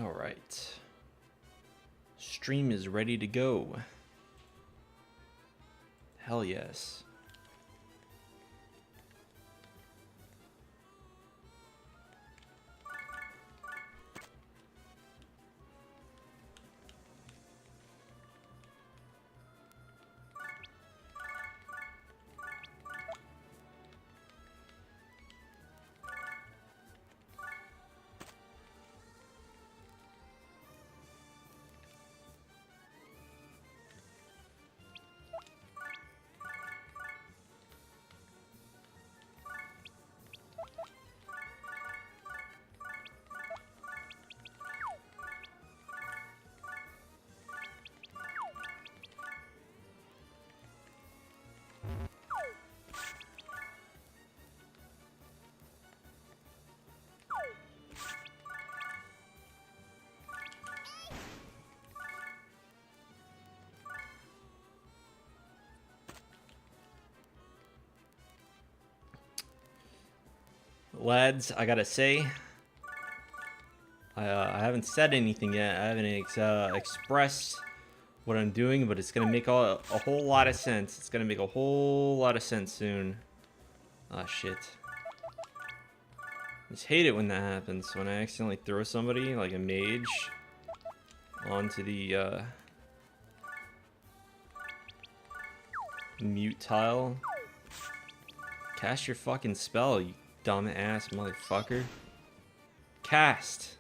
All right. Stream is ready to go. Hell yes. Lads, I gotta say, I haven't said anything yet. I haven't expressed what I'm doing, but it's gonna make a whole lot of sense. It's gonna make a whole lot of sense soon. Ah, shit. I just hate it when that happens. When I accidentally throw somebody, like a mage, onto the mute tile. Cast your fucking spell, you dumb ass motherfucker. Cast.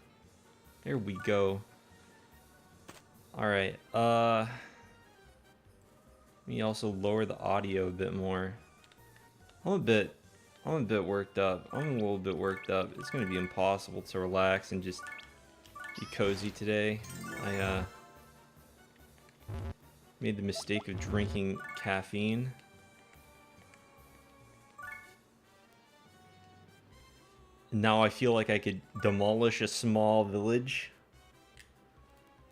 There we go. Alright, let me also lower the audio a bit more. I'm a bit worked up. I'm a little bit worked up. It's gonna be impossible to relax and just be cozy today. I made the mistake of drinking caffeine. Now I feel like I could demolish a small village.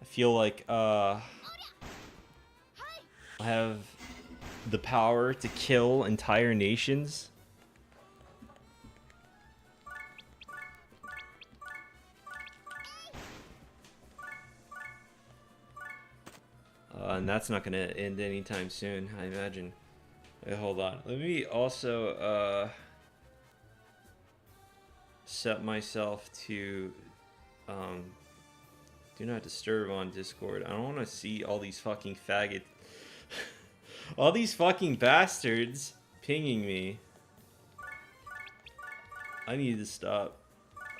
I feel like I have the power to kill entire nations. And that's not gonna end anytime soon, I imagine. Wait, hold on. Let me also set myself to do not disturb on Discord. I don't want to see all these fucking faggot all these fucking bastards pinging me. I need to stop.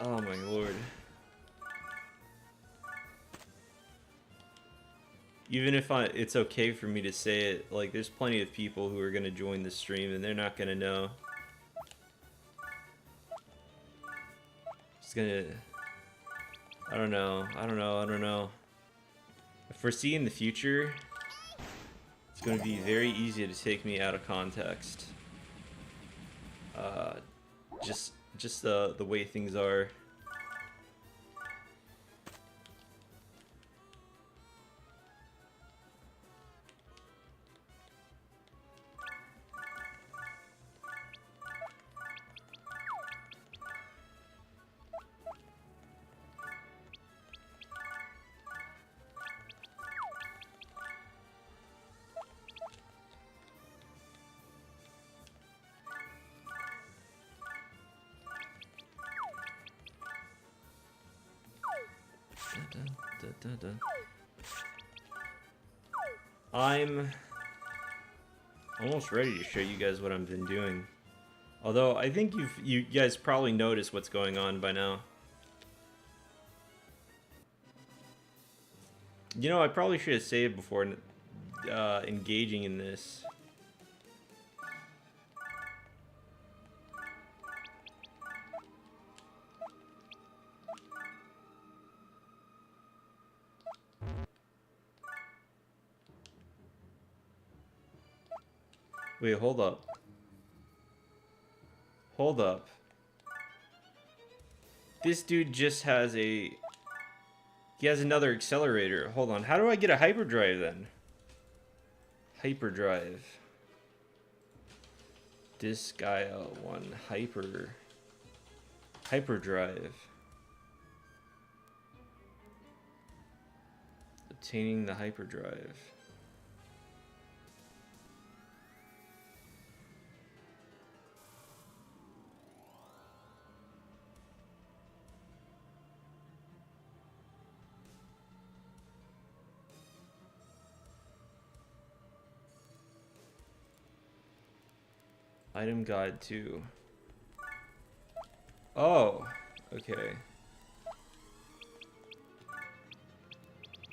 Oh my lord. Even if it's okay for me to say it, like there's plenty of people who are gonna join the stream and they're not gonna know. Just gonna, I don't know. I foresee in the future, it's going to be very easy to take me out of context. Just the way things are. I'm almost ready to show you guys what I've been doing. Although I think you guys probably noticed what's going on by now. You know, I probably should have saved before engaging in this. Wait, hold up. Hold up. This dude just has a... He has another accelerator. Hold on. How do I get a hyperdrive then? Hyperdrive. Disgaea 1 hyperdrive. Obtaining the hyperdrive. Item guide 2. Oh, okay.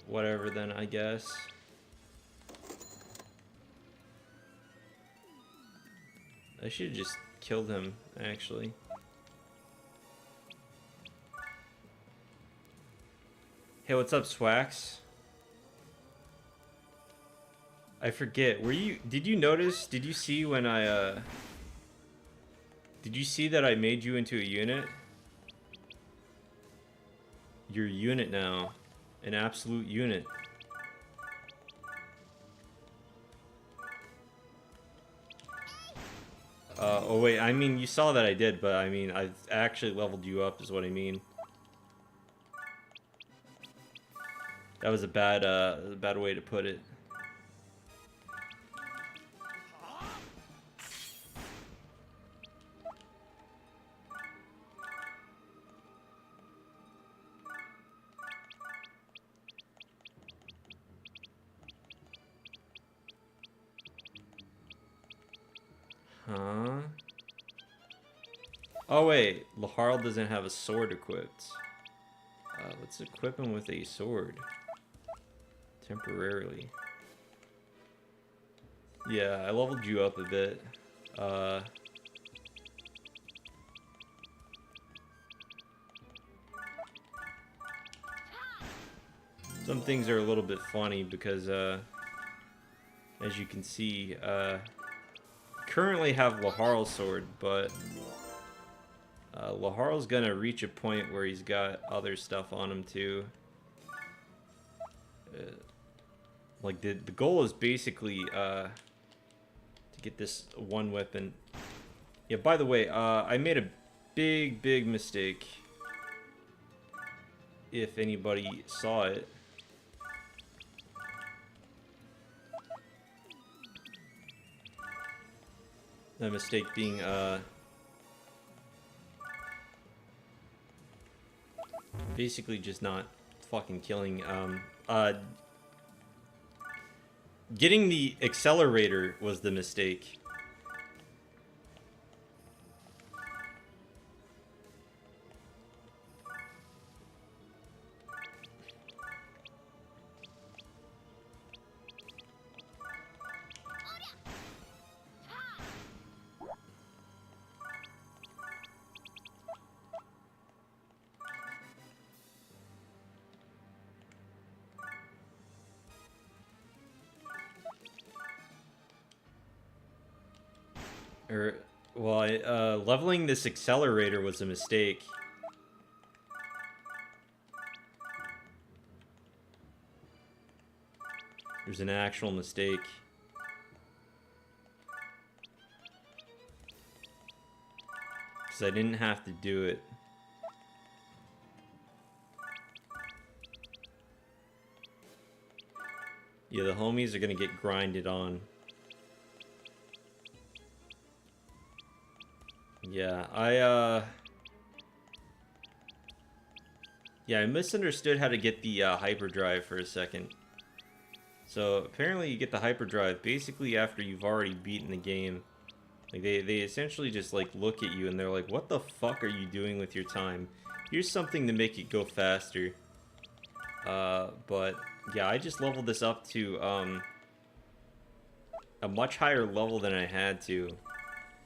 Whatever then, I guess. I should have just killed him, actually. Hey, what's up, Swax? I forget. Did you notice? Did you see when did you see that I made you into a unit? You're a unit now. An absolute unit. Oh wait, I mean, you saw that I did, but I mean, I actually leveled you up is what I mean. That was a bad way to put it. Huh? Oh wait, Laharl doesn't have a sword equipped. Let's equip him with a sword. Temporarily. Yeah, I leveled you up a bit. Some things are a little bit funny because, as you can see, currently have Laharl's sword, but Laharl's gonna reach a point where he's got other stuff on him too. Like the goal is basically to get this one weapon. Yeah, by the way, I made a big mistake. If anybody saw it. That mistake being basically just not fucking killing getting the accelerator was the mistake. Well, leveling this accelerator was a mistake. There's an actual mistake. Because I didn't have to do it. Yeah, the homies are gonna get grinded on. Yeah, I misunderstood how to get the hyperdrive for a second. So apparently you get the hyperdrive basically after you've already beaten the game. Like they essentially just like look at you and they're like, what the fuck are you doing with your time? Here's something to make it go faster. But yeah, I just leveled this up to a much higher level than I had to.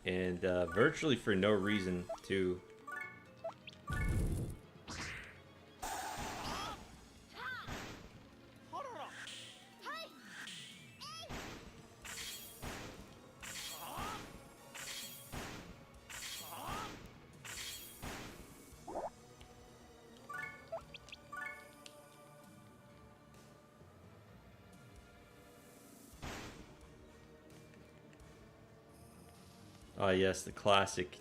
And virtually for no reason, too. Ah, yes, the classic.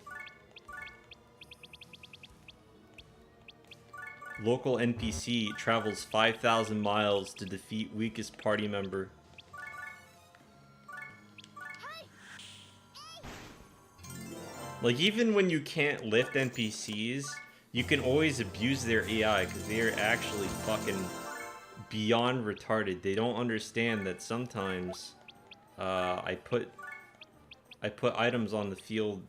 Local NPC travels 5,000 miles to defeat weakest party member. Like, even when you can't lift NPCs, you can always abuse their AI because they are actually fucking beyond retarded. They don't understand that sometimes I put items on the field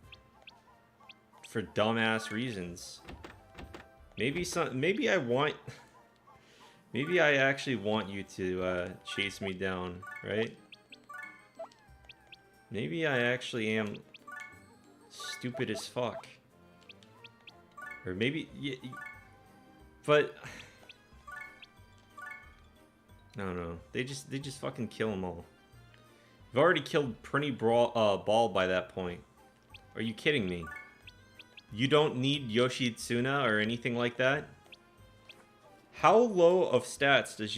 for dumbass reasons. Maybe I actually want you to chase me down, right? Maybe I actually am stupid as fuck. Or maybe, yeah, but no. They just fucking kill them all. I've already killed Prinny Ball by that point. Are you kidding me? You don't need Yoshitsuna or anything like that? How low of stats does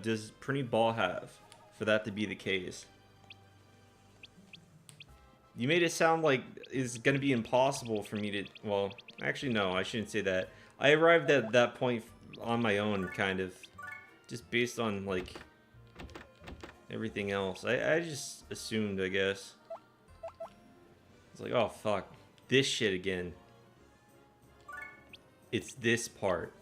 does Prinny Ball have for that to be the case? You made it sound like it's gonna be impossible for me to... Well, actually no, I shouldn't say that. I arrived at that point on my own, kind of. Just based on, like, everything else. I just assumed, I guess. It's like, oh fuck. This shit again. It's this part.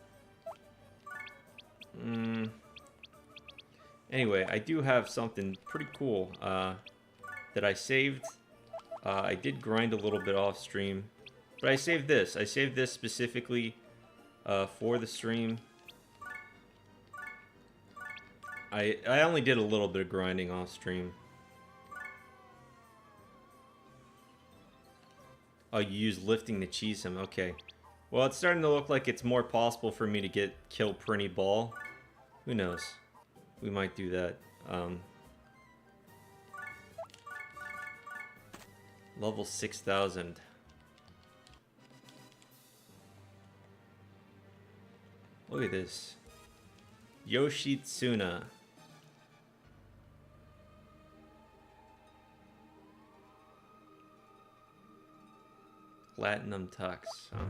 Anyway, I do have something pretty cool that I saved. I did grind a little bit off stream, but I saved this. I saved this specifically for the stream. I only did a little bit of grinding off stream. Oh, you use lifting to cheese him. Okay. Well, it's starting to look like it's more possible for me to kill Prinny Ball. Who knows? We might do that. Level 6,000. Look at this. Yoshitsuna. Platinum Tux. Huh?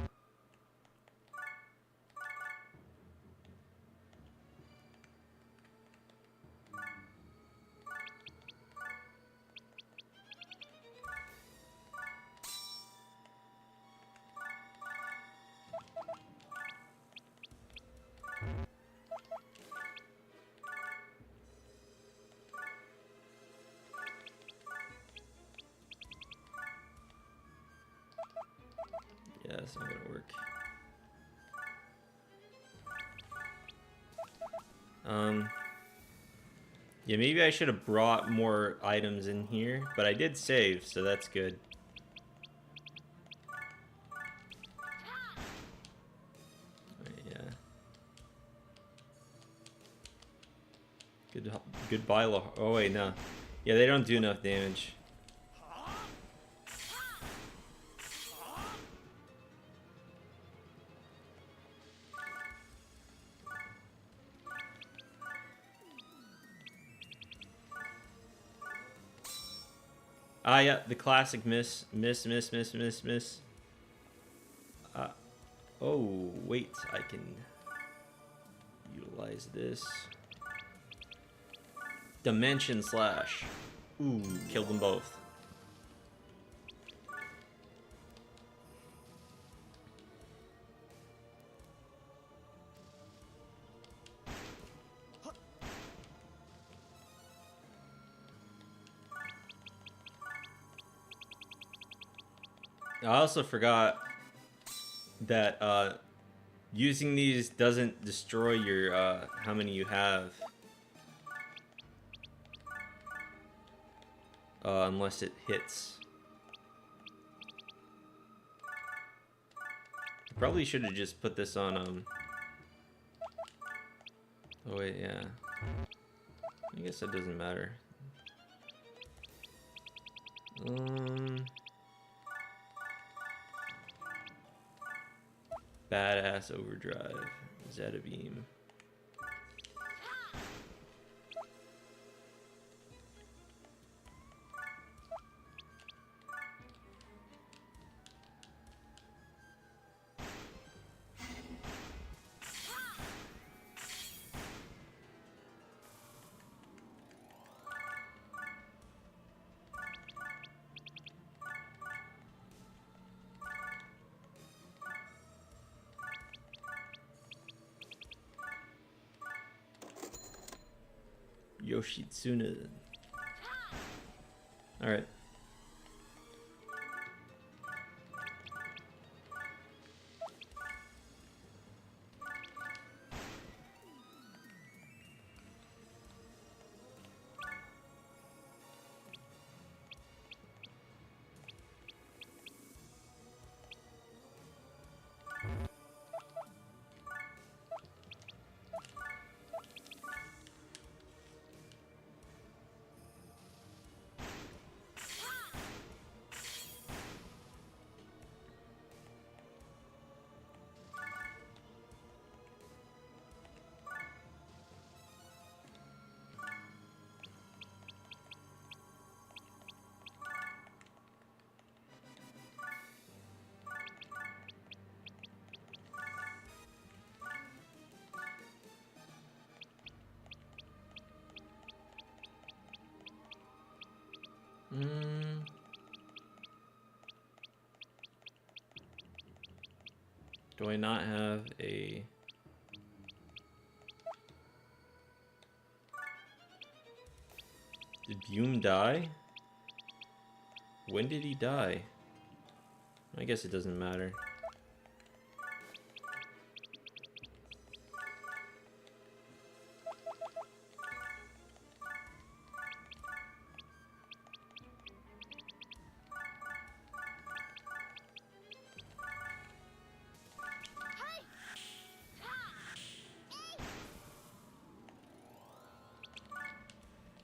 Yeah, that's not gonna work. Yeah, maybe I should have brought more items in here, but I did save, so that's good. Right, yeah. Goodbye, oh wait, no. Yeah, they don't do enough damage. Ah, yeah, the classic miss. Oh, wait, I can utilize this. Dimension Slash. Ooh, killed them both. I also forgot that using these doesn't destroy your how many you have unless it hits. Probably should have just put this on oh wait, yeah. I guess that doesn't matter. Badass Overdrive. Zeta Beam. Yoshitsuna. Alright. Do I not have a... Did Bume die? When did he die? I guess it doesn't matter.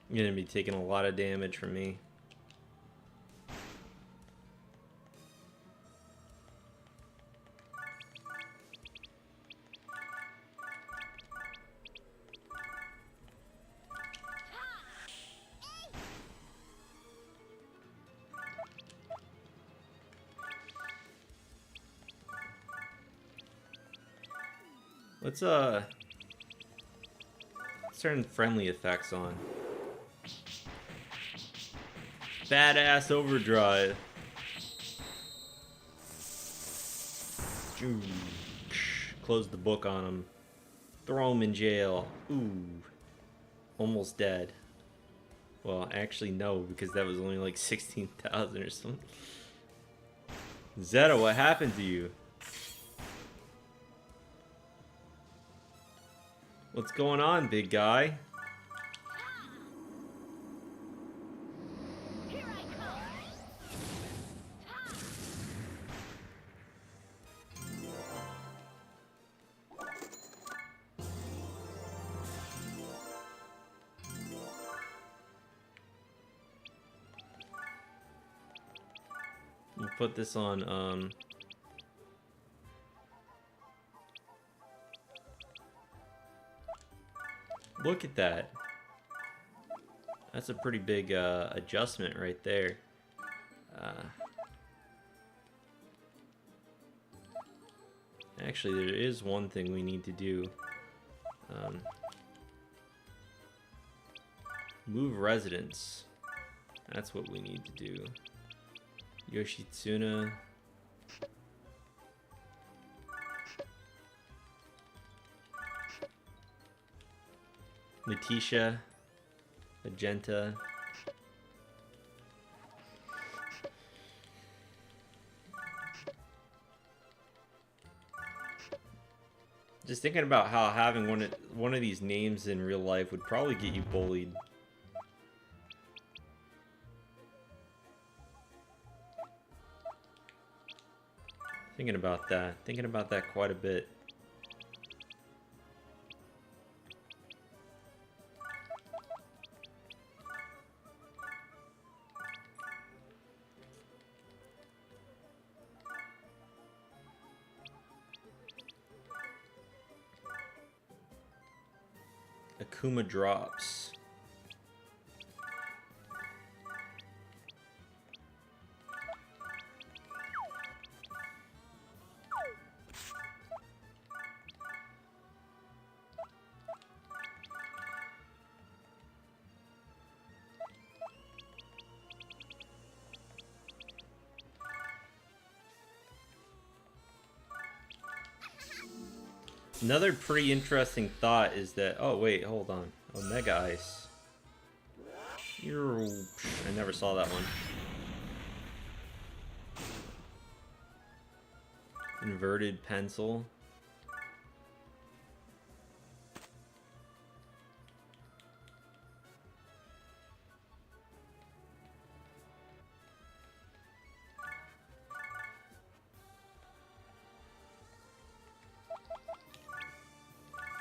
You're gonna be taking a lot of damage from me. Let's turn friendly effects on. Badass overdrive. Close the book on him. Throw him in jail. Ooh. Almost dead. Well, actually no, because that was only like 16,000 or something. Zeta, what happened to you? What's going on, big guy? We'll put this on, look at that. That's a pretty big adjustment right there. Actually, there is one thing we need to do. Move residence. That's what we need to do. Yoshitsuna. Letitia. Magenta. Just thinking about how having one of these names in real life would probably get you bullied. Thinking about that quite a bit. Akuma drops. Another pretty interesting thought is that, oh wait, hold on. Omega Ice. I never saw that one. Inverted pencil.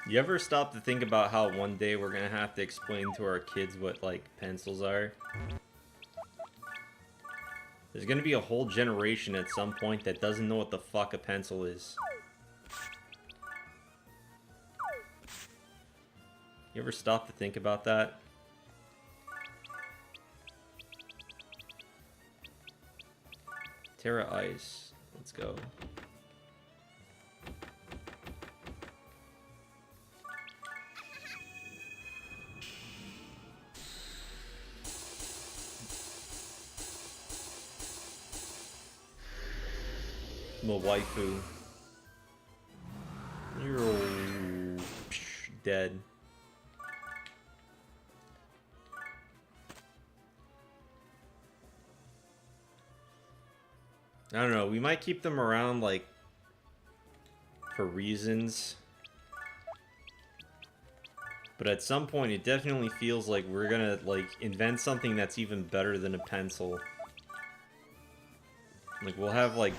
You ever stop to think about how one day we're gonna have to explain to our kids what, like, pencils are? There's gonna be a whole generation at some point that doesn't know what the fuck a pencil is. You ever stop to think about that? Terra Ice. Let's go. I'm a waifu. You're dead. I don't know, we might keep them around, like, for reasons. But at some point, it definitely feels like we're gonna, like, invent something that's even better than a pencil. Like, we'll have, like,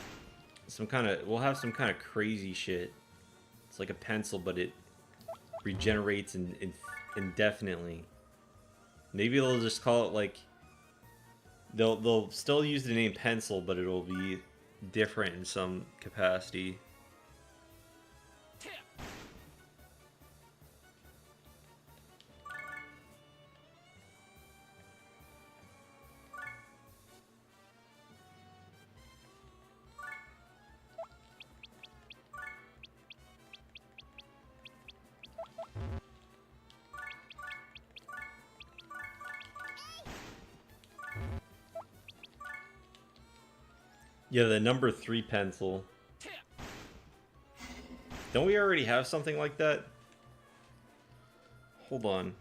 we'll have some kind of crazy shit. It's like a pencil, but it regenerates indefinitely. Maybe they'll just call it, like, they'll still use the name pencil, but it'll be different in some capacity. Yeah, the number 3 pencil. Don't we already have something like that? Hold on.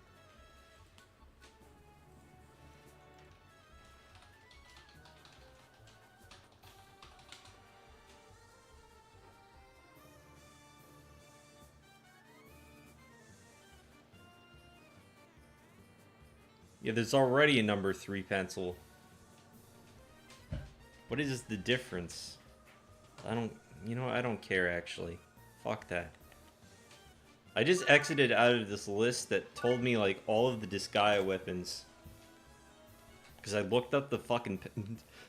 Yeah, there's already a number 3 pencil. What is the difference? You know, I don't care, actually. Fuck that. I just exited out of this list that told me, like, all of the Disgaea weapons. Because I looked up the fucking...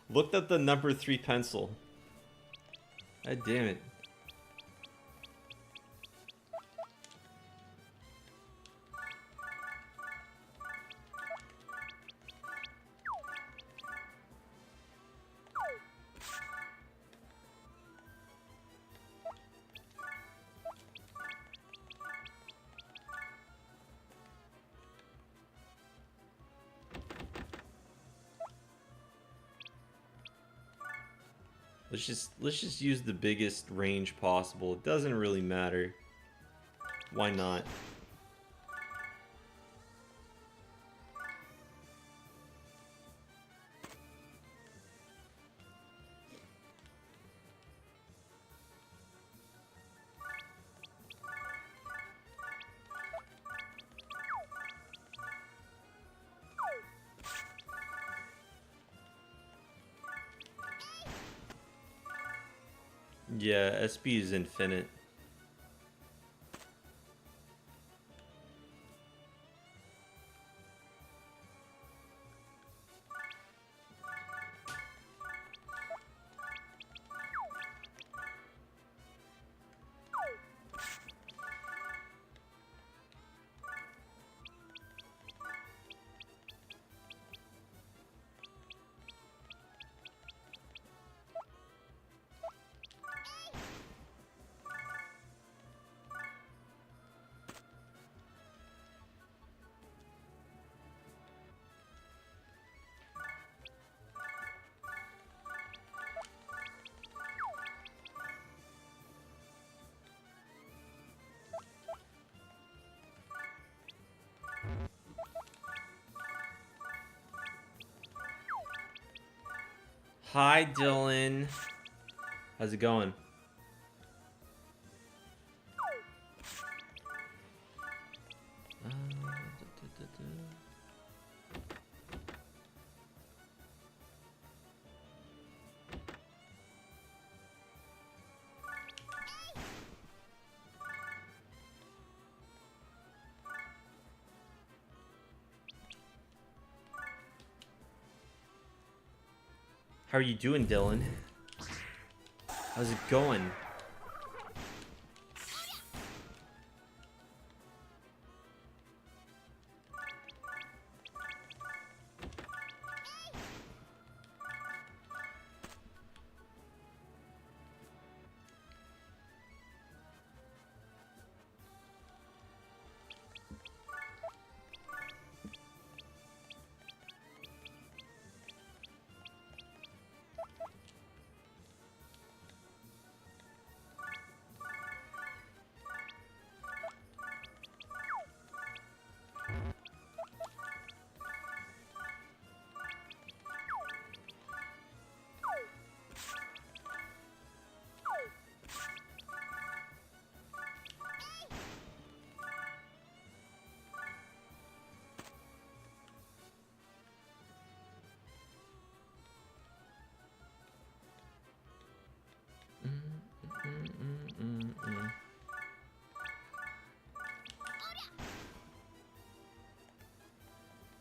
looked up the number 3 pencil. God damn it. Let's just use the biggest range possible. It doesn't really matter. Why not? Yeah, SP is infinite. Hi, Dylan. How's it going? How are you doing, Dylan? How's it going?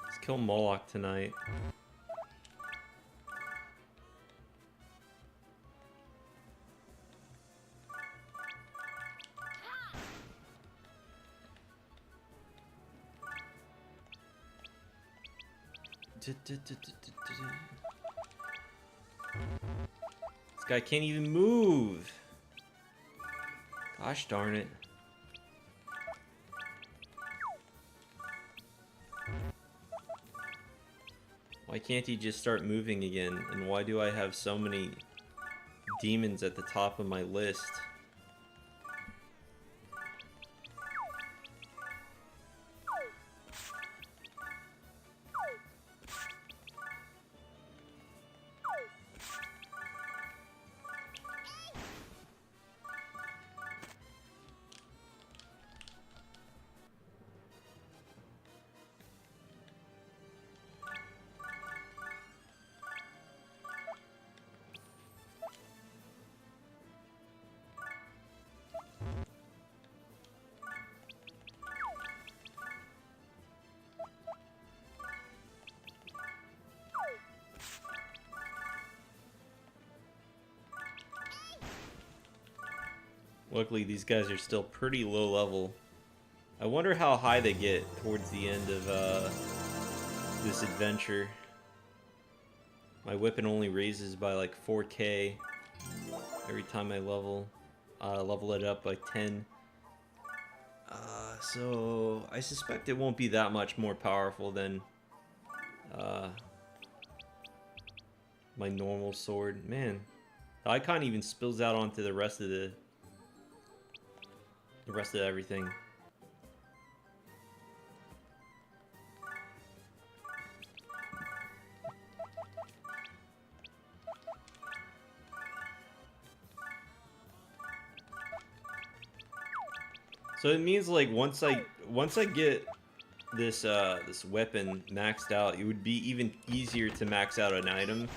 Let's kill Moloch tonight. This guy can't even move. Gosh darn it. Why can't he just start moving again? And why do I have so many demons at the top of my list? Luckily, these guys are still pretty low level. I wonder how high they get towards the end of this adventure. My weapon only raises by like 4k every time I level it up by 10. So I suspect it won't be that much more powerful than my normal sword. Man, the icon even spills out onto the rest of everything. So it means like once I get this this weapon maxed out, it would be even easier to max out an item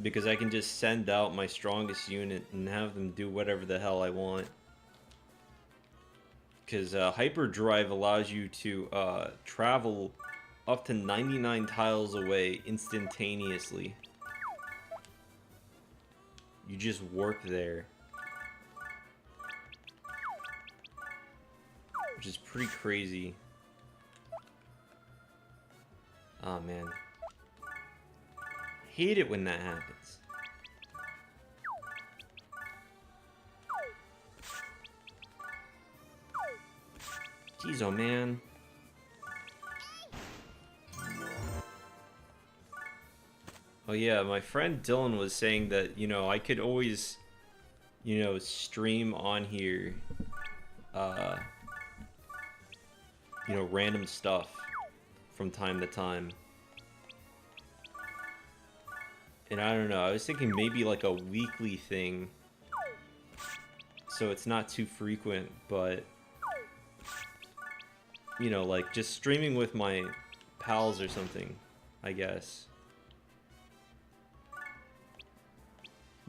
because I can just send out my strongest unit and have them do whatever the hell I want. Because hyperdrive allows you to travel up to 99 tiles away instantaneously. You just warp there. Which is pretty crazy. Oh man. Hate it when that happens. Jeez, oh man. Oh yeah, my friend Dylan was saying that, you know, I could always, you know, stream on here, you know, random stuff from time to time. And I don't know, I was thinking maybe like a weekly thing, so it's not too frequent, but you know, like just streaming with my pals or something, I guess.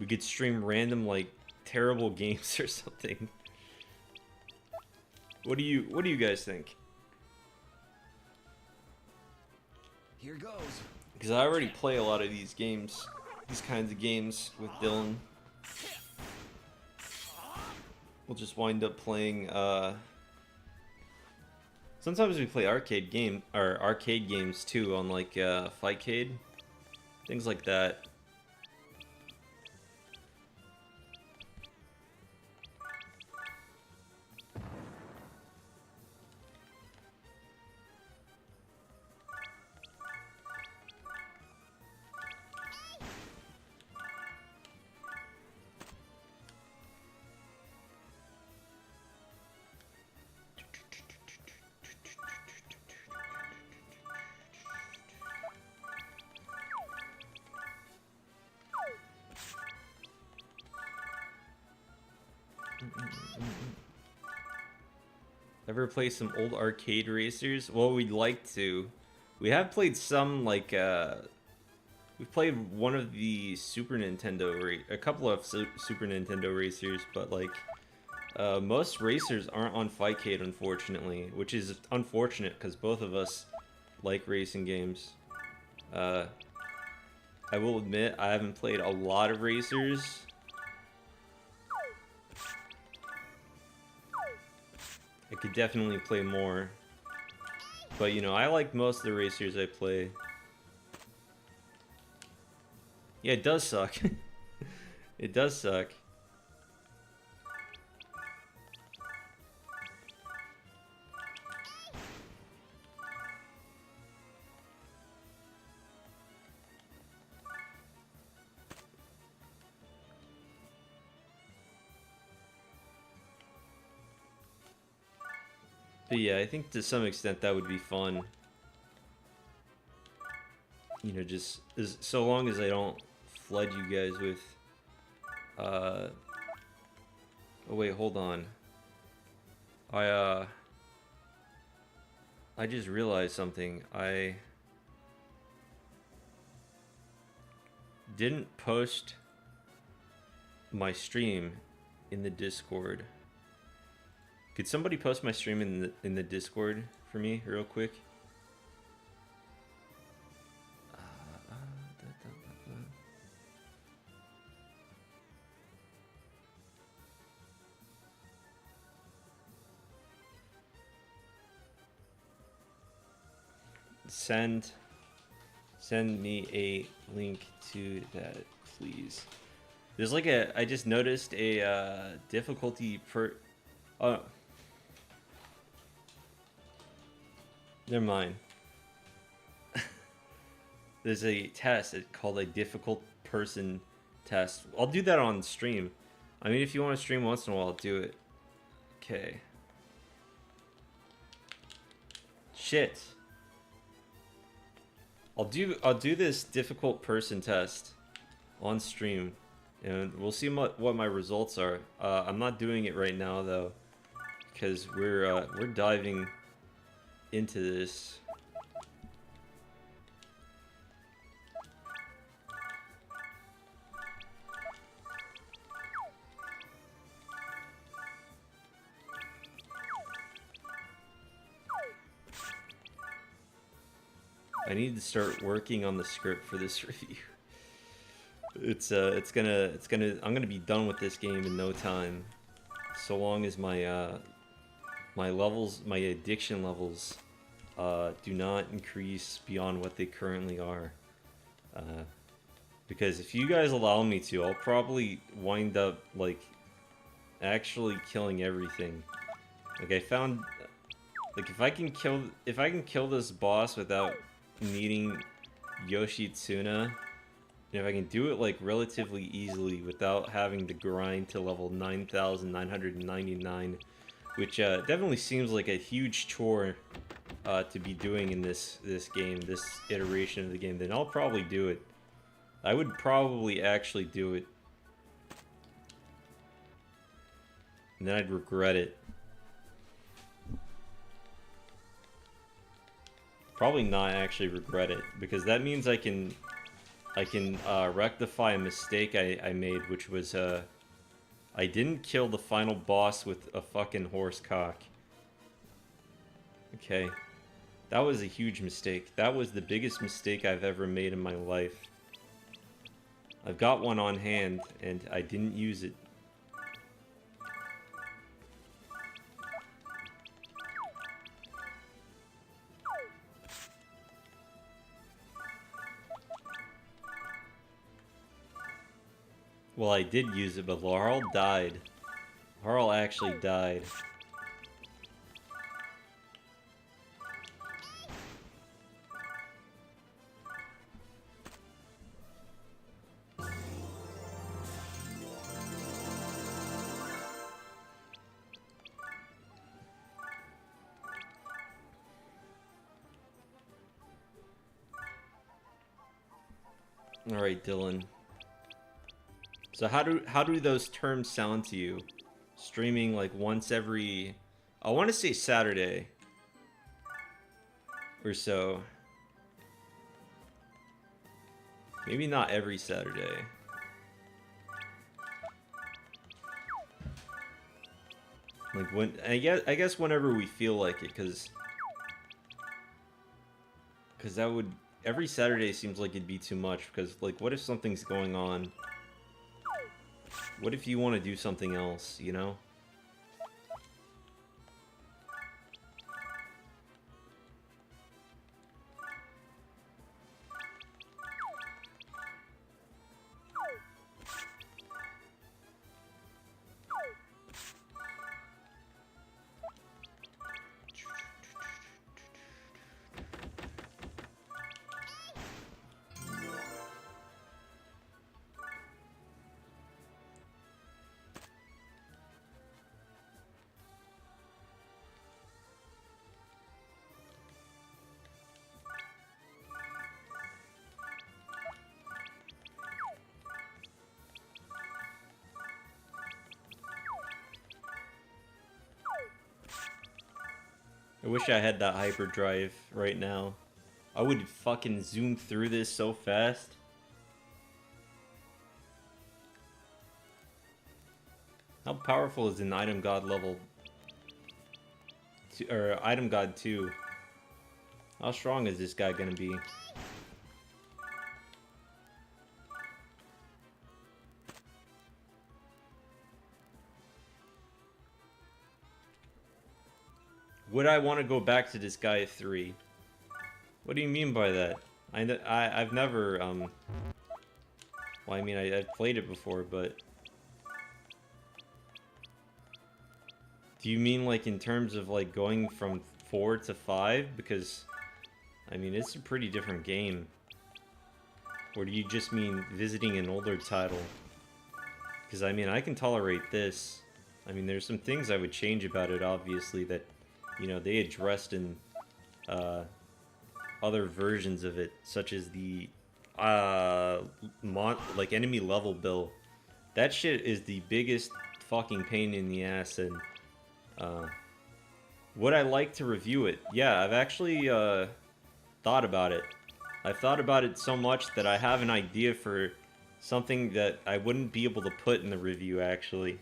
We could stream random like terrible games or something. What do you guys think? Here goes. Because I already play a lot of these games, these kinds of games with Dylan. We'll just wind up playing, sometimes we play arcade games too on like, Fightcade. Things like that. Ever play some old arcade racers? Well, we'd like to. We have played some, like, we've played one of the Super Nintendo, a couple of Super Nintendo racers, but, like, most racers aren't on Fightcade, unfortunately, which is unfortunate, because both of us like racing games. I will admit, I haven't played a lot of racers. I could definitely play more. But, you know, I like most of the racers I play. Yeah, it does suck. It does suck. But yeah, I think to some extent that would be fun. You know, just so long as I don't flood you guys with oh wait, hold on. I just realized something. I didn't post my stream in the Discord. Could somebody post my stream in the Discord for me real quick? Send me a link to that, please. There's like I just noticed a difficulty per. Oh. Never mind. There's a test called a difficult person test. I'll do that on stream. I mean, if you want to stream once in a while, I'll do it. Okay. Shit. I'll do this difficult person test on stream, and we'll see what my results are. I'm not doing it right now though, because we're diving into this. I need to start working on the script for this review. I'm gonna be done with this game in no time, so long as my my addiction levels do not increase beyond what they currently are. Because if you guys allow me to, I'll probably wind up like actually killing everything. Like I found, like if I can kill this boss without needing Yoshitsuna, and if I can do it like relatively easily without having to grind to level 9,999, which definitely seems like a huge chore to be doing in this game, this iteration of the game, then I'll probably do it. I would probably actually do it. And then I'd regret it. Probably not actually regret it, because that means I can rectify a mistake I made, which was I didn't kill the final boss with a fucking horse cock. Okay. That was a huge mistake. That was the biggest mistake I've ever made in my life. I've got one on hand, and I didn't use it. Well, I did use it, but Laurel died. Laurel actually died. All right, Dylan. So how do those terms sound to you? Streaming like once every, I want to say Saturday or so. Maybe not every Saturday. Like when I guess whenever we feel like it, cuz that would, every Saturday seems like it'd be too much, because like what if something's going on? What if you want to do something else, you know? I wish I had that hyperdrive right now. I would fucking zoom through this so fast. How powerful is an item god level or item god 2? How strong is this guy gonna be? Would I want to go back to Disgaea 3? What do you mean by that? I've never, well, I mean, I've played it before, but... Do you mean, like, in terms of, like, going from 4 to 5? Because, I mean, it's a pretty different game. Or do you just mean visiting an older title? Because, I mean, I can tolerate this. I mean, there's some things I would change about it, obviously, that... You know, they addressed in other versions of it, such as the like enemy level bill. That shit is the biggest fucking pain in the ass. And would I like to review it? Yeah, I've actually thought about it. I've thought about it so much that I have an idea for something that I wouldn't be able to put in the review, actually.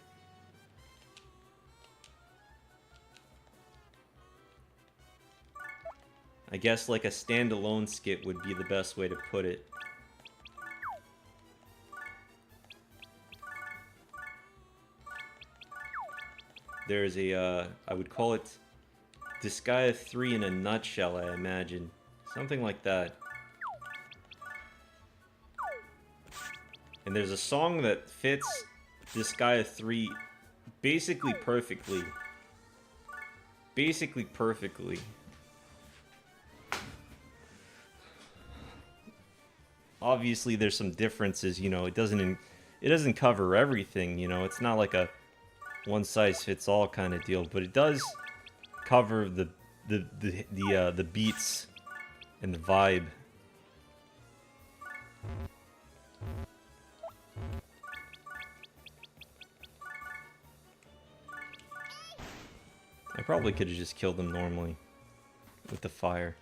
I guess like a standalone skit would be the best way to put it. There's a, I would call it Disgaea 3 in a nutshell, I imagine. Something like that. And there's a song that fits Disgaea 3 basically perfectly. Basically perfectly. Obviously there's some differences, you know, it doesn't cover everything, you know, it's not like a one size fits all kind of deal, but it does cover the beats and the vibe. I probably could have just killed him normally with the fire.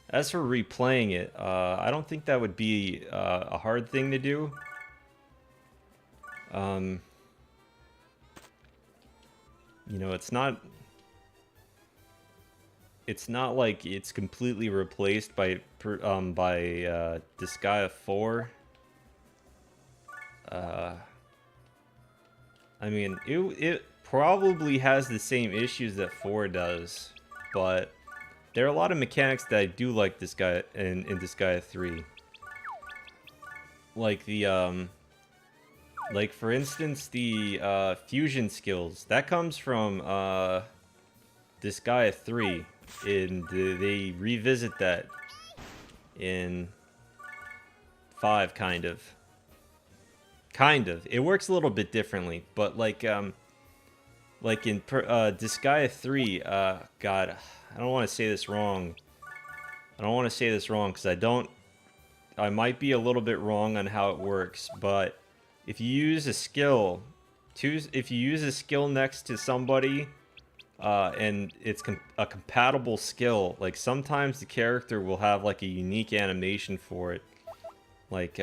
As for replaying it, I don't think that would be a hard thing to do. You know, it's not like it's completely replaced by Disgaea 4. I mean, it probably has the same issues that 4 does, but there are a lot of mechanics that I do like this guy in Disgaea 3. Like the like for instance the fusion skills. That comes from Disgaea 3, and they revisit that in 5 kind of. It works a little bit differently, but like in Disgaea 3, God, I don't want to say this wrong. Because I might be a little bit wrong on how it works, but if you use a skill, next to somebody, and it's a compatible skill, like sometimes the character will have like a unique animation for it, like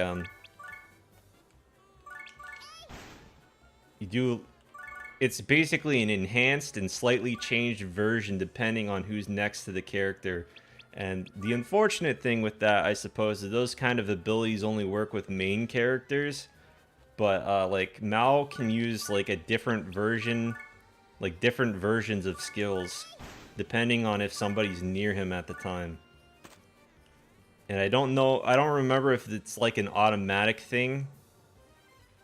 it's basically an enhanced and slightly changed version depending on who's next to the character. And the unfortunate thing with that, I suppose, is those kind of abilities only work with main characters. But like Mao can use like a different version, like different versions of skills, depending on if somebody's near him at the time. And I don't remember if it's like an automatic thing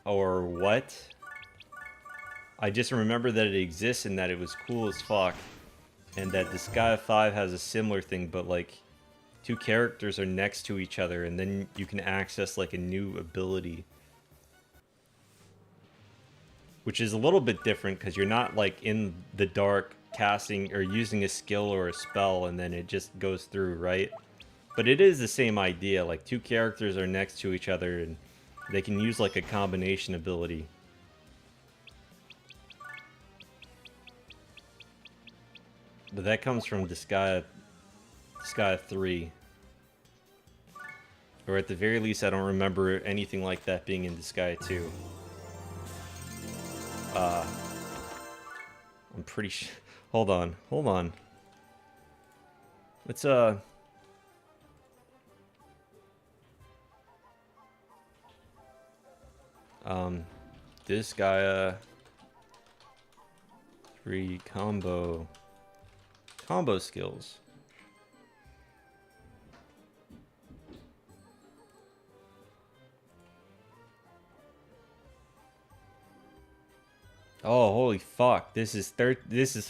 or what. I just remember that it exists and that it was cool as fuck. And that Disgaea 5 has a similar thing, but like 2 characters are next to each other and then you can access like a new ability. Which is a little bit different because you're not like in the dark casting or using a skill or a spell and then it just goes through, right? But it is the same idea, like 2 characters are next to each other and they can use like a combination ability. But that comes from Disgaea 3. Or at the very least, I don't remember anything like that being in Disgaea 2. I'm pretty sure... Hold on. Let's, Disgaea 3 combo skills. Oh, holy fuck. This is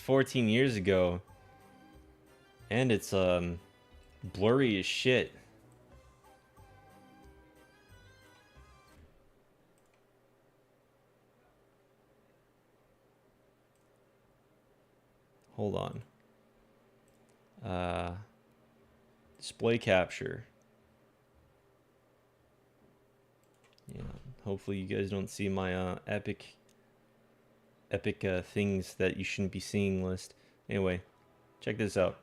14 years ago. And it's blurry as shit. Hold on. Display capture. Yeah, hopefully you guys don't see my epic things that you shouldn't be seeing list. Anyway, check this out.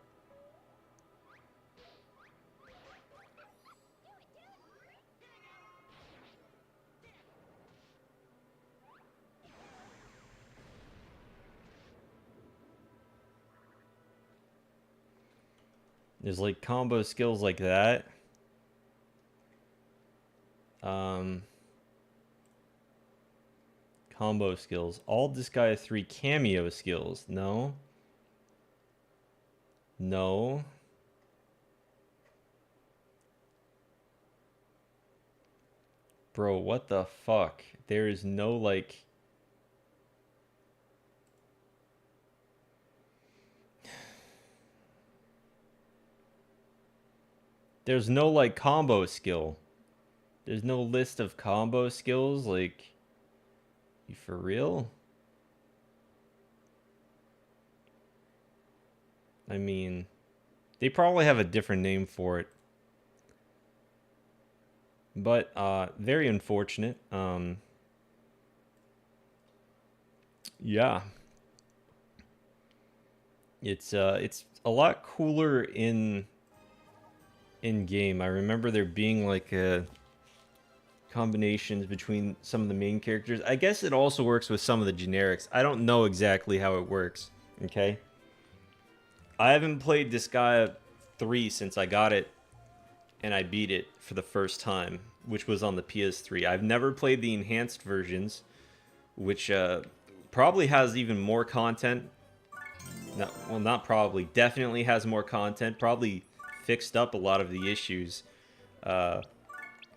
There's like combo skills like that. Combo skills. All Disgaea 3 cameo skills. No. Bro, what the fuck? There is no like... There's no like combo skill. There's no list of combo skills, like... You for real? I mean... They probably have a different name for it. But very unfortunate. Yeah, it's a lot cooler in game. I remember there being like combinations between some of the main characters. I guess it also works with some of the generics. I don't know exactly how it works. Okay, I haven't played Disgaea 3 since I got it and I beat it for the first time, which was on the PS3. I've never played the enhanced versions, which probably has even more content. Well, not probably. Definitely has more content. Probably fixed up a lot of the issues. Uh,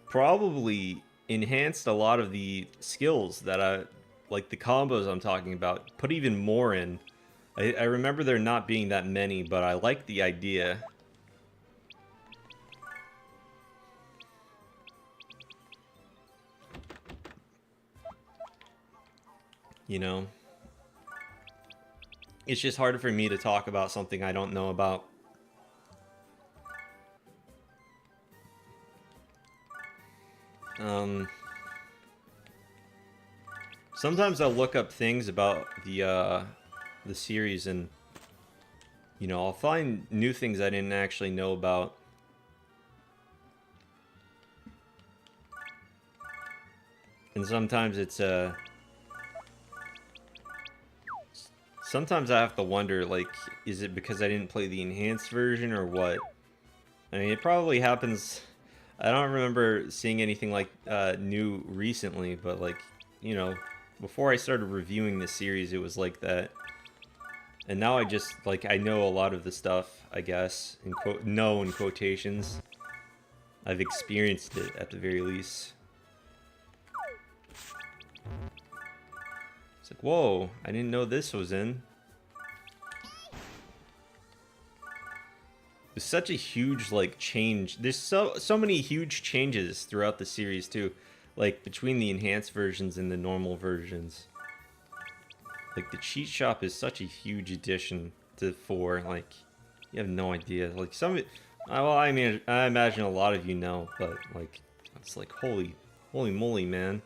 Probably enhanced a lot of the skills that like the combos I'm talking about. Put even more in. I remember there not being that many, but I like the idea. You know, it's just hard for me to talk about something I don't know about. Um, Sometimes I'll look up things about the series, and you know, I'll find new things I didn't actually know about. And sometimes it's sometimes I have to wonder, like, is it because I didn't play the enhanced version or what? I mean, it probably happens. I don't remember seeing anything like new recently, but like, you know, before I started reviewing the series, it was like that. And now I just, like, I know a lot of the stuff, I guess, in quotations. I've experienced it at the very least. It's like, whoa, I didn't know this was in. There's such a huge, like, change. There's so many huge changes throughout the series too, like between the enhanced versions and the normal versions. Like, the cheat shop is such a huge addition to 4. Like, you have no idea. Like, well, I mean, I imagine a lot of you know, but like, it's like, holy moly, man.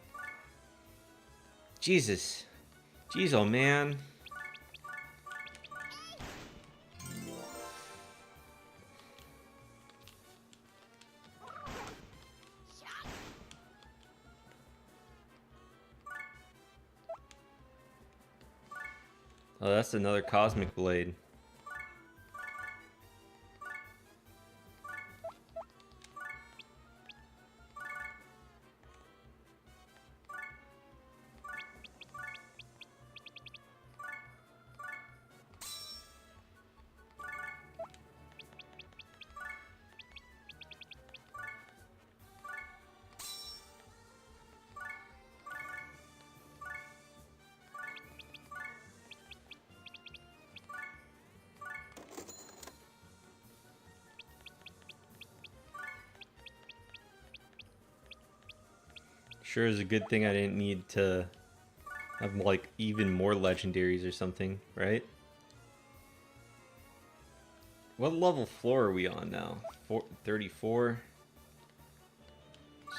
Jesus, jeez, oh man. Oh, that's another cosmic blade. Sure is a good thing I didn't need to have, like, even more legendaries or something, right? What level floor are we on now? 34?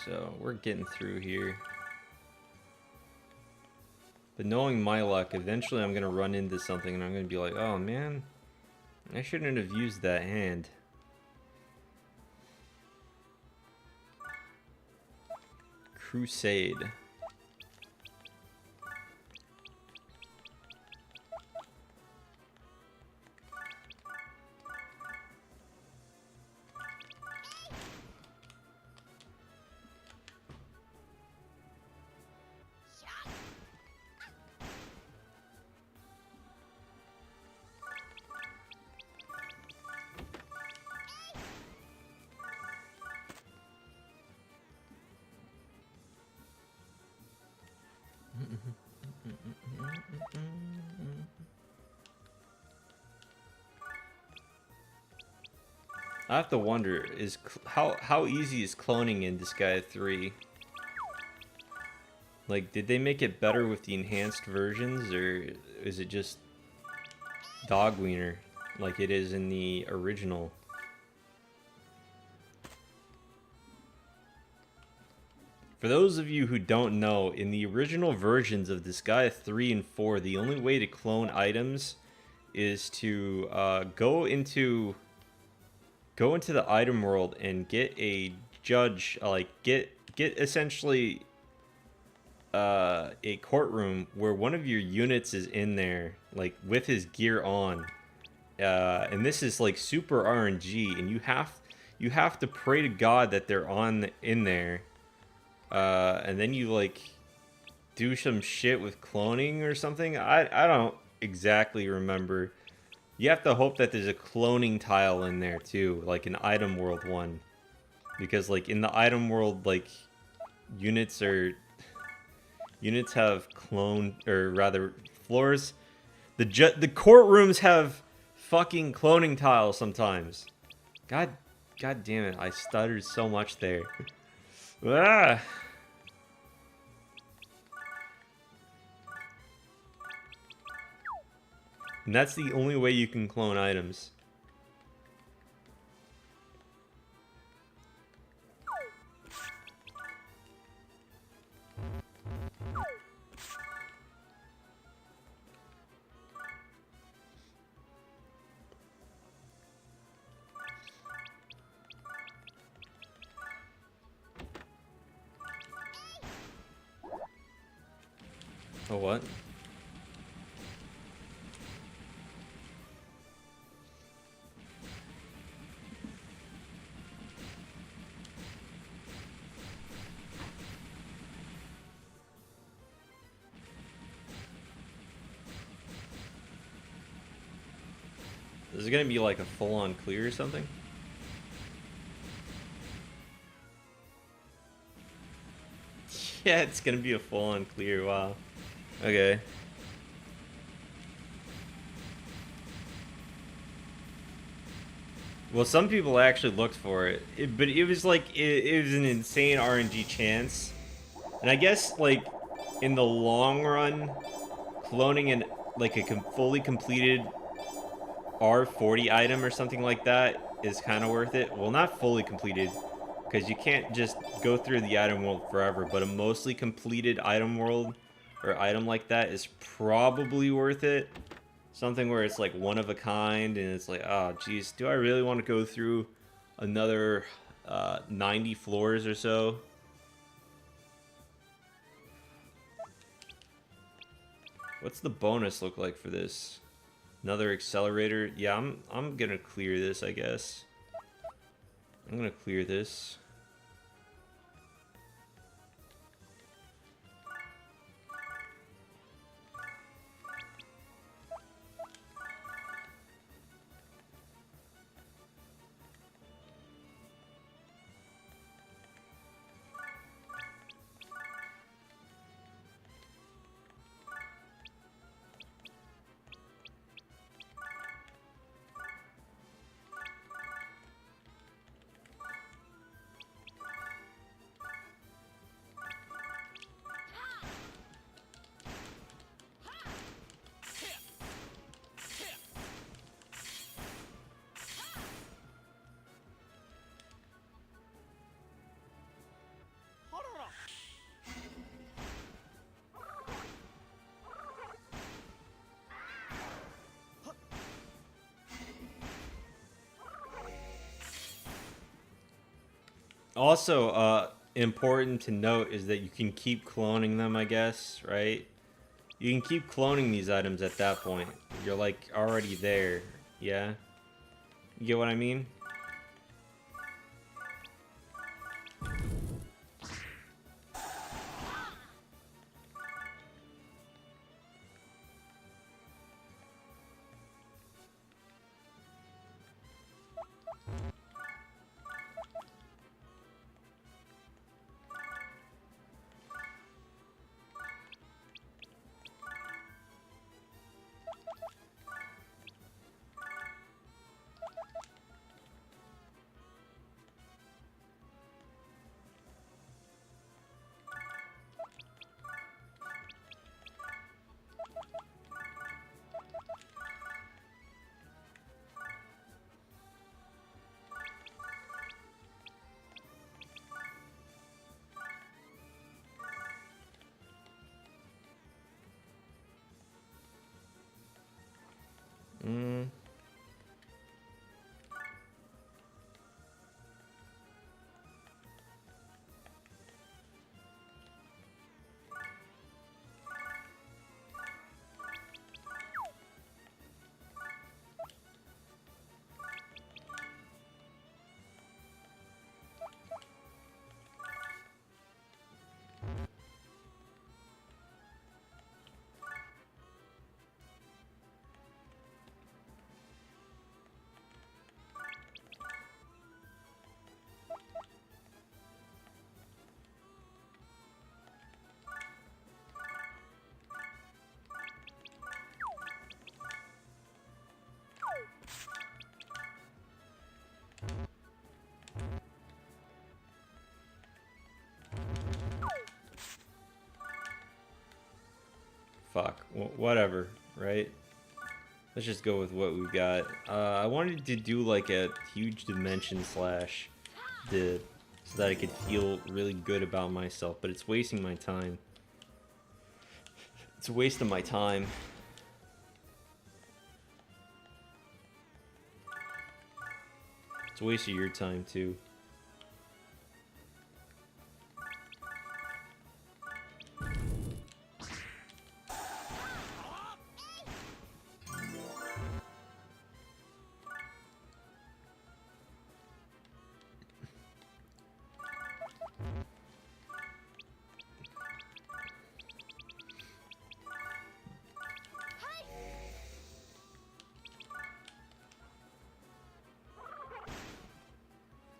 So, we're getting through here. But knowing my luck, eventually I'm going to run into something and I'm going to be like, oh man, I shouldn't have used that hand. Crusade. I have to wonder, how easy is cloning in Disgaea 3? Like, did they make it better with the enhanced versions, or is it just dog wiener like it is in the original? For those of you who don't know, in the original versions of Disgaea 3 and 4, the only way to clone items is to go into the item world and get a judge, get essentially a courtroom where one of your units is in there, like with his gear on, and this is like super RNG, and you have to pray to God that they're in there, and then you like do some shit with cloning or something. I don't exactly remember. You have to hope that there's a cloning tile in there too, like an item world one, because like in the item world, like units have clone, or rather floors. The courtrooms have fucking cloning tiles sometimes. God damn it! I stuttered so much there. Ah. And that's the only way you can clone items. Oh, what? Is it gonna be like a full-on clear or something? Yeah, it's gonna be a full-on clear. Wow. Okay. Well, some people actually looked for it, but it was like it was an insane RNG chance, and I guess like in the long run, cloning an like a fully completed R40 item or something like that is kind of worth it. Well, not fully completed, because you can't just go through the item world forever, but a mostly completed item world or item like that is probably worth it. Something where it's like one of a kind, and it's like, oh, geez, do I really want to go through another 90 floors or so? What's the bonus look like for this? Another accelerator. Yeah, I'm gonna clear this, I guess. I'm gonna clear this. Also, important to note is that you can keep cloning them, I guess, right? You can keep cloning these items at that point. You're like already there, yeah? You get what I mean? Fuck. Whatever, right? Let's just go with what we've got. I wanted to do like a huge dimension slash dip so that I could feel really good about myself, but it's wasting my time. It's a waste of my time. It's a waste of your time too.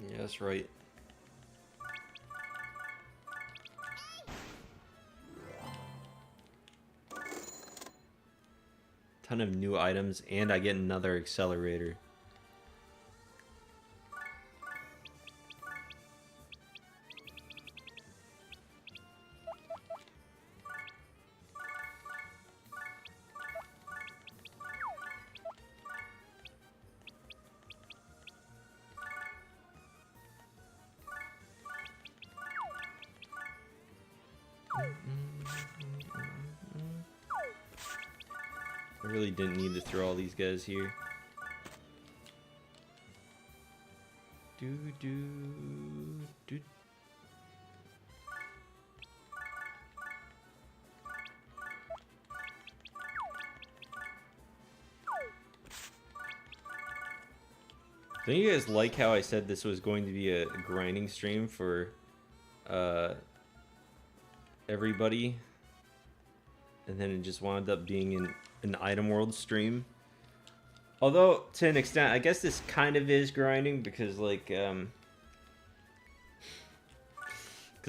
Yeah, that's right. Ton of new items, and I get another accelerator. I really didn't need to throw all these guys here. Do do do. Don't you guys like how I said this was going to be a grinding stream for everybody, and then it just wound up being an item world stream? Although to an extent, I guess this kind of is grinding because like because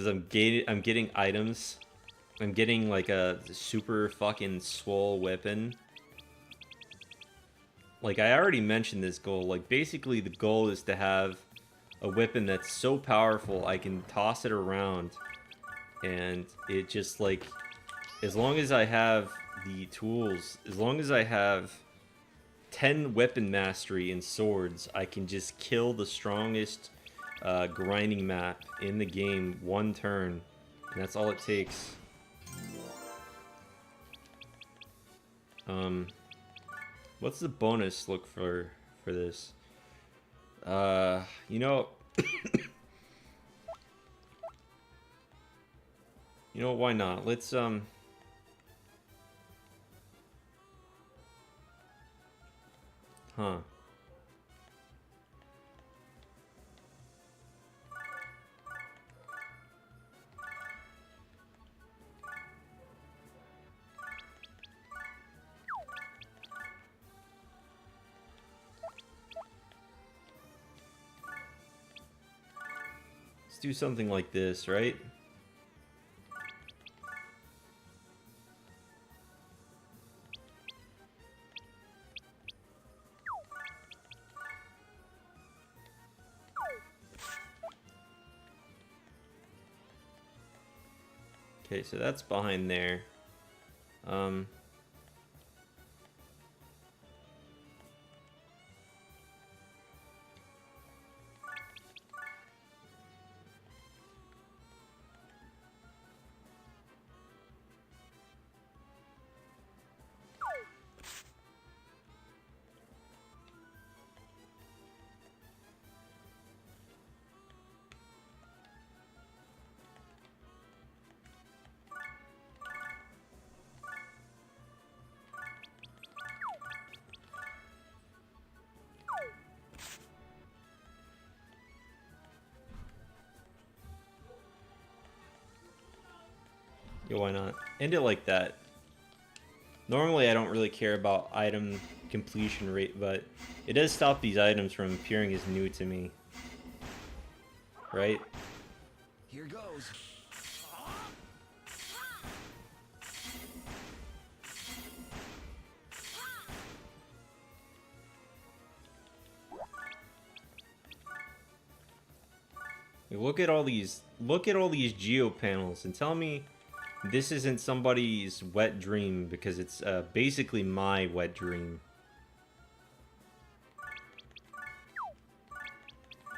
I'm getting items. I'm getting like a super fucking swole weapon. Like, I already mentioned this goal. Like, basically the goal is to have a weapon that's so powerful I can toss it around. And it just, like, as long as I have the tools, as long as I have 10 weapon mastery in swords, I can just kill the strongest grinding map in the game one turn. And that's all it takes. What's the bonus look for this? You know, you know, why not? Let's huh. Let's do something like this, right? Okay, so that's behind there. Yeah, why not? End it like that. Normally I don't really care about item completion rate, but it does stop these items from appearing as new to me. Right? Here goes. Look at all these geo panels and tell me this isn't somebody's wet dream, because it's basically my wet dream.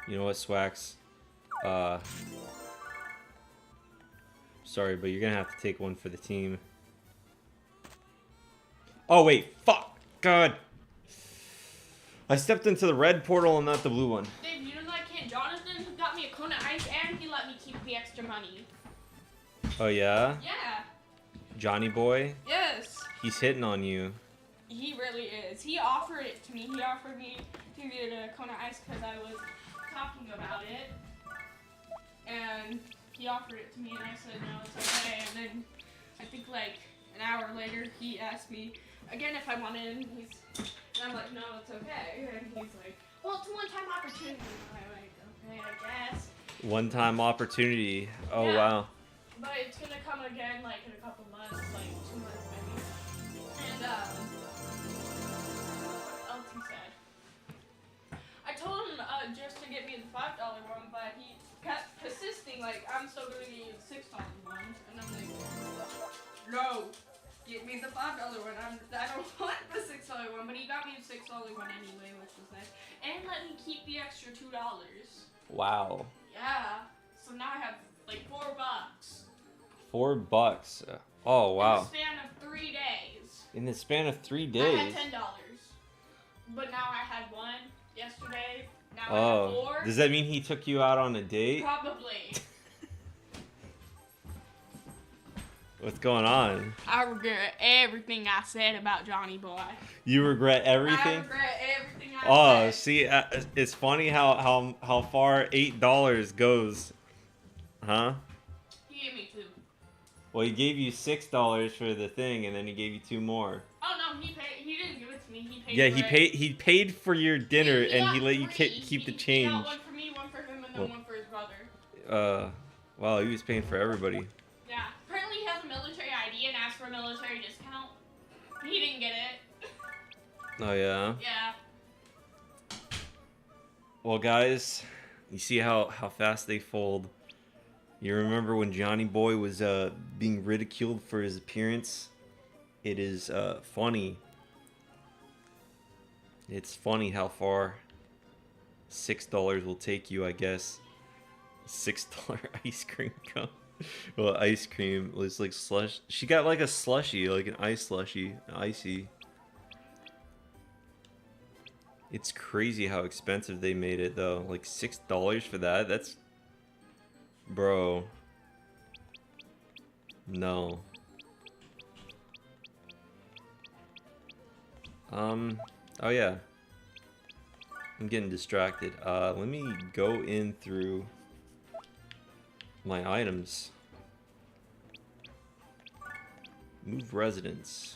You know what, Swax? Sorry, but you're gonna have to take one for the team. Oh wait, fuck! God! I stepped into the red portal and not the blue one. Dave, you know that kid Jonathan who got me a cone of ice and he let me keep the extra money. Oh yeah? Yeah. Johnny boy? Yes. He's hitting on you. He really is. He offered it to me. He offered me to get a cone of ice because I was talking about it. And he offered it to me and I said no, it's okay. And then I think like an hour later he asked me again if I wanted, and I'm like, no, it's okay. And he's like, well, it's a one-time opportunity. And I'm like, okay, I guess. One-time opportunity. Oh Yeah. wow. But it's gonna come again like in a couple months, like 2 months maybe. And what else he said? I told him just to get me the $5 one, but he kept persisting like I'm still gonna get you the $6 one. And I'm like, no, get me the $5 one. I don't want the $6 one, but he got me the $6 one anyway, which was nice. And let me keep the extra $2. Wow. Yeah. So now I have like $4. $4. Oh wow. In the span of 3 days. In the span of 3 I days. had $10. But now I had one yesterday. Now I Oh. have 4. Does that mean he took you out on a date? Probably. What's going on? I regret everything I said about Johnny Boy. You regret I everything? regret everything I Oh, said. see, it's funny how far $8 goes, huh? He gave me 2. Well, he gave you $6 for the thing, and then he gave you 2 more. Oh no, he paid. He didn't give it to me. He paid. Yeah, for he it. paid. He paid for your dinner, and got he let you 3. keep the He change. got one for me, one for him, and then Well- one for his brother. Wow, he was paying for everybody. Yeah. Apparently he has a military ID and asked for a military discount. He didn't get it. Oh yeah. Yeah. Well, guys, you see how fast they fold. You remember when Johnny Boy was being ridiculed for his appearance? It is funny. It's funny how far $6 will take you, I guess. $6 ice cream cone. Well, ice cream was like slush. She got like a slushy, like an ice slushy, icy. It's crazy how expensive they made it though. Like $6 for that. That's, bro. No. Oh yeah. I'm getting distracted. Let me go in through my items. Move residence.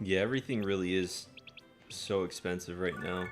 Yeah, everything really is so expensive right now.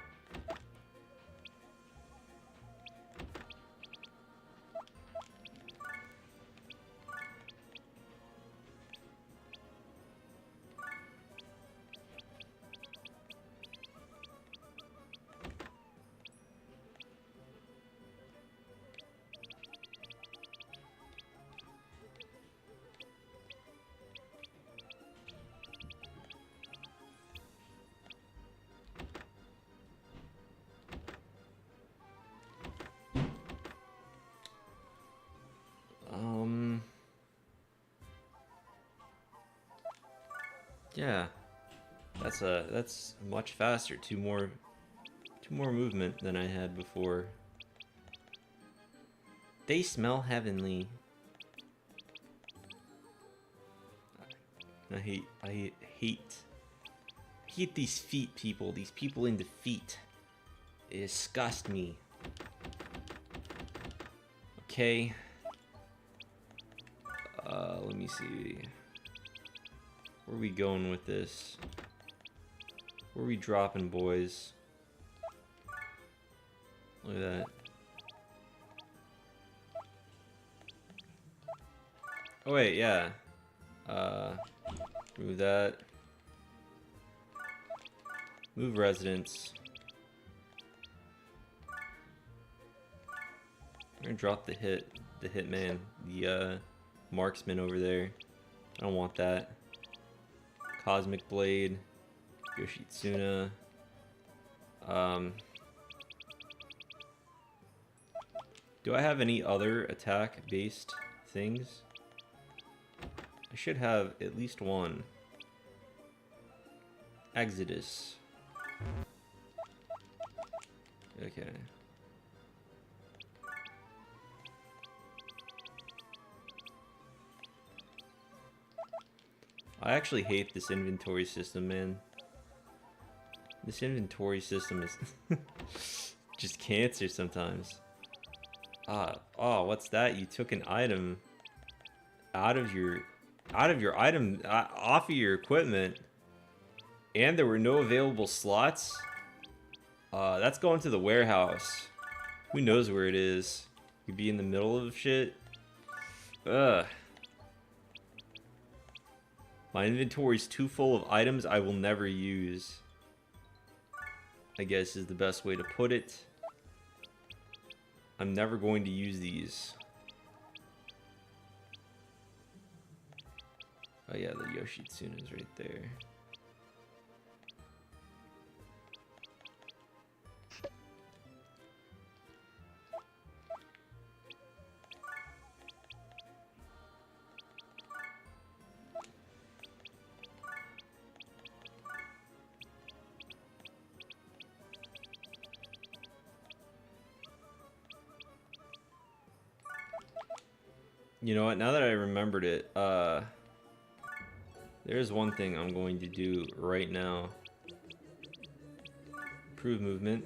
Yeah, that's much faster. Two more movement than I had before. They smell heavenly. I hate these feet people. These people in the feet. They disgust me. Okay. Let me see. Where are we going with this? Where are we dropping, boys? Look at that. Oh wait, yeah. Move that. Move residents. I'm gonna drop the hitman, the marksman over there. I don't want that. Cosmic Blade, Yoshitsuna. Do I have any other attack-based things? I should have at least one. Exodus. Okay. I actually hate this inventory system, man. This inventory system is just cancer sometimes. Oh, what's that? You took an item out of your item, off of your equipment, and there were no available slots. That's going to the warehouse. Who knows where it is? You'd be in the middle of shit. Ugh. My inventory's too full of items I will never use, I guess is the best way to put it. I'm never going to use these. Oh yeah, the Yoshitsuna is right there. You know what, now that I remembered it, there's one thing I'm going to do right now. Improve movement.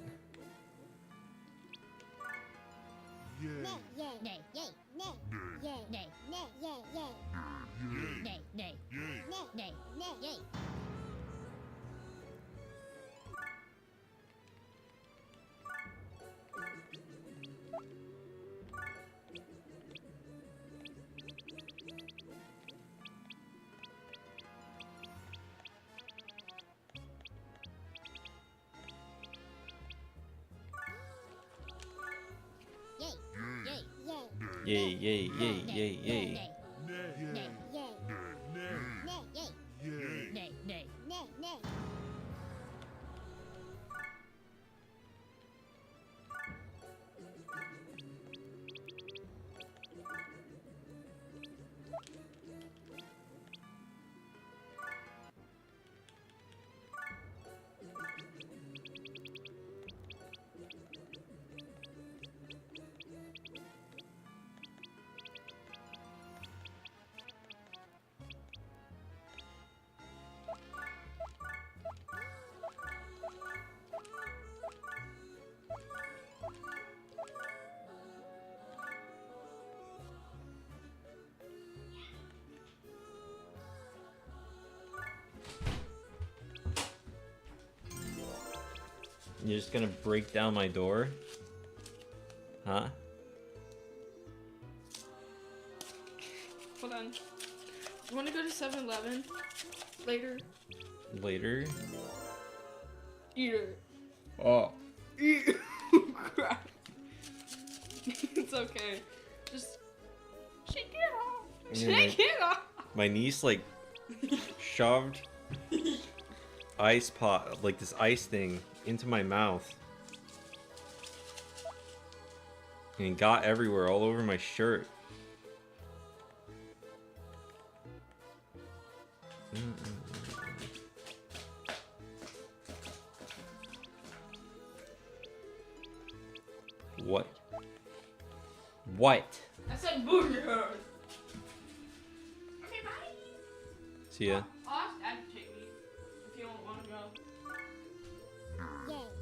Yay, yay, yay, yay, yay. You're just gonna break down my door? Huh? Hold on. You want to go to 7-Eleven later? Later? Eat it. Oh. Eat it. Crap. It's okay. Just shake it off. Shake it off. My niece, like, shoved ice pot, like this ice thing, into my mouth. And got everywhere, all over my shirt. What? What? I said booger. Okay, bye. See ya. I'll ask Dad to take me if you don't want to go.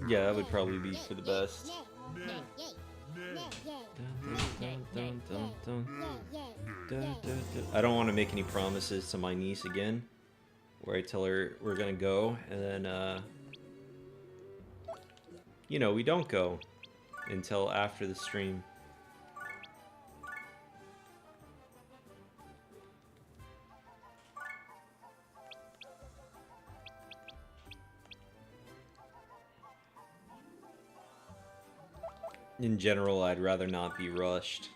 Yeah, that would probably be for the best. I don't want to make any promises to my niece again, where I tell her we're gonna go, and then, you know, we don't go. until after the stream. In general, I'd rather not be rushed.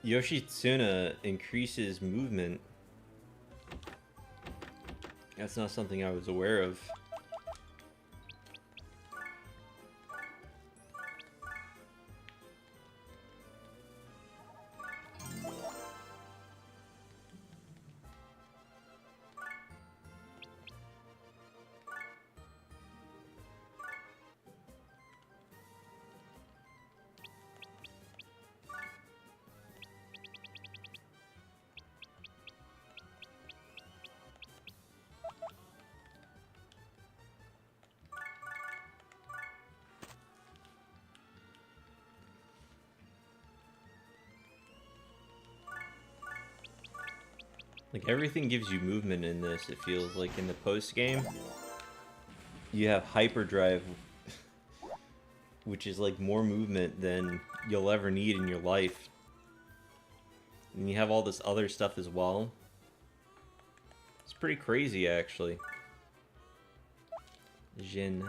Yoshitsuna increases movement. That's not something I was aware of. Like, everything gives you movement in this, it feels like. In the post-game, you have hyperdrive, which is like more movement than you'll ever need in your life. And you have all this other stuff as well. It's pretty crazy, actually. Jin.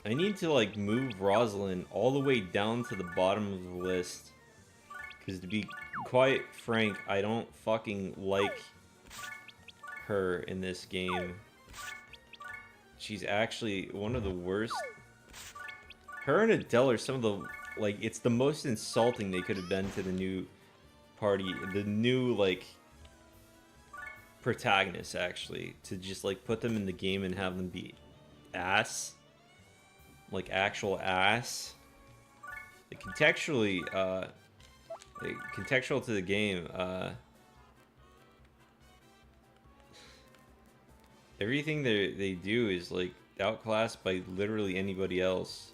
I need to, like, move Rosalind all the way down to the bottom of the list. Because to be quite frank, I don't fucking like her in this game. She's actually one of the worst. Her and Adele are some of the, like, it's the most insulting they could have been to the new party. The new, like, protagonists, actually. To just, like, put them in the game and have them be ass. Like, actual ass. Like, contextually, like, contextual to the game, everything they do is, like, outclassed by literally anybody else.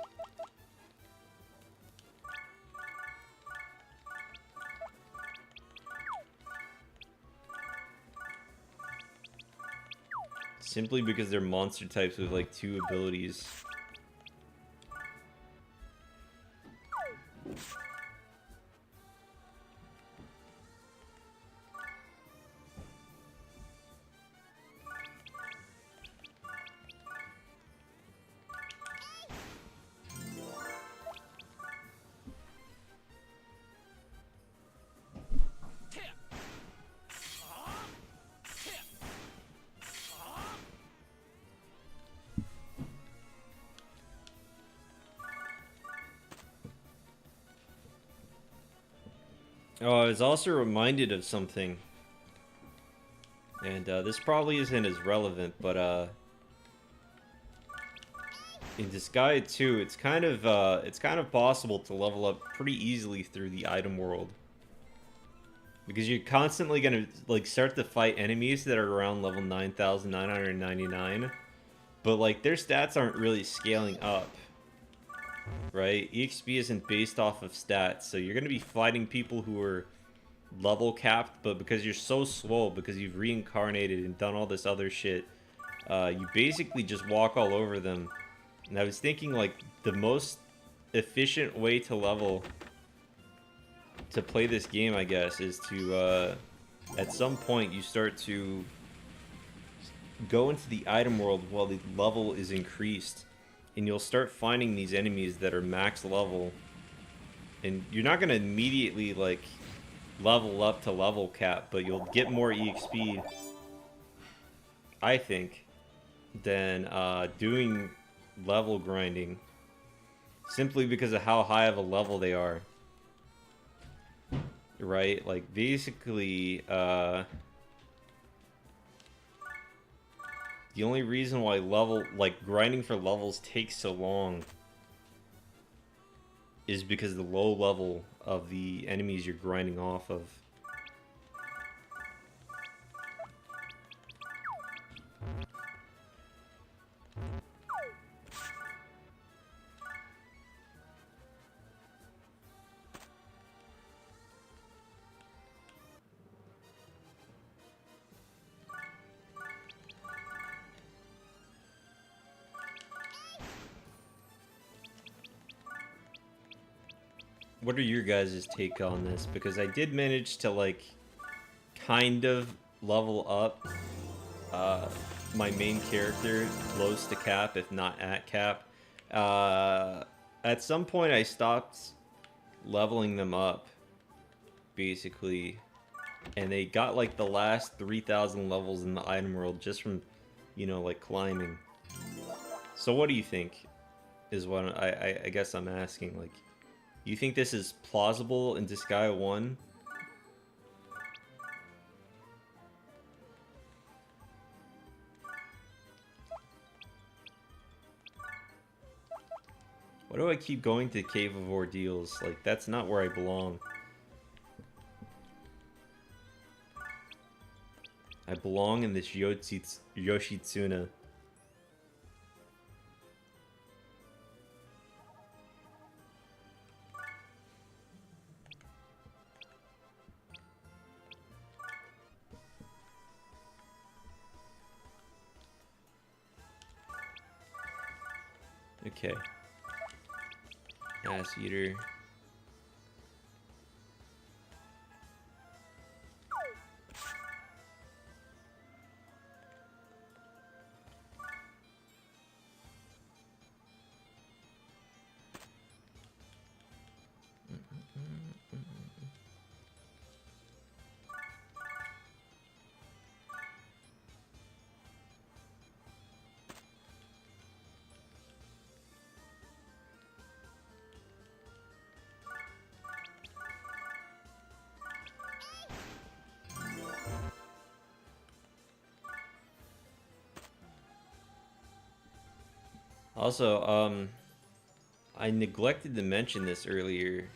Simply because they're monster types with, like, 2 abilities. Oh, I was also reminded of something. And this probably isn't as relevant, but in Disgaea 2, it's kind of possible to level up pretty easily through the item world. Because you're constantly gonna, like, start to fight enemies that are around level 9,999, but, like, their stats aren't really scaling up. Right? EXP isn't based off of stats, so you're gonna be fighting people who are level capped, but because you're so swole, because you've reincarnated and done all this other shit, you basically just walk all over them. And I was thinking, like, the most efficient way to level, to play this game, I guess, is to, at some point, you start to go into the item world while the level is increased. And you'll start finding these enemies that are max level. And you're not going to immediately, like, level up to level cap, but you'll get more EXP, I think, than doing level grinding. Simply because of how high of a level they are. Right? Like, basically, the only reason why grinding for levels takes so long is because the low level of the enemies you're grinding off of. what are your guys' take on this? Because I did manage to like kind of level up my main character close to cap, if not at cap. At some point I stopped leveling them up, basically, and they got like the last 3,000 levels in the item world just from, you know, like climbing. So what do you think is what I guess I'm asking. Like, you think this is plausible in Disgaea 1? Why do I keep going to Cave of Ordeals? Like, that's not where I belong. I belong in this Yoshitsuna. Okay. Ass eater. Also, I neglected to mention this earlier,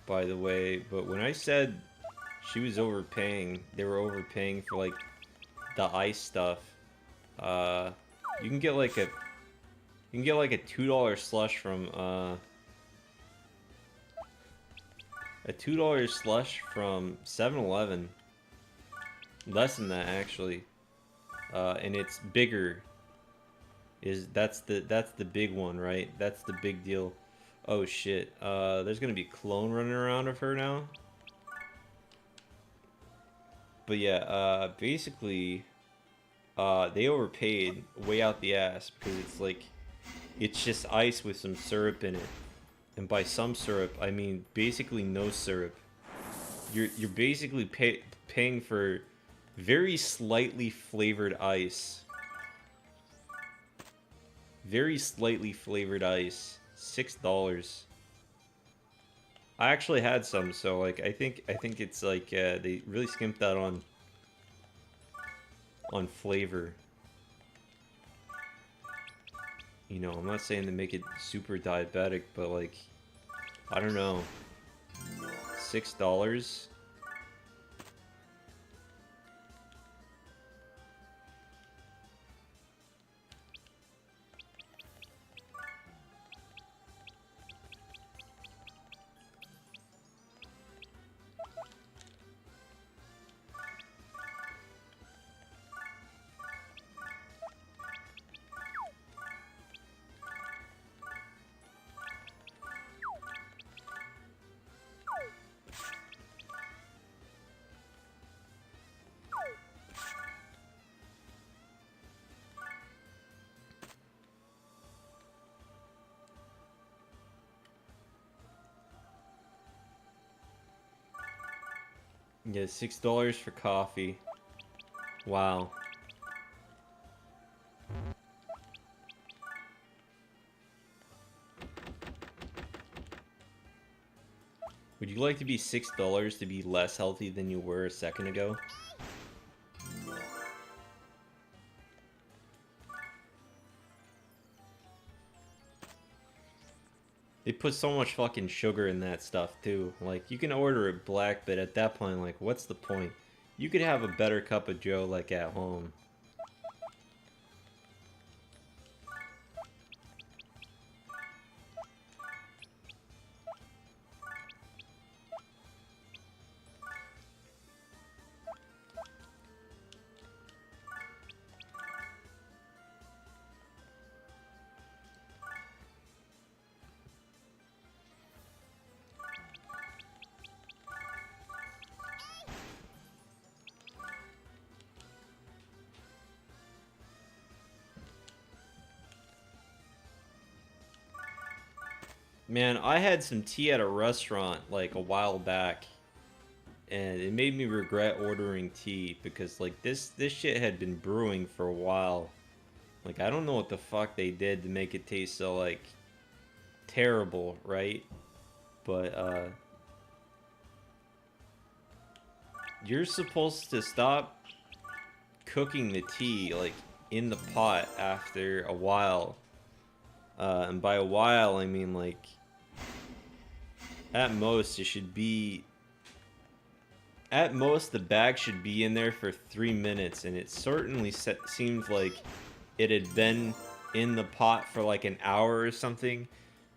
by the way, but when I said she was overpaying, they were overpaying for like the ice stuff. You can get like a $2 slush from a $2 slush from 7-Eleven. Less than that actually, and it's bigger. That's the big one, right? That's the big deal. Oh shit. There's gonna be a clone running around of her now. But yeah, basically, they overpaid way out the ass because it's like, it's just ice with some syrup in it, and by some syrup I mean basically no syrup. You're basically paying for very slightly flavored ice. Very slightly flavored ice. $6. I actually had some, so like I think it's like they really skimped out on flavor. You know, I'm not saying to make it super diabetic, but like, I don't know. $6? Yeah, $6 for coffee. Wow. Would you like to be $6 to be less healthy than you were a second ago? They put so much fucking sugar in that stuff too. Like, you can order it black, but at that point, like, what's the point? You could have a better cup of joe, like, at home. Man, I had some tea at a restaurant like a while back, and it made me regret ordering tea because like this shit had been brewing for a while. Like I don't know what the fuck they did to make it taste so like terrible, right? But you're supposed to stop cooking the tea like in the pot after a while. And by a while I mean like at most it should be at most the bag should be in there for 3 minutes, and it certainly seemed like it had been in the pot for like an hour or something,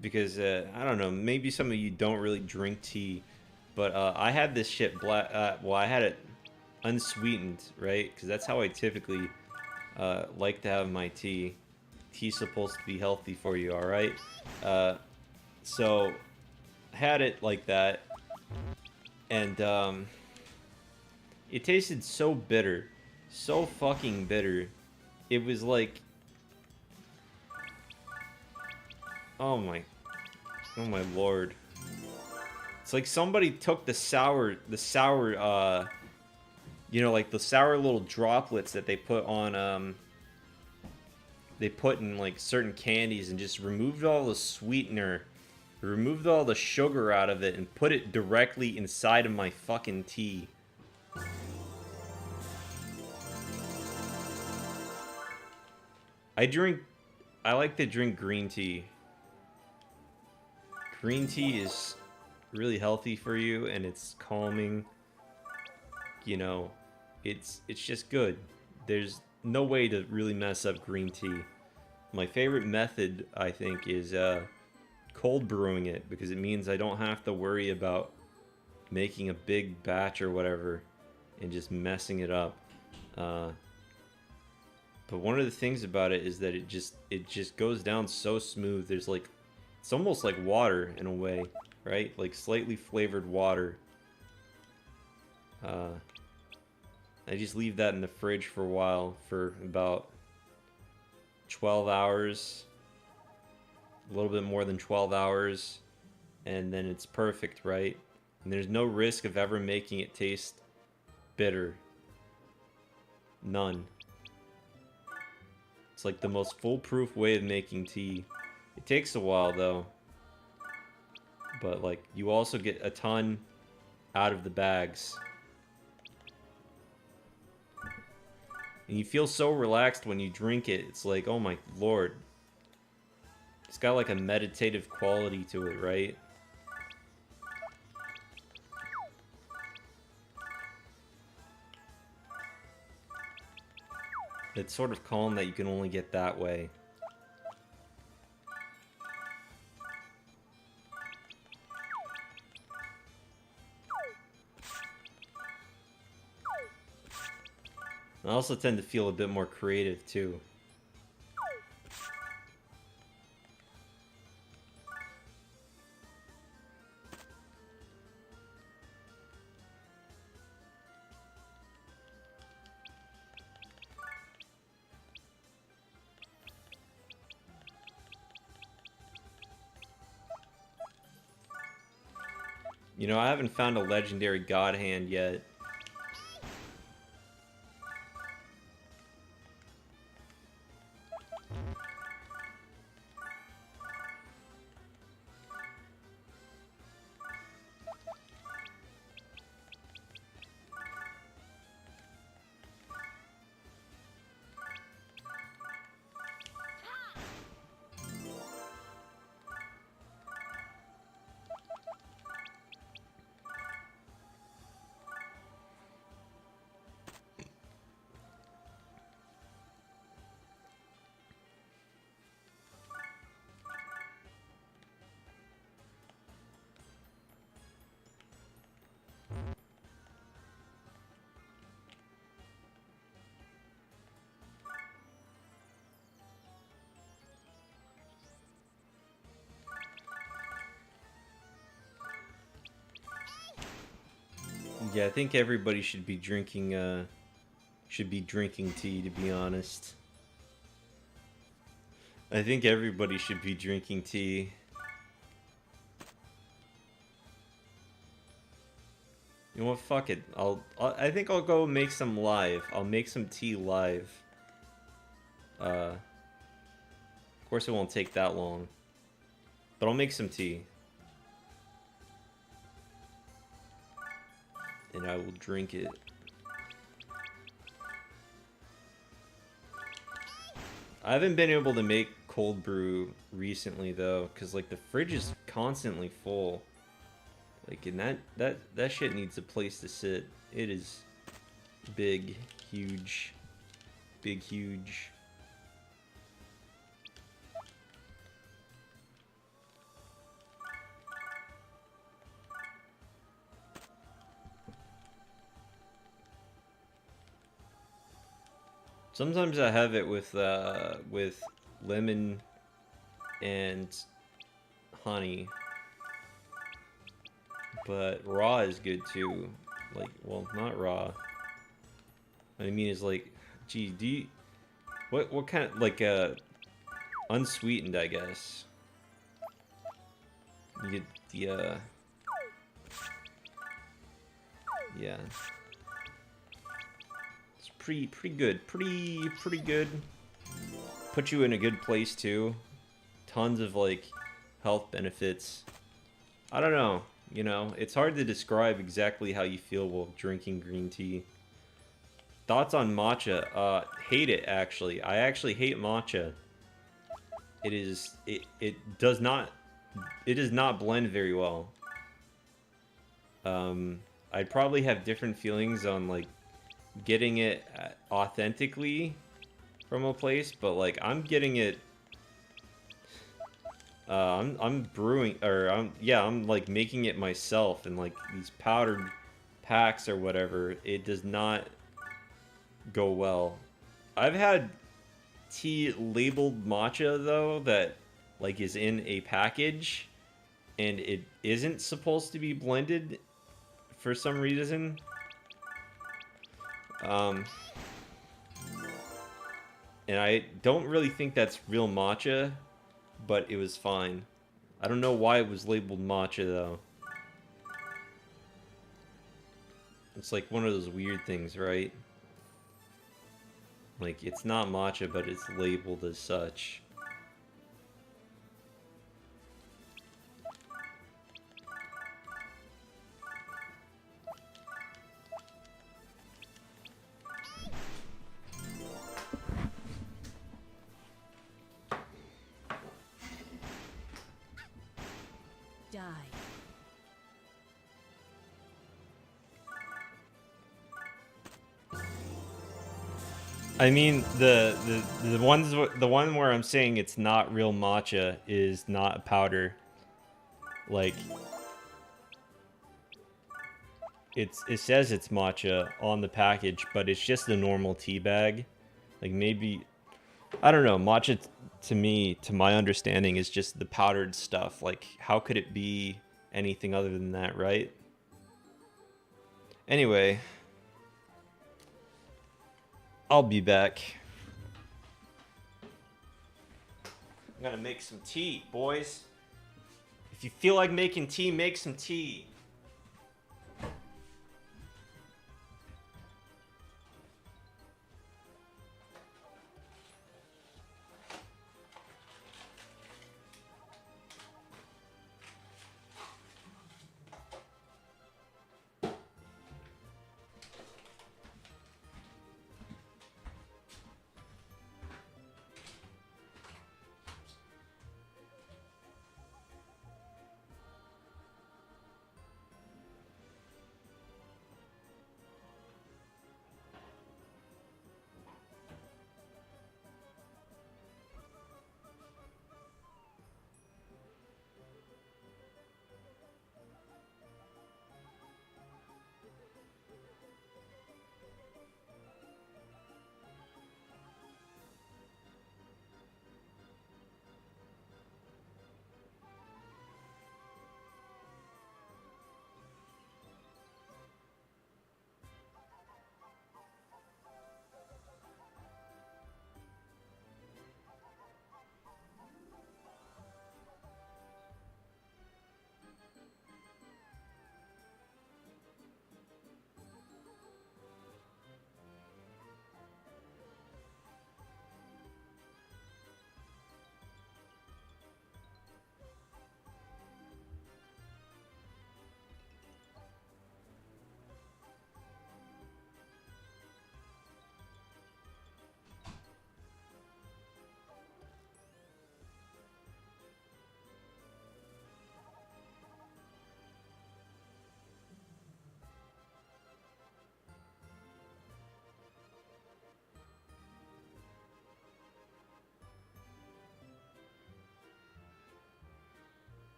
because I don't know, maybe some of you don't really drink tea, but I had this shit black. Well, I had it unsweetened, right? Because that's how I typically like to have my tea. Tea's supposed to be healthy for you, all right? So had it like that, and it tasted so bitter, so fucking bitter. It was like, oh my lord. It's like somebody took the sour, you know, like the sour little droplets that they put on, they put in like certain candies, and just removed all the sweetener, removed all the sugar out of it, and put it directly inside of my fucking tea. I like to drink green tea. Green tea is really healthy for you, and it's calming. You know, it's just good. There's no way to really mess up green tea. My favorite method, I think, is cold brewing it, because it means I don't have to worry about making a big batch or whatever and just messing it up. But one of the things about it is that it just goes down so smooth. There's like, it's almost like water in a way, right? Like slightly flavored water. I just leave that in the fridge for a while, for about 12 hours, a little bit more than 12 hours, and then it's perfect, right? And there's no risk of ever making it taste bitter. None. It's like the most foolproof way of making tea. It takes a while though, but like you also get a ton out of the bags. And you feel so relaxed when you drink it. It's like, oh my lord. It's got like a meditative quality to it, right? It's sort of calm that you can only get that way. I also tend to feel a bit more creative too. You know, I haven't found a legendary God Hand yet. Yeah, I think everybody should be drinking tea, to be honest. I think everybody should be drinking tea. You know what? Fuck it. I think I'll go make some live. I'll make some tea live. Of course it won't take that long. But I'll make some tea. And I will drink it. I haven't been able to make cold brew recently though, cause like the fridge is constantly full. Like, and that shit needs a place to sit. It is big, huge, big, huge. Sometimes I have it with lemon and honey, but raw is good too. Like, well, not raw. What I mean is like, gee, do you, what kind of like unsweetened, I guess. You get the yeah. Pretty good. Pretty good. Put you in a good place too. Tons of like health benefits. I don't know, you know, it's hard to describe exactly how you feel while drinking green tea. Thoughts on matcha? Hate it actually. I actually hate matcha. It does not blend very well. I'd probably have different feelings on like getting it authentically from a place, but like I'm getting it I'm brewing, or I'm like making it myself in like these powdered packs or whatever. It does not go well. I've had tea labeled matcha though that like is in a package and it isn't supposed to be blended for some reason. And I don't really think that's real matcha, but it was fine. I don't know why it was labeled matcha though. It's like one of those weird things, right? Like, it's not matcha, but it's labeled as such. Die. I mean, the one where I'm saying it's not real matcha is not a powder. Like, it says it's matcha on the package, but it's just a normal tea bag. Like, maybe, I don't know, matcha to me, to my understanding, is just the powdered stuff. Like, how could it be anything other than that, right? Anyway, I'll be back. I'm gonna make some tea, boys. If you feel like making tea, make some tea.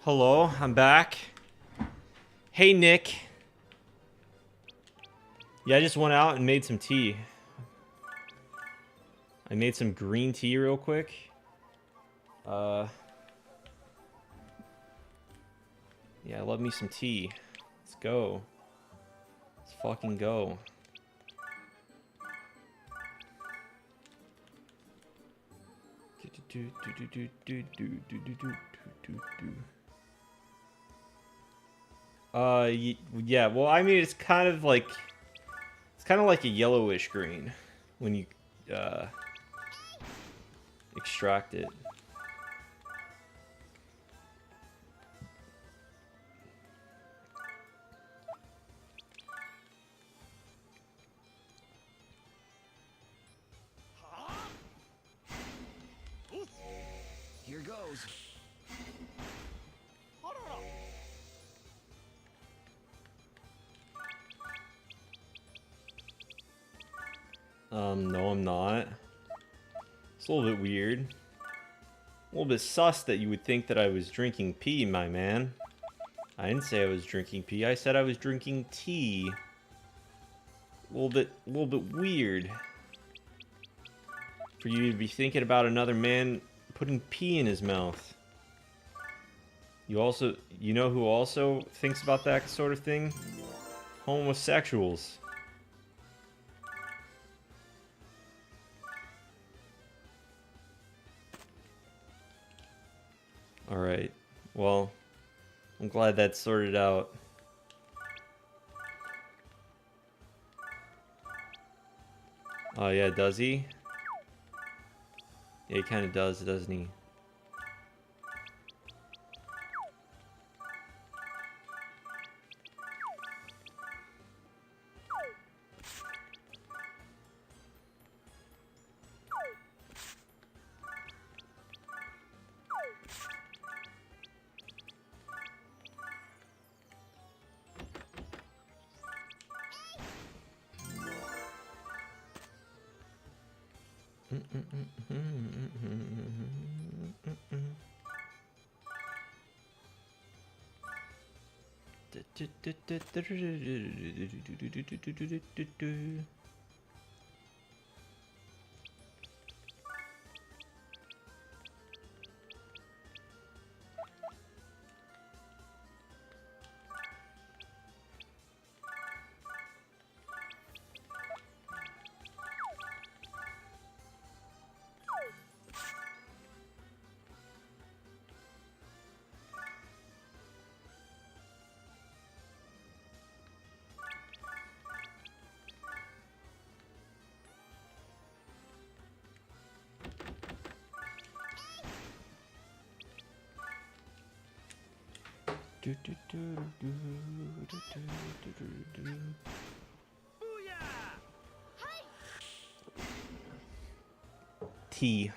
Hello, I'm back. Hey, Nick. Yeah, I just went out and made some tea. I made some green tea real quick. Yeah, I love me some tea. Let's go. Let's fucking go. Yeah, well, I mean, it's kind of like a yellowish green when you extract it. Here goes. No, I'm not. It's a little bit weird. A little bit sus that you would think that I was drinking pee, my man. I didn't say I was drinking pee. I said I was drinking tea. A little bit weird for you to be thinking about another man putting pee in his mouth. You know who also thinks about that sort of thing? Homosexuals. Alright, well, I'm glad that's sorted out. Oh yeah, does he? Yeah, he kind of does, doesn't he? Tea.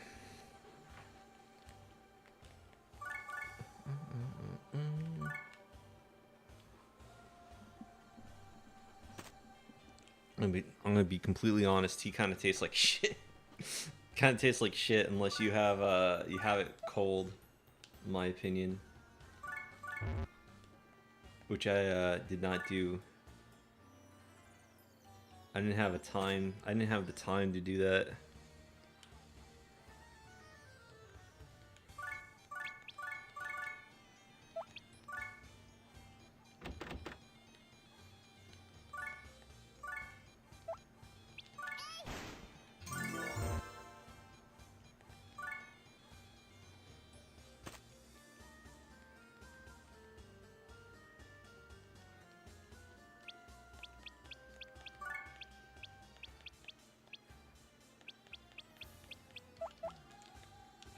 I'm gonna be completely honest. Tea kind of tastes like shit. Kind of tastes like shit unless you have it cold, in my opinion. Which I did not do. I didn't have the time to do that.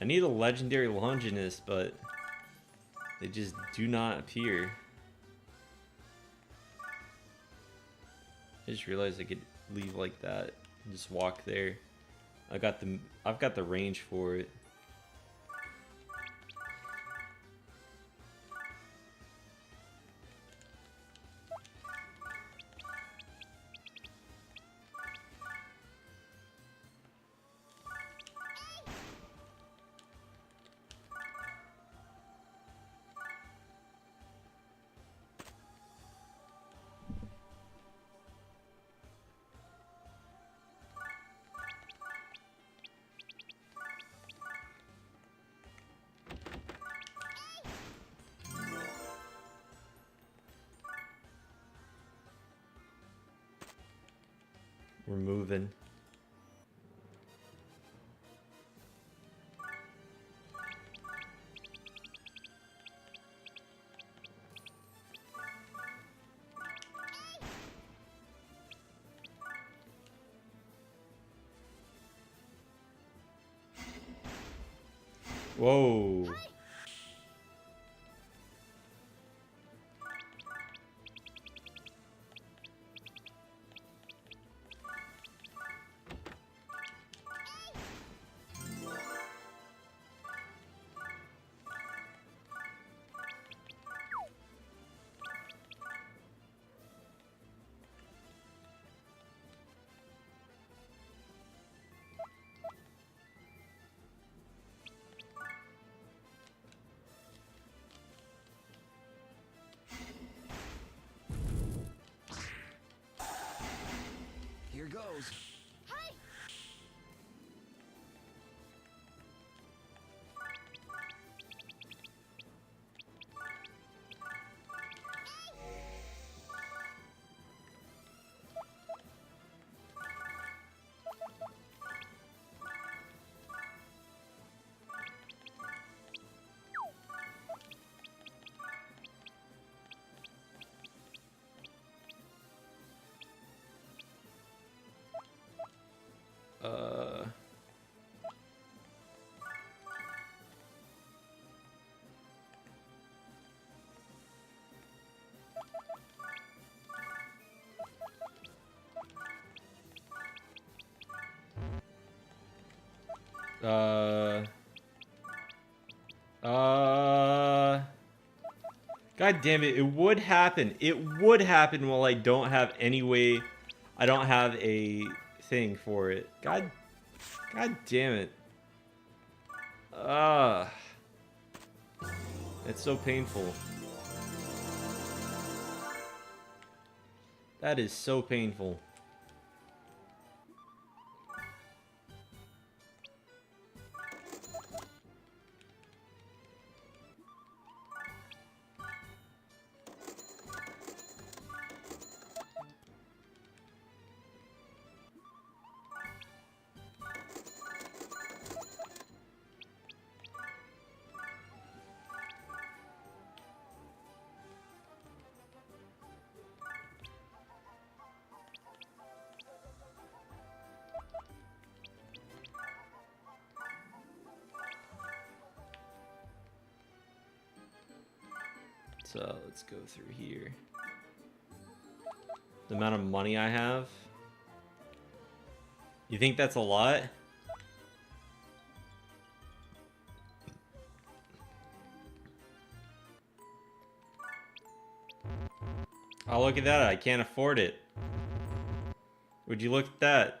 I need a legendary Longinus, but they just do not appear. I just realized I could leave like that and just walk there. I've got the range for it. We're moving. Whoa. Here goes. Uh. God damn it, it would happen. It would happen while I don't have any way. I don't have a thing for it. God damn it. It's so painful. That is so painful. So let's go through here. The amount of money I have. You think that's a lot? Oh, look at that. I can't afford it. Would you look at that?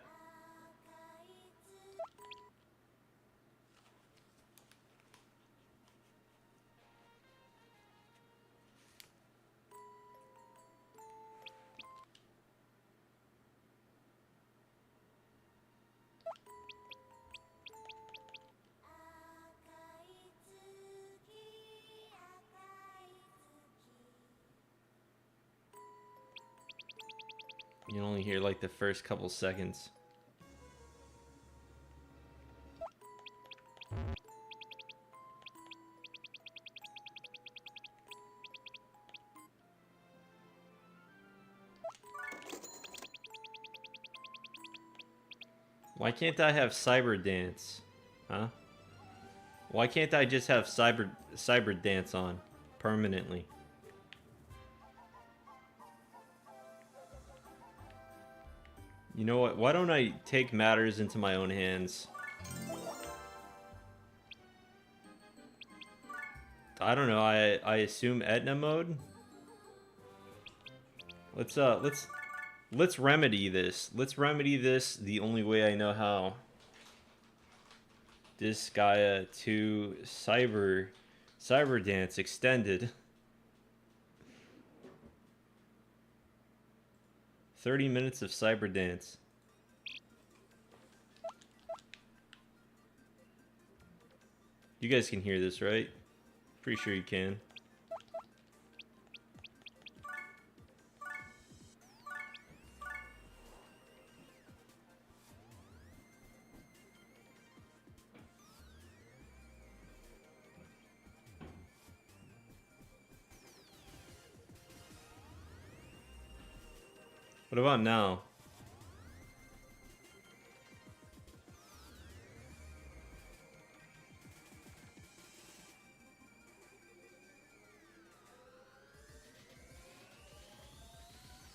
You only hear like the first couple seconds. Why can't I have cyber dance? Huh? Why can't I just have cyber dance on permanently? You know what? Why don't I take matters into my own hands? I don't know. I assume Etna mode. Let's remedy this. Let's remedy this the only way I know how. Disgaea 2 Cyber Dance extended. 30 minutes of cyber dance. You guys can hear this, right? Pretty sure you can. What about now?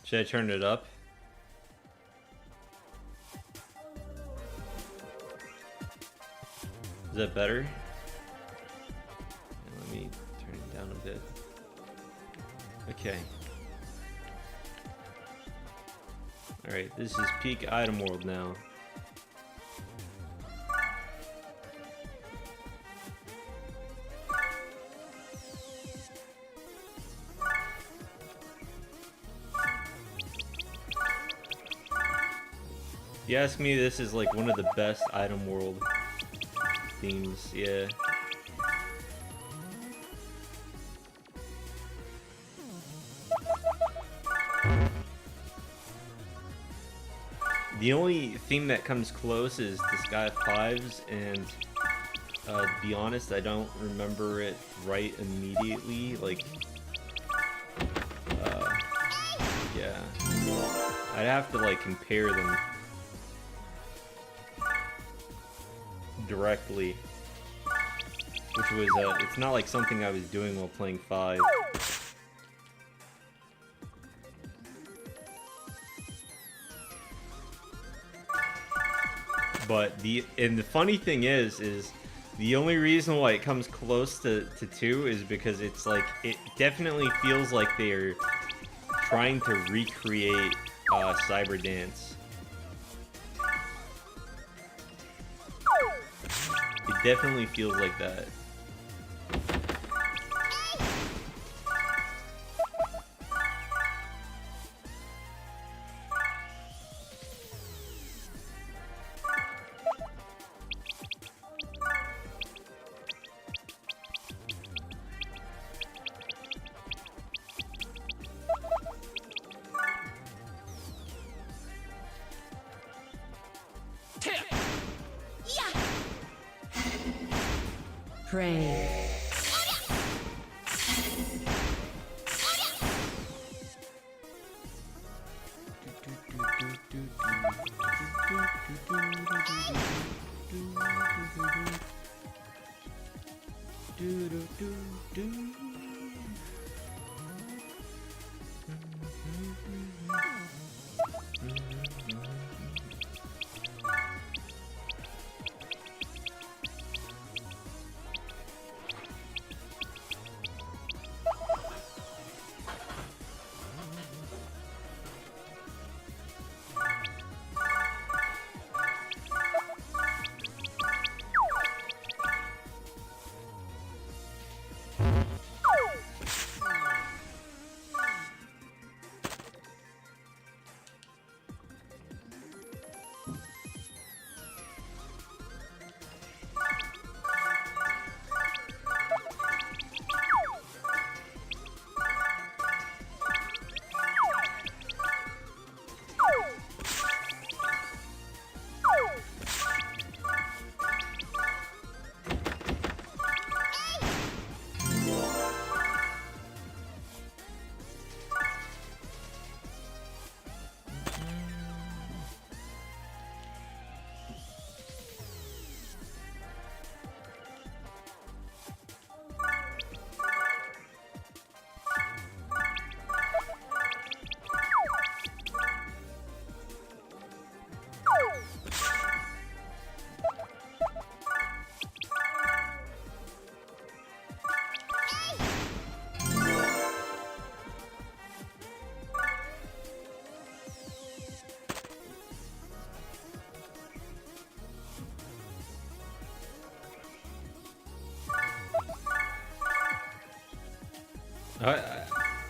Should I turn it up? Is that better? Let me turn it down a bit. Okay. Alright, this is peak item world now. If you ask me, this is like one of the best item world themes, yeah. The only theme that comes close is Disgaea 5's, and to be honest, I don't remember it right immediately. Like, yeah, I'd have to like compare them directly, which was it's not like something I was doing while playing 5. But the funny thing is the only reason why it comes close to 2 is because it's like, it definitely feels like they're trying to recreate Cyber Dance. It definitely feels like that. Pray.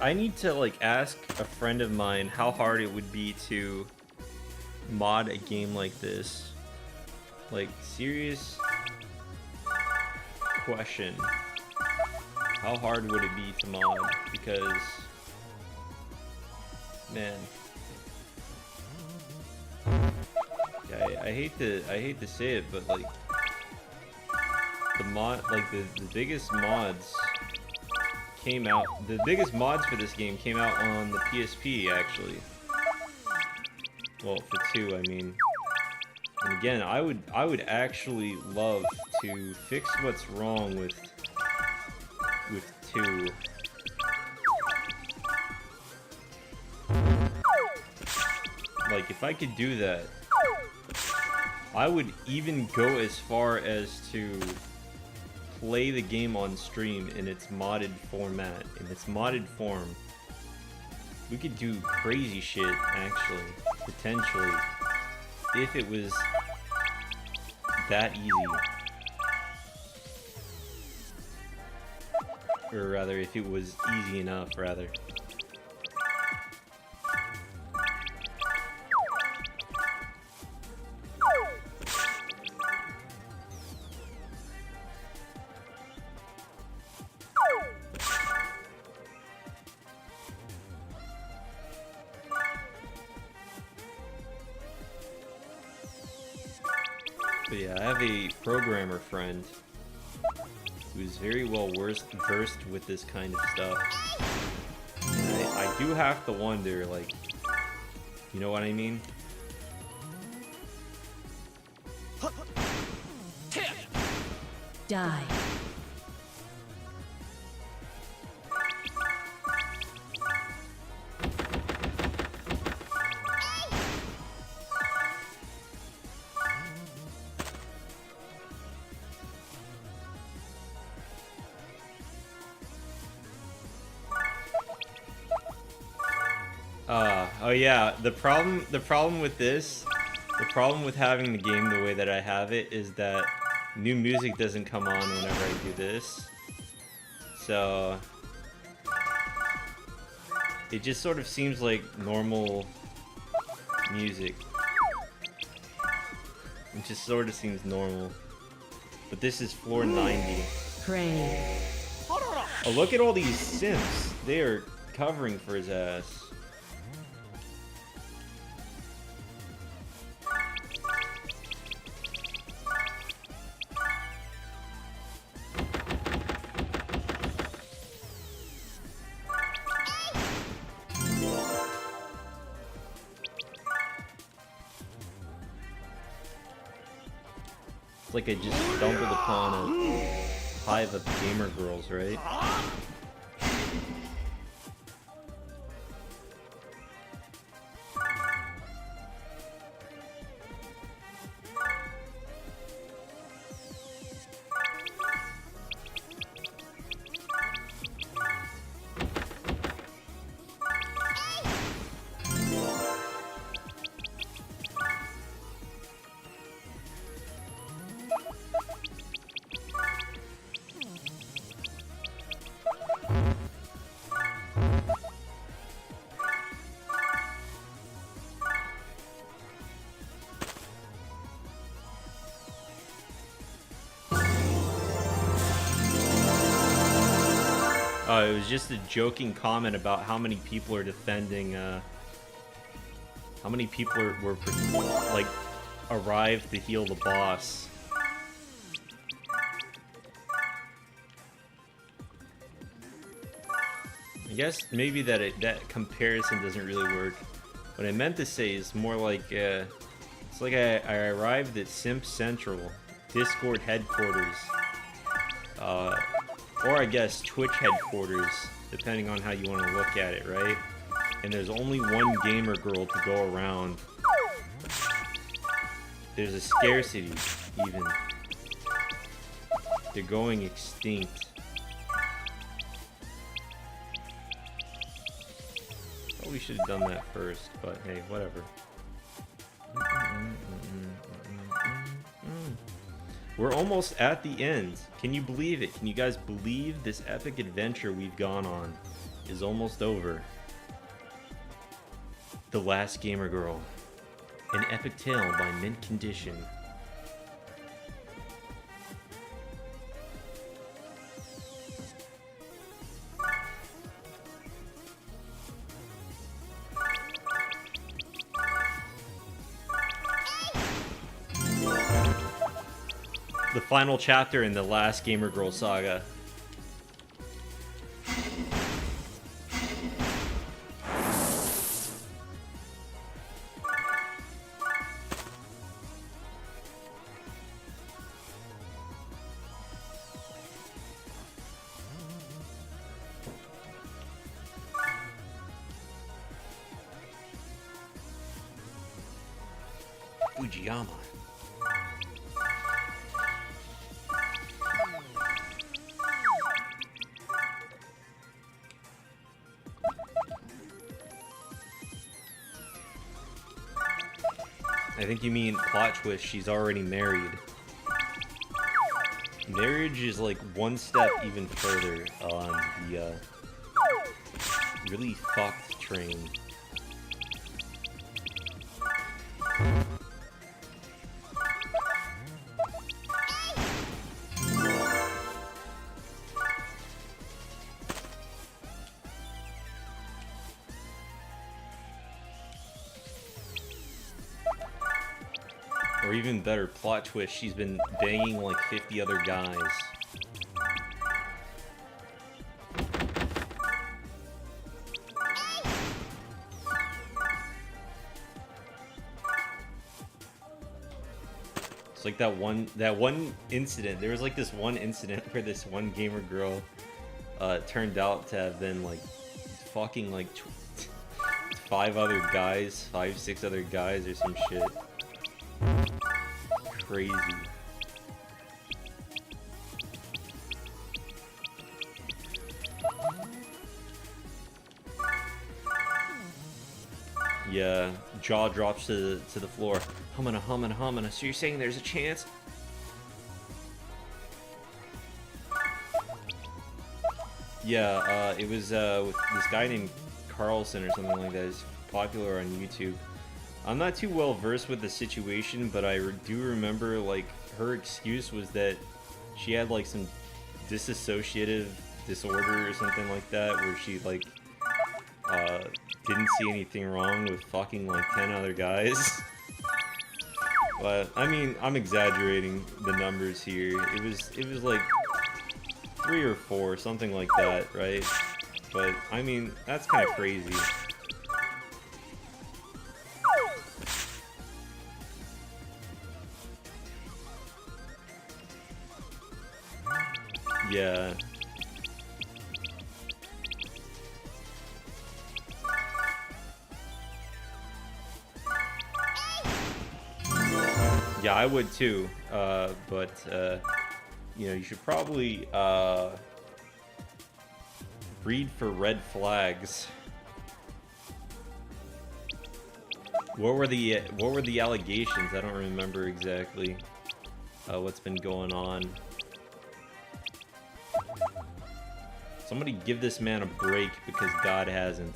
I need to like ask a friend of mine how hard it would be to mod a game like this. Like, serious question. How hard would it be to mod? Because, man, yeah, I hate to say it, but like the biggest mods came out. The biggest mods for this game came out on the PSP, actually. Well, for 2, I mean. And again, I would actually love to fix what's wrong with 2. Like, if I could do that, I would even go as far as to play the game on stream in its modded format. In its modded form, we could do crazy shit, actually, potentially, if it was that easy. Or rather, if it was easy enough, rather. But yeah, I have a programmer friend who's very well versed with this kind of stuff. And I do have to wonder, like, you know what I mean? Die. Oh yeah, the problem with this, the problem with having the game the way that I have it is that new music doesn't come on whenever I do this. So it just sort of seems like normal music. It just sort of seems normal. But this is floor 90. Pray. Oh, look at all these simps. They are covering for his ass. It's like I just stumbled upon a hive of gamer girls, right? It was just a joking comment about how many people are defending, how many people were like, arrived to heal the boss. I guess maybe that comparison doesn't really work. What I meant to say is more like, it's like I arrived at Simp Central, Discord headquarters, or I guess Twitch headquarters, depending on how you want to look at it, right? And there's only one gamer girl to go around. There's a scarcity, even. They're going extinct. Probably should have done that first, but hey, whatever. We're almost at the end. Can you believe it? Can you guys believe this epic adventure we've gone on is almost over? The Last Gamer Girl. An epic tale by Mint Condition. The final chapter in the Last Gamer Girl saga. Fujiyama. I think you mean plot twist, she's already married. Marriage is like one step even further on the really fucked train. Or even better, plot twist, she's been banging like 50 other guys. It's like that one incident. There was like this one incident where this one gamer girl turned out to have been like fucking like 5 other guys, 5-6 other guys or some shit. Crazy. Yeah, jaw drops to the floor. Humana. So you're saying there's a chance? Yeah, it was with this guy named Carlson or something like that. He's popular on YouTube. I'm not too well versed with the situation, but I do remember like her excuse was that she had like some dissociative disorder or something like that, where she like didn't see anything wrong with fucking like 10 other guys. But I mean, I'm exaggerating the numbers here. It was like 3 or 4, something like that, right? But I mean, that's kind of crazy. Yeah. Yeah, I would too. But you know, you should probably breed for red flags. What were the allegations? I don't remember exactly what's been going on. Somebody give this man a break because God hasn't.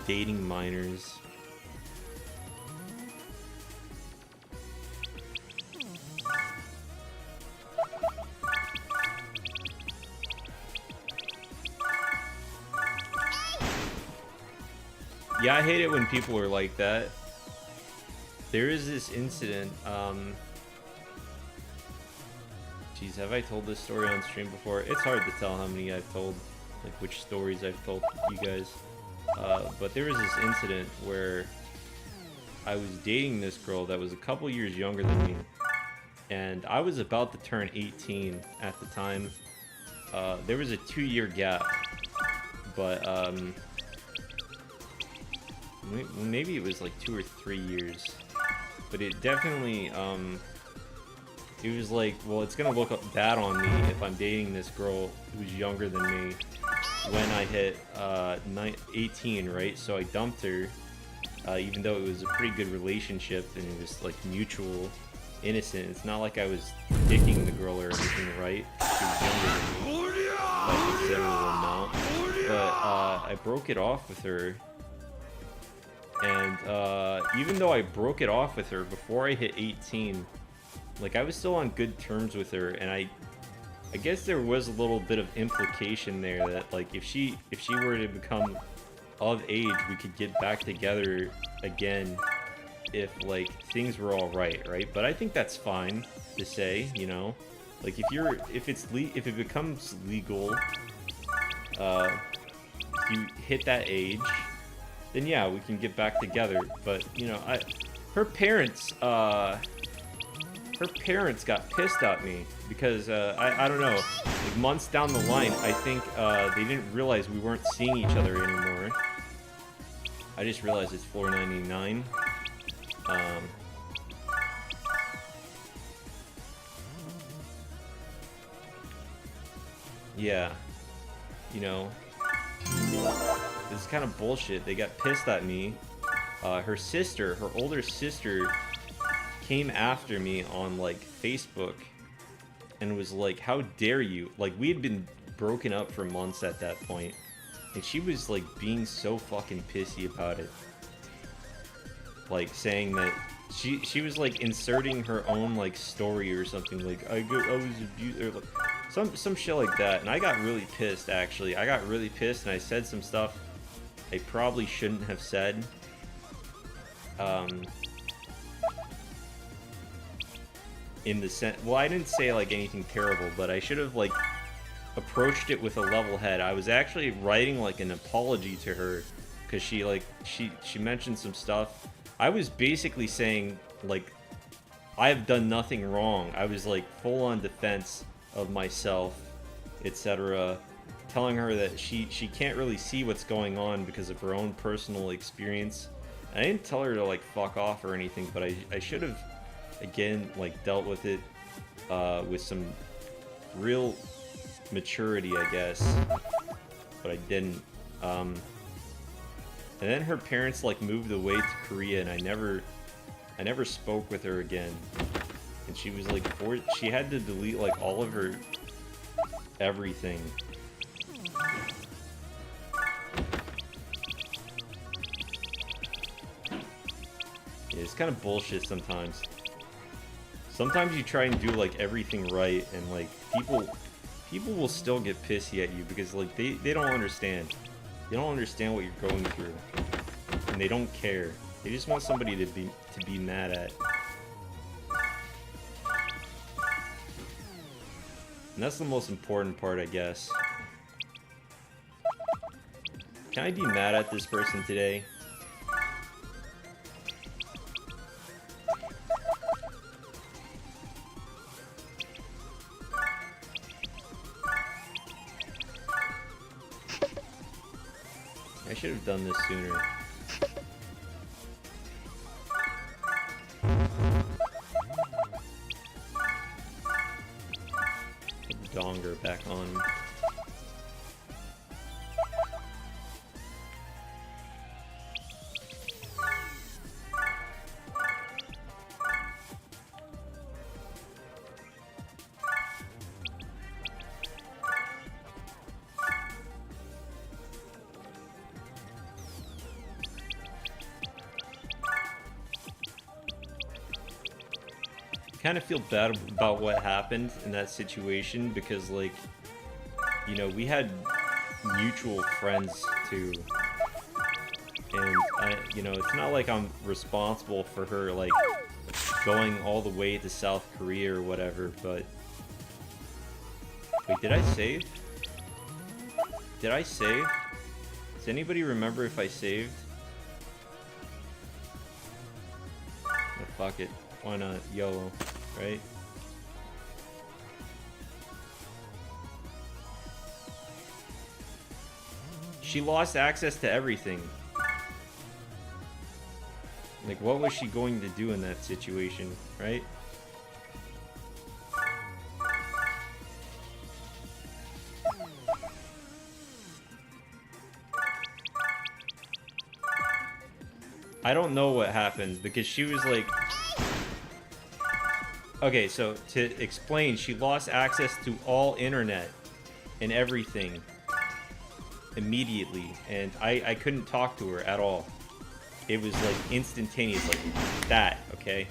Dating minors. Yeah, I hate it when people are like that. There is this incident, geez, have I told this story on stream before? It's hard to tell how many I've told, like which stories I've told you guys. But there was this incident where I was dating this girl that was a couple years younger than me. And I was about to turn 18 at the time. There was a 2-year gap. But, maybe it was like 2 or 3 years, but it definitely it was like, well, it's gonna look bad on me if I'm dating this girl who's younger than me when I hit 18, right? So I dumped her, even though it was a pretty good relationship and it was like mutual, innocent. It's not like I was dicking the girl or anything, right? She was younger than me by a considerable amount, but I broke it off with her. And even though I broke it off with her before I hit 18, like I was still on good terms with her, and I guess there was a little bit of implication there that like if she were to become of age, we could get back together again if like things were all right, right? But I think that's fine to say, you know, like if it becomes legal, if you hit that age, then yeah, we can get back together. But you know, her parents her parents got pissed at me because I don't know, like months down the line, I think they didn't realize we weren't seeing each other anymore. I just realized it's 4.99. Yeah, you know, this is kind of bullshit. They got pissed at me. Her sister, her older sister, came after me on like Facebook and was like, how dare you? Like, we had been broken up for months at that point, and she was like being so fucking pissy about it, like saying that she was like inserting her own like story or something, like I was abused, or like some shit like that. And I got really pissed. Actually, I got really pissed, and I said some stuff I probably shouldn't have said. In the sense, well, I didn't say like anything terrible, but I should have like approached it with a level head. I was actually writing like an apology to her because she mentioned some stuff. I was basically saying like I have done nothing wrong. I was like full on defense of myself, etc. Telling her that she can't really see what's going on because of her own personal experience. I didn't tell her to like fuck off or anything, but I should have, again, like dealt with it with some real maturity, I guess, but I didn't. And then her parents like moved away to Korea, and I never spoke with her again. And she was like she had to delete like all of her everything. It's kind of bullshit sometimes. Sometimes you try and do like everything right, and like people will still get pissy at you because like they don't understand. They don't understand what you're going through, and they don't care. They just want somebody to be mad at. And that's the most important part, I guess. Can I be mad at this person today? I should have done this sooner. Put the donger back on. Kind of feel bad about what happened in that situation because, like, you know, we had mutual friends too, and you know, it's not like I'm responsible for her like going all the way to South Korea or whatever. But wait, did I save? Did I save? Does anybody remember if I saved? Oh, fuck it. Why not? YOLO, right? She lost access to everything. Like, what was she going to do in that situation, right? I don't know what happened because she was like... Okay, so to explain, she lost access to all internet and everything immediately, and I couldn't talk to her at all. It was like instantaneous, like that, okay?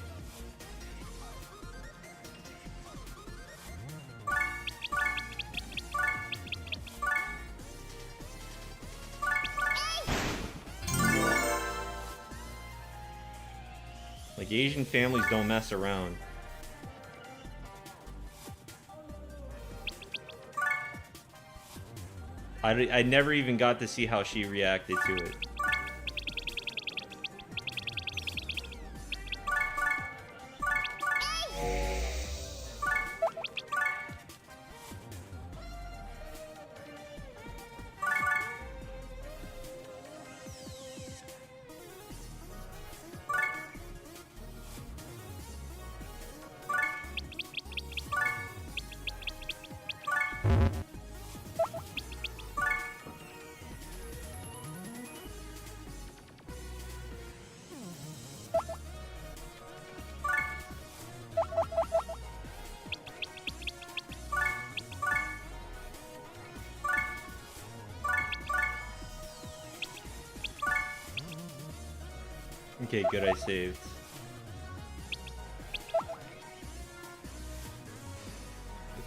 Like, Asian families don't mess around. I never even got to see how she reacted to it. Okay, good, I saved.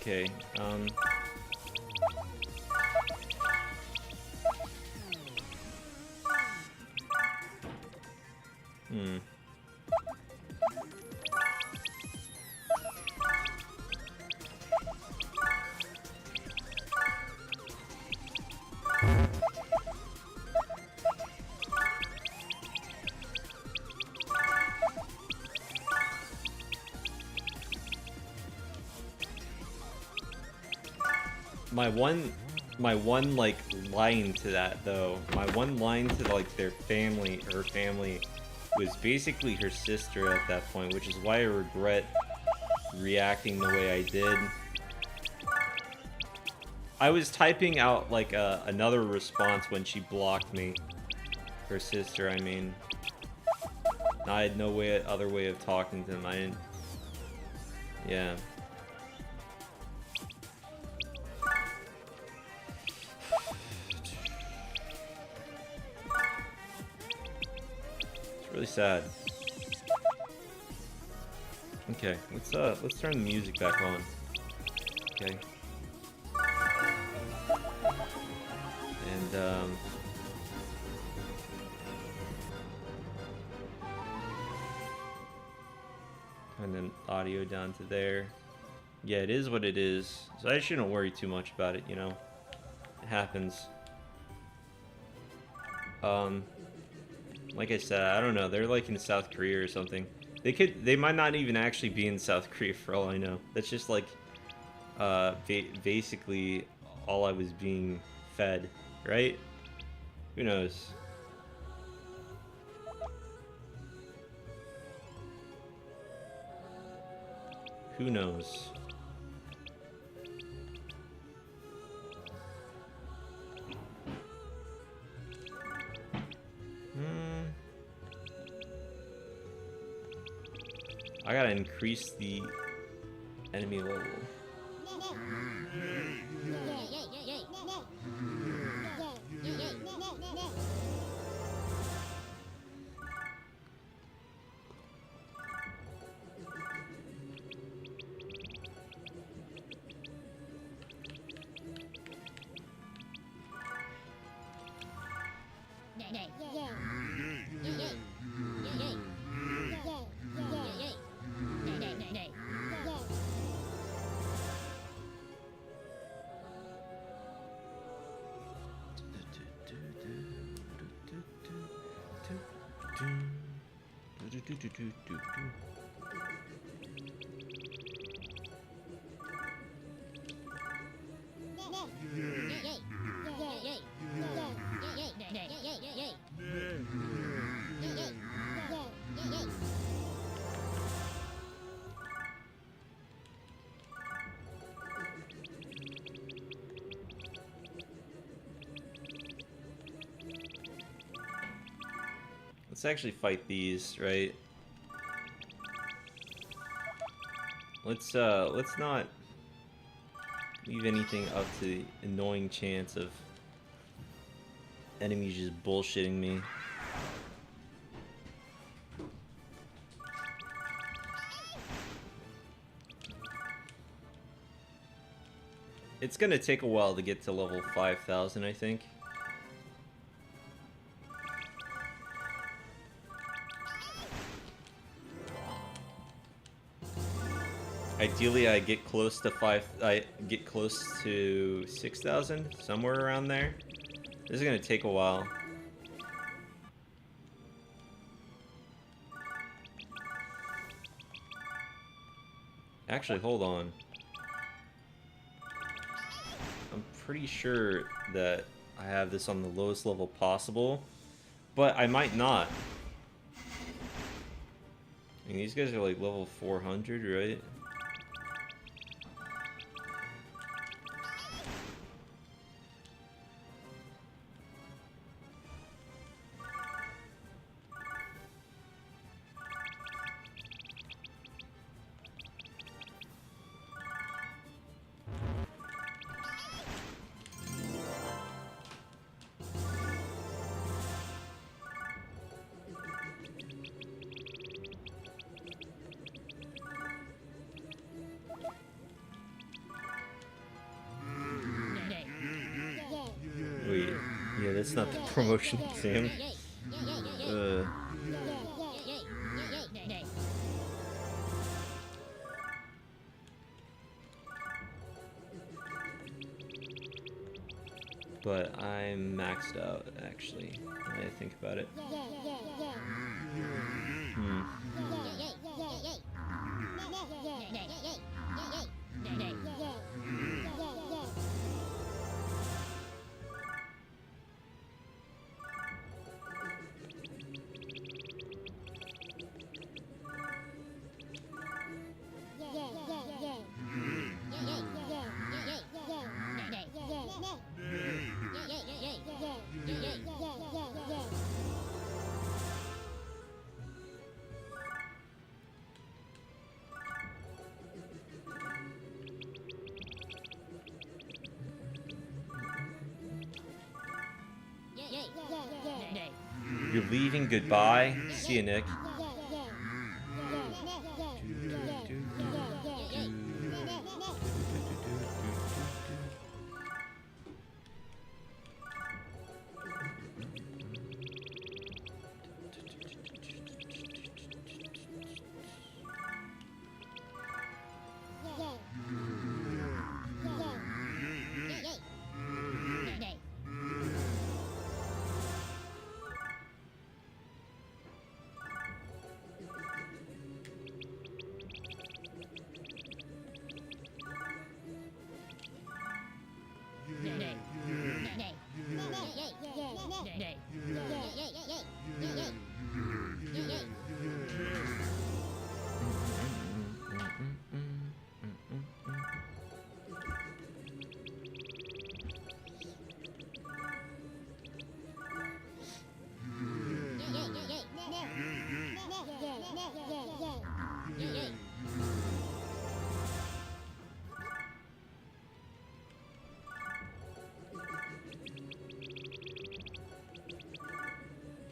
Okay, my one like line to that though, my one line to like their family, her family, was basically her sister at that point, which is why I regret reacting the way I did. I was typing out like another response when she blocked me. Her sister, I mean. I had no other way of talking to them. I didn't. Yeah. It's really sad. Okay, let's turn the music back on. Okay. And then audio down to there. Yeah, it is what it is. So I shouldn't worry too much about it, you know. It happens. Like I said, I don't know. They're like in South Korea or something. They might not even actually be in South Korea for all I know. That's just like, basically all I was being fed, right? Who knows? Who knows? I gotta increase the enemy level. Let's actually fight these, right? Let's not leave anything up to the annoying chance of enemies just bullshitting me. It's gonna take a while to get to level 5,000, I think. Ideally, I get close to 6,000, somewhere around there. This is gonna take a while. Actually, hold on. I'm pretty sure that I have this on the lowest level possible, but I might not. I mean, these guys are like level 400, right? that's not the promotion exam. But I'm maxed out, actually, when I think about it. You're leaving, goodbye. See you, Nick.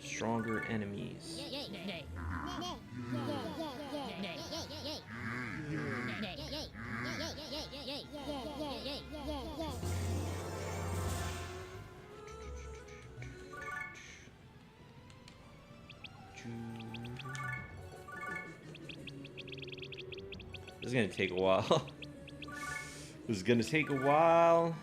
Stronger enemies. This is gonna take a while. This is gonna take a while.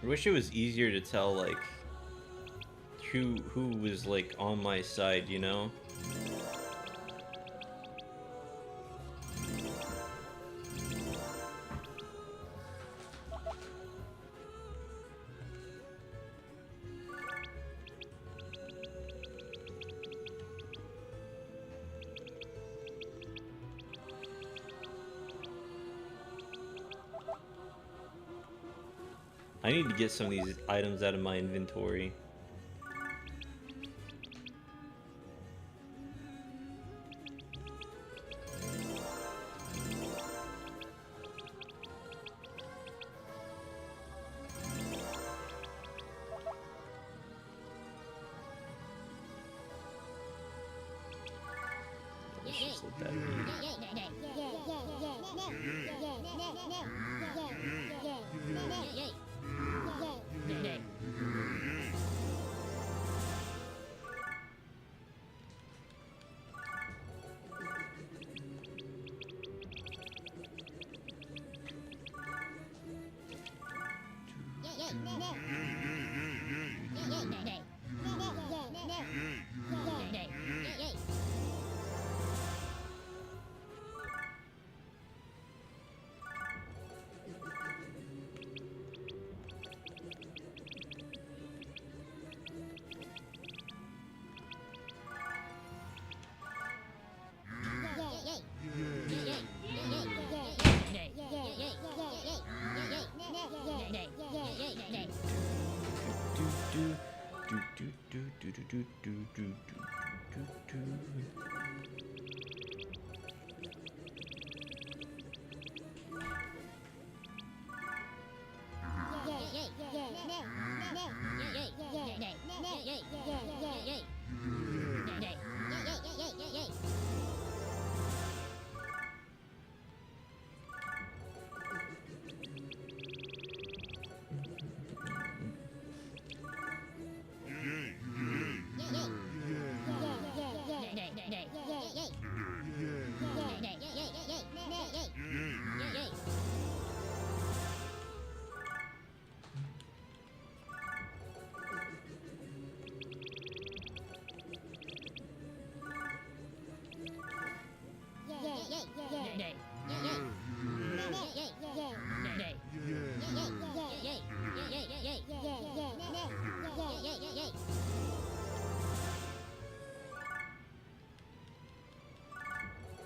I wish it was easier to tell, like, who was, like, on my side, you know? I need to get some of these items out of my inventory. Let's just let that be.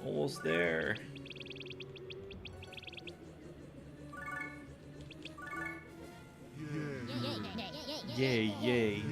Almost there. Yay, yay.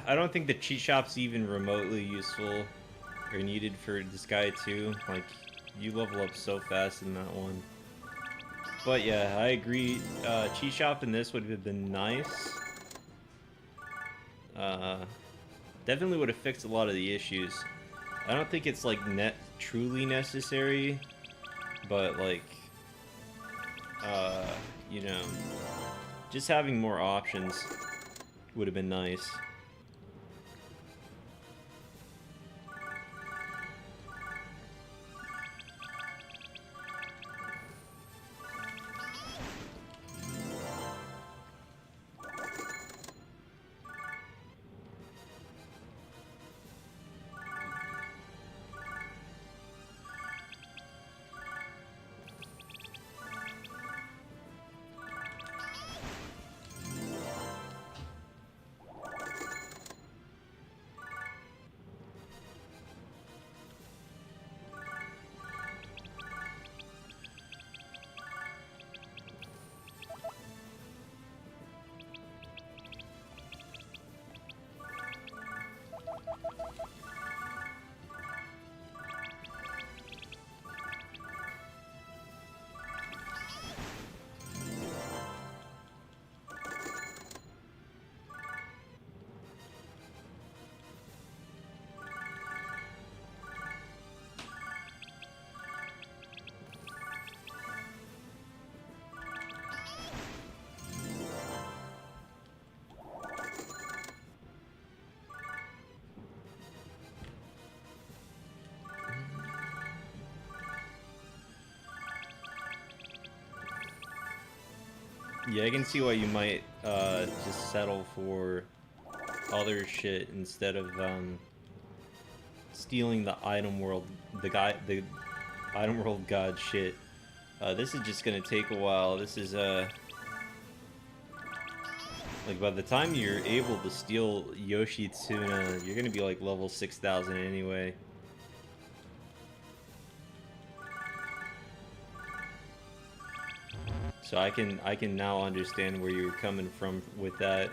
I don't think the cheat shop's even remotely useful or needed for this guy too. Like, you level up so fast in that one. But yeah, I agree. Cheat shop in this would have been nice. Definitely would have fixed a lot of the issues. I don't think it's like truly necessary, but like, you know, just having more options would have been nice. Yeah, I can see why you might just settle for other shit instead of stealing the item world, the item world god shit. This is just gonna take a while. This is like by the time you're able to steal Yoshi Tsuna, you're gonna be like level 6,000 anyway. So I can now understand where you're coming from with that.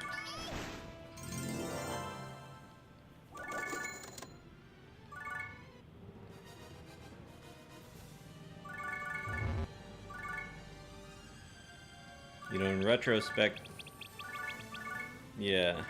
You know, in retrospect, yeah.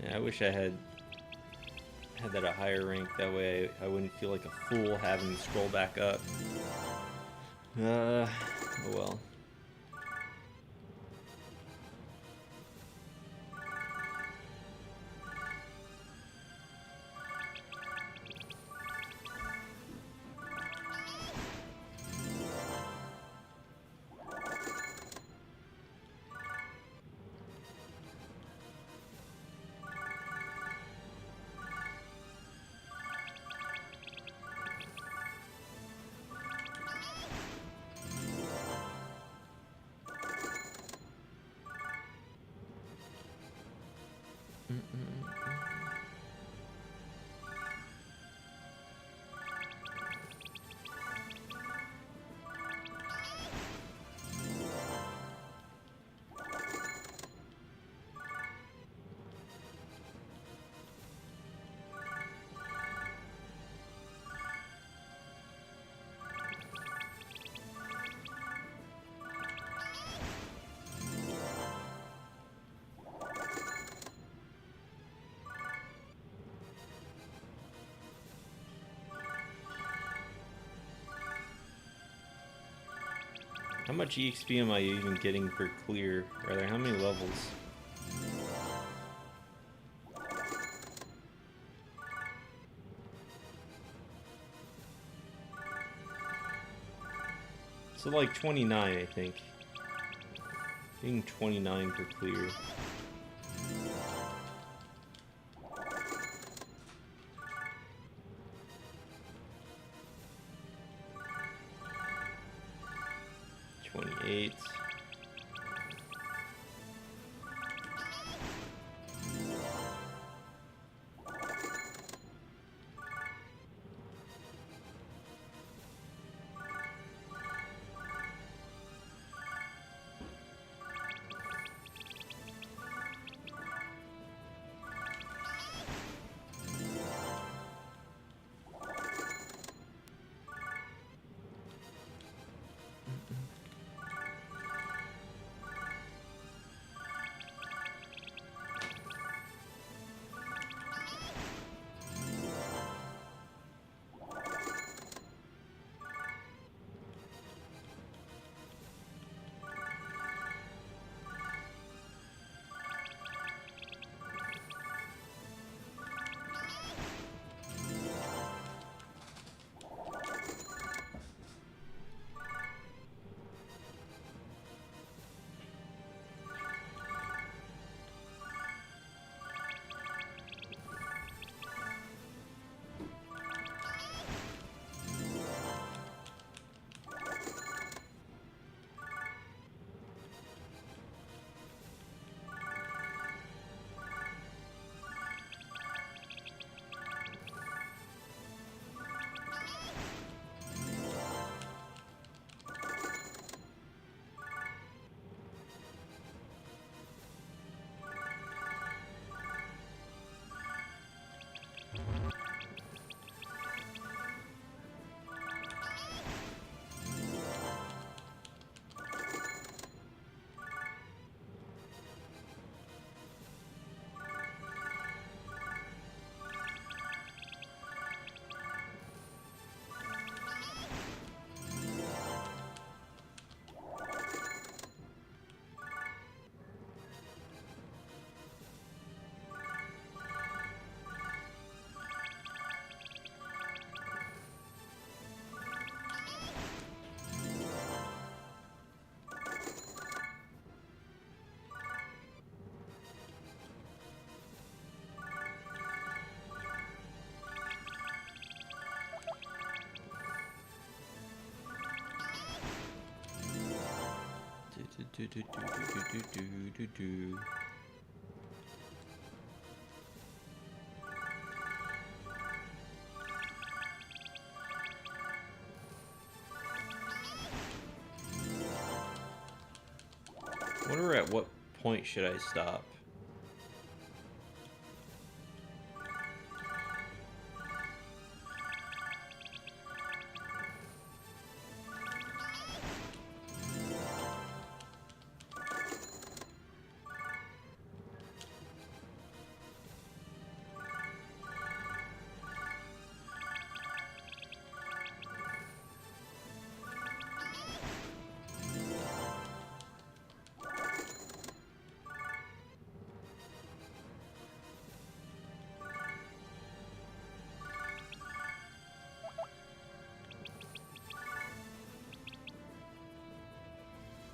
Yeah, I wish I had that at a higher rank. That way I wouldn't feel like a fool having to scroll back up. Oh well. How much EXP am I even getting per clear? Rather, how many levels? So like 29, I think. Getting 29 per clear. Eight. Wonder at what point should I stop?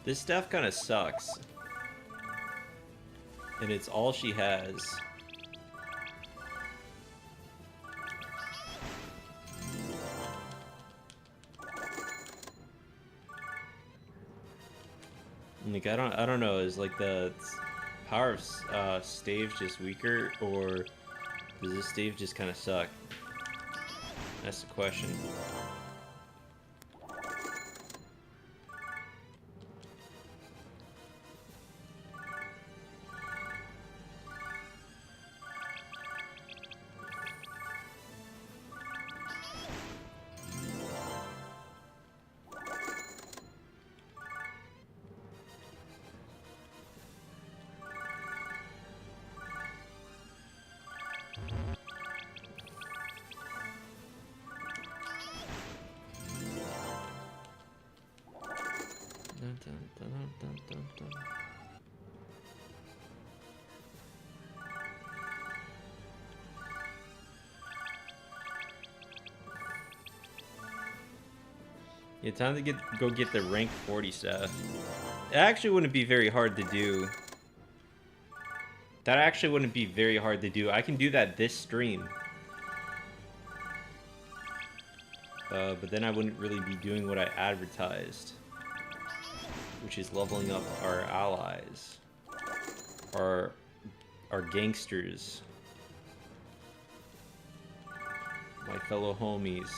This staff kind of sucks. And it's all she has. Like, I don't know, is like the power of stave just weaker, or does this stave just kind of suck? That's the question. Dun, dun, dun, dun, dun, dun. Yeah, time to go get the rank 40 staff. It actually wouldn't be very hard to do. That actually wouldn't be very hard to do. I can do that this stream. But then I wouldn't really be doing what I advertised, which is leveling up our allies, our gangsters, my fellow homies.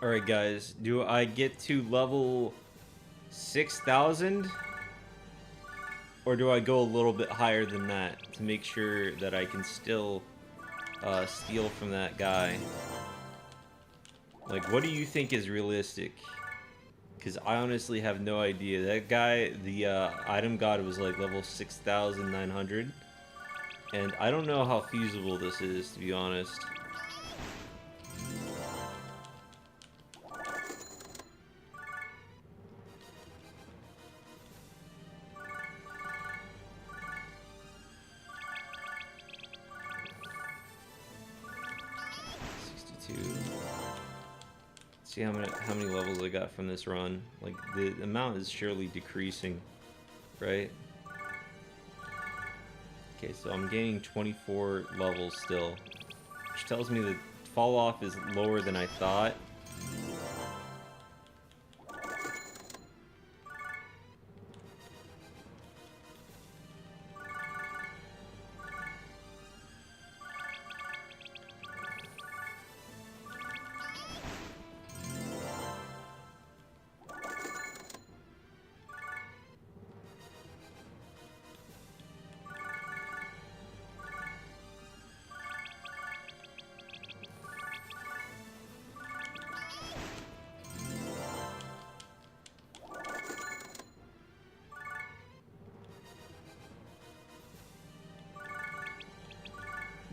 Alright guys, do I get to level 6,000? Or do I go a little bit higher than that to make sure that I can still steal from that guy? Like, what do you think is realistic? Because I honestly have no idea. That guy, the item god, was like level 6,900. And I don't know how feasible this is, to be honest. See how many levels I got from this run. Like, the amount is surely decreasing, right? Okay, so I'm gaining 24 levels still, which tells me that fall off is lower than I thought.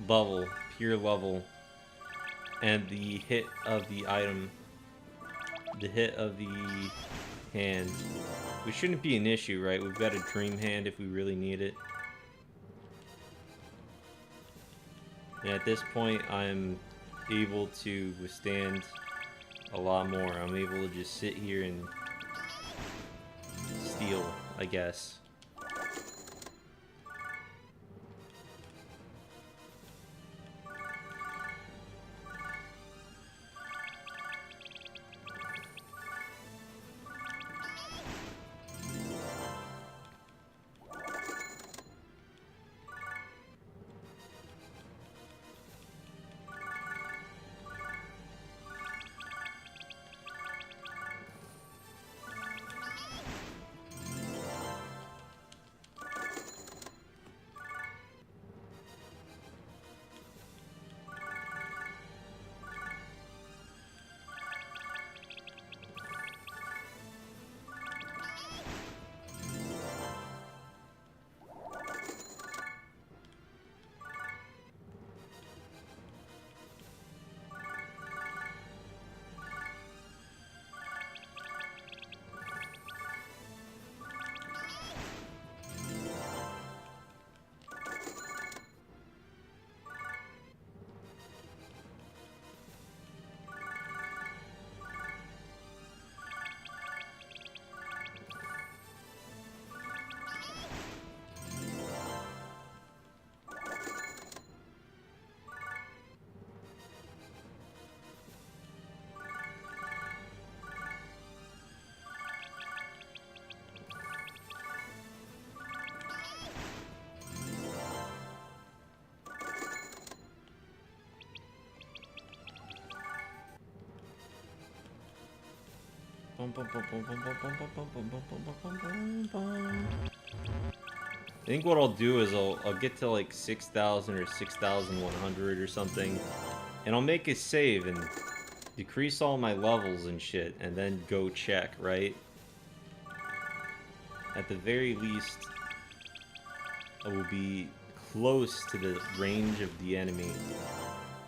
Level, pure level, and the hit of the item, the hit of the hand, which shouldn't be an issue, right? We've got a dream hand if we really need it. And at this point, I'm able to withstand a lot more. I'm able to just sit here and steal, I guess. I think what I'll do is I'll get to like 6,000 or 6,100 or something, and I'll make a save and decrease all my levels and shit, and then go check, right? At the very least, I will be close to the range of the enemy,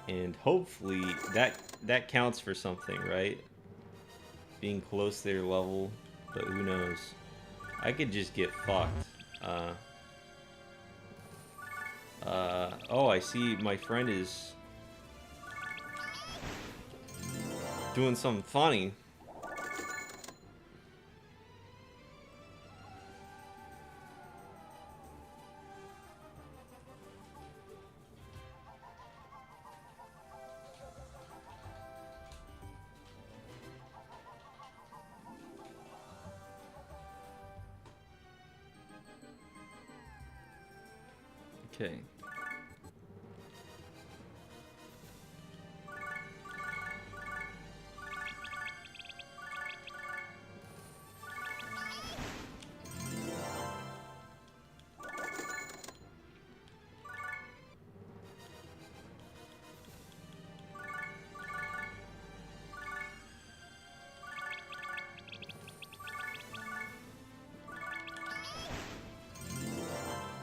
and hopefully that counts for something, right? Being close to their level, but who knows? I could just get fucked. Oh, I see my friend is doing something funny. Okay.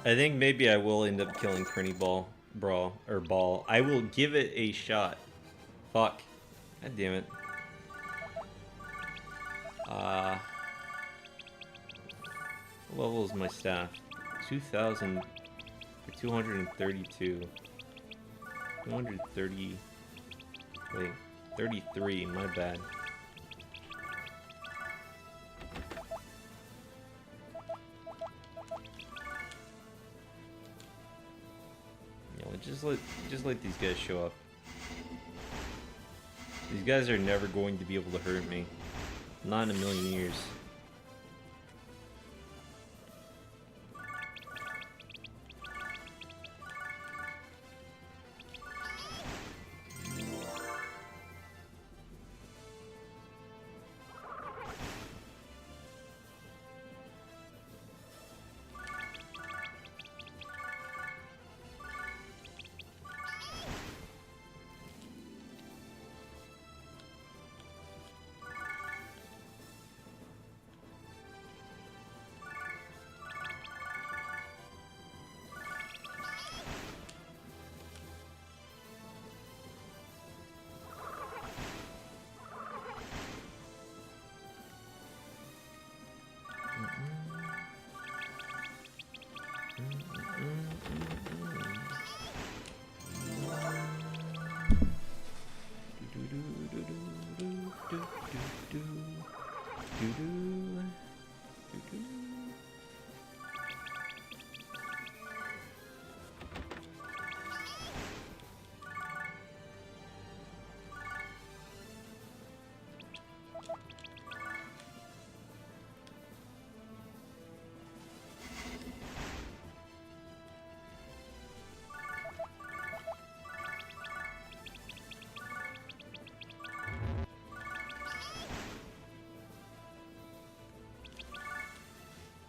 I think maybe I will end up killing Prinny Ball. I will give it a shot. Fuck. God damn it. What level is my staff? 2,000 for 232. 230. Wait, 33. My bad. Just let these guys show up. These guys are never going to be able to hurt me. Not in a million years.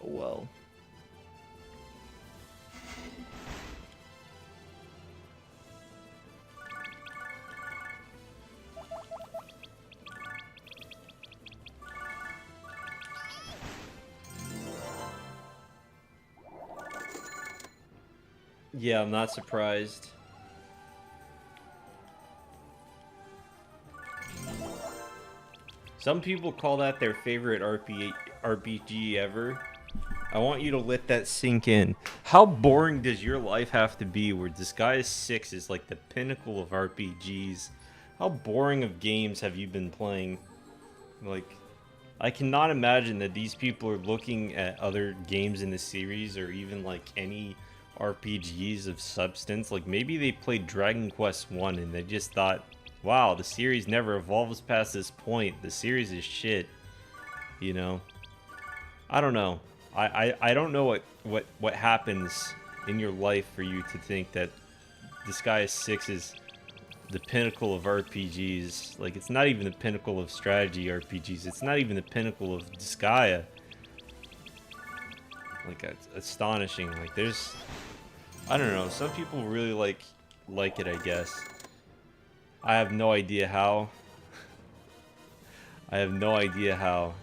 Well. Yeah, I'm not surprised. Some people call that their favorite RPG ever. I want you to let that sink in. How boring does your life have to be where Disgaea 6 is like the pinnacle of RPGs? How boring of games have you been playing? Like, I cannot imagine that these people are looking at other games in the series or even like any RPGs of substance. Like maybe they played Dragon Quest 1 and they just thought, wow, the series never evolves past this point. The series is shit. You know? I don't know. I don't know what happens in your life for you to think that Disgaea 6 is the pinnacle of RPGs. Like, it's not even the pinnacle of strategy RPGs. It's not even the pinnacle of Disgaea. Like, it's astonishing. Like, there's... I don't know. Some people really like it, I guess. I have no idea how. I have no idea how.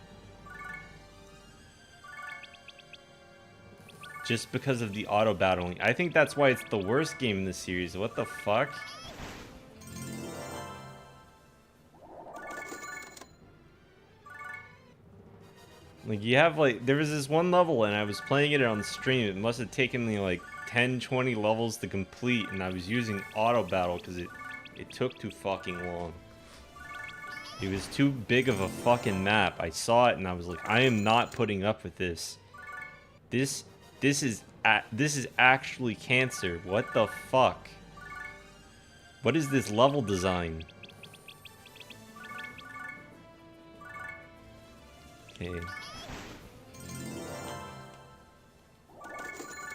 Just because of the auto battling. I think that's why it's the worst game in the series. What the fuck? Like, you have, like, there was this one level and I was playing it on the stream. It must have taken me, like, 10, 20 levels to complete, and I was using auto battle because it took too fucking long. It was too big of a fucking map. I saw it and I was like, I am not putting up with this. This is actually cancer. What the fuck? What is this level design? Okay.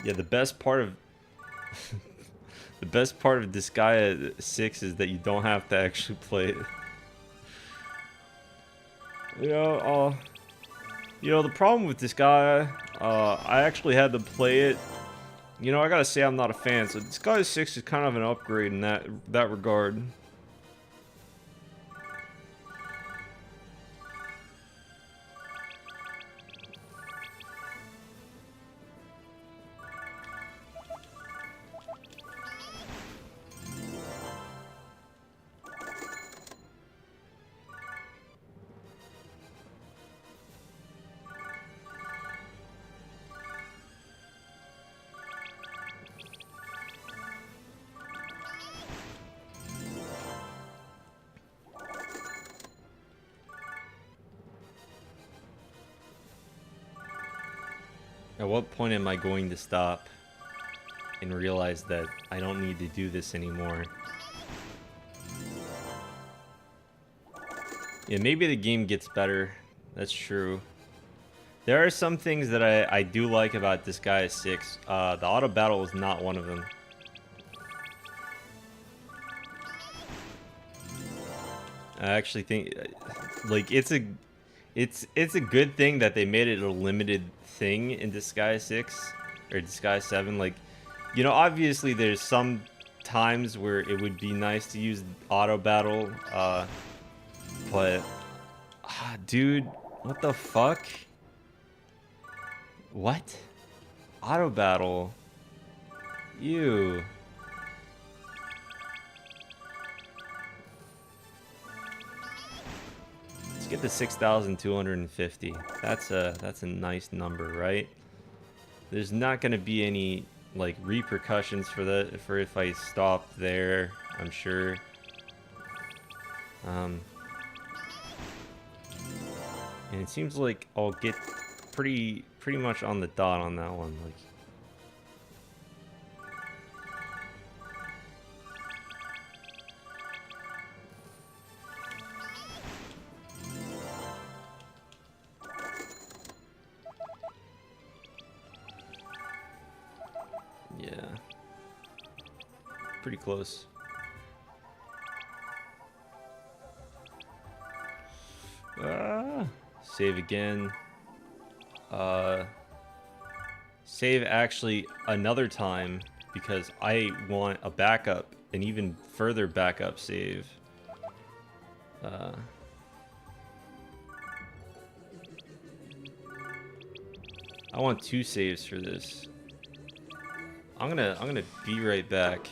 Yeah, the best part of the best part of Disgaea 6 is that you don't have to actually play it. You know, the problem with Disgaea, I actually had to play it. You know, I gotta say I'm not a fan, so Disgaea 6 is kind of an upgrade in that regard. At what point am I going to stop and realize that I don't need to do this anymore? Yeah, maybe the game gets better. That's true. There are some things that I do like about Disgaea 6. The auto battle is not one of them. I actually think, like, it's a good thing that they made it a limited thing in Disgaea 6 or Disgaea 7. Like, you know, obviously there's some times where it would be nice to use auto battle, but dude, what the fuck? What? Auto battle? Ew. Let's get the 6,250. That's a nice number, right? There's not gonna be any like repercussions for if I stop there, I'm sure. And it seems like I'll get pretty much on the dot on that one. Like, yeah, pretty close. Save again. Save actually another time because I want a backup, an even further backup save. I want 2 saves for this. I'm gonna be right back.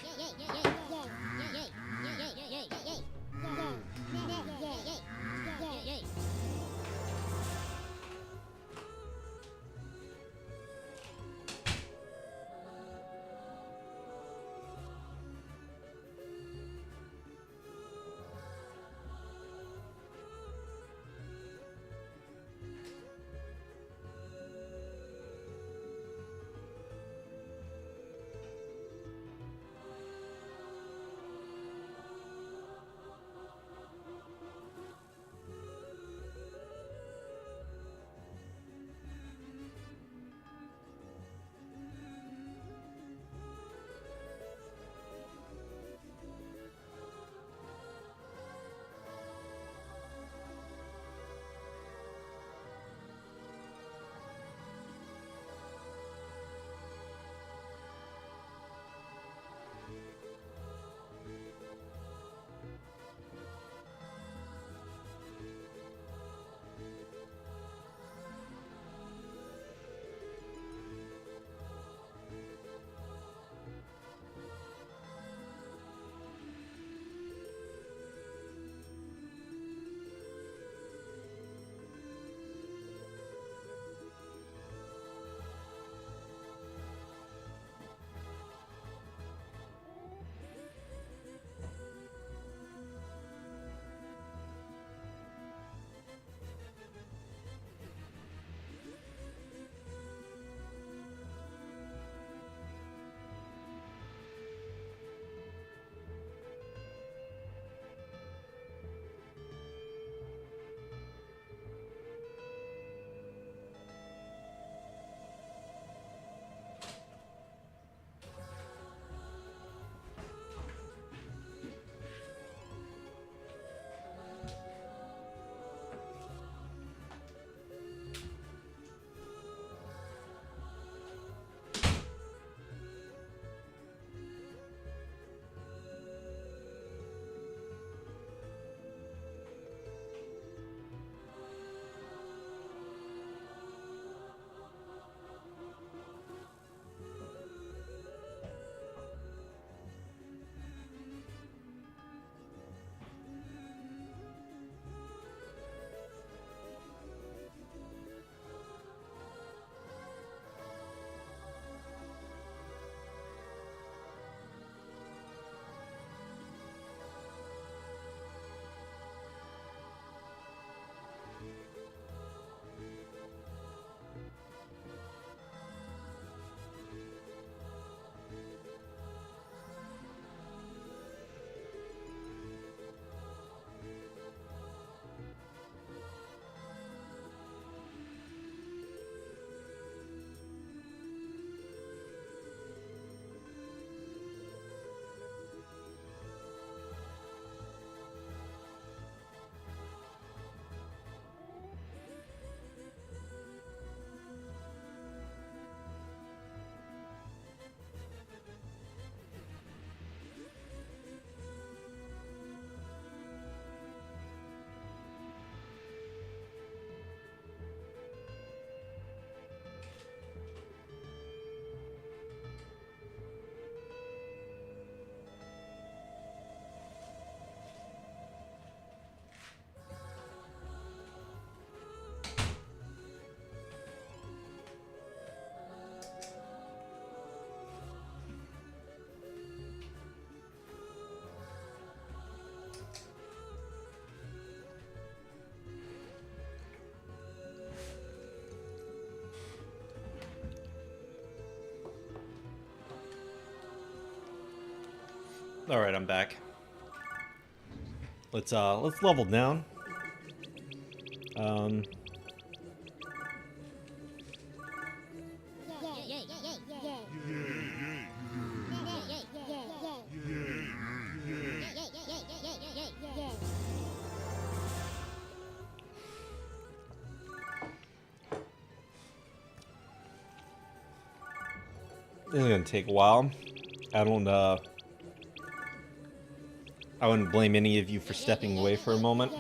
All right, I'm back. Let's level down. This is gonna take a while. I wouldn't blame any of you for stepping away for a moment.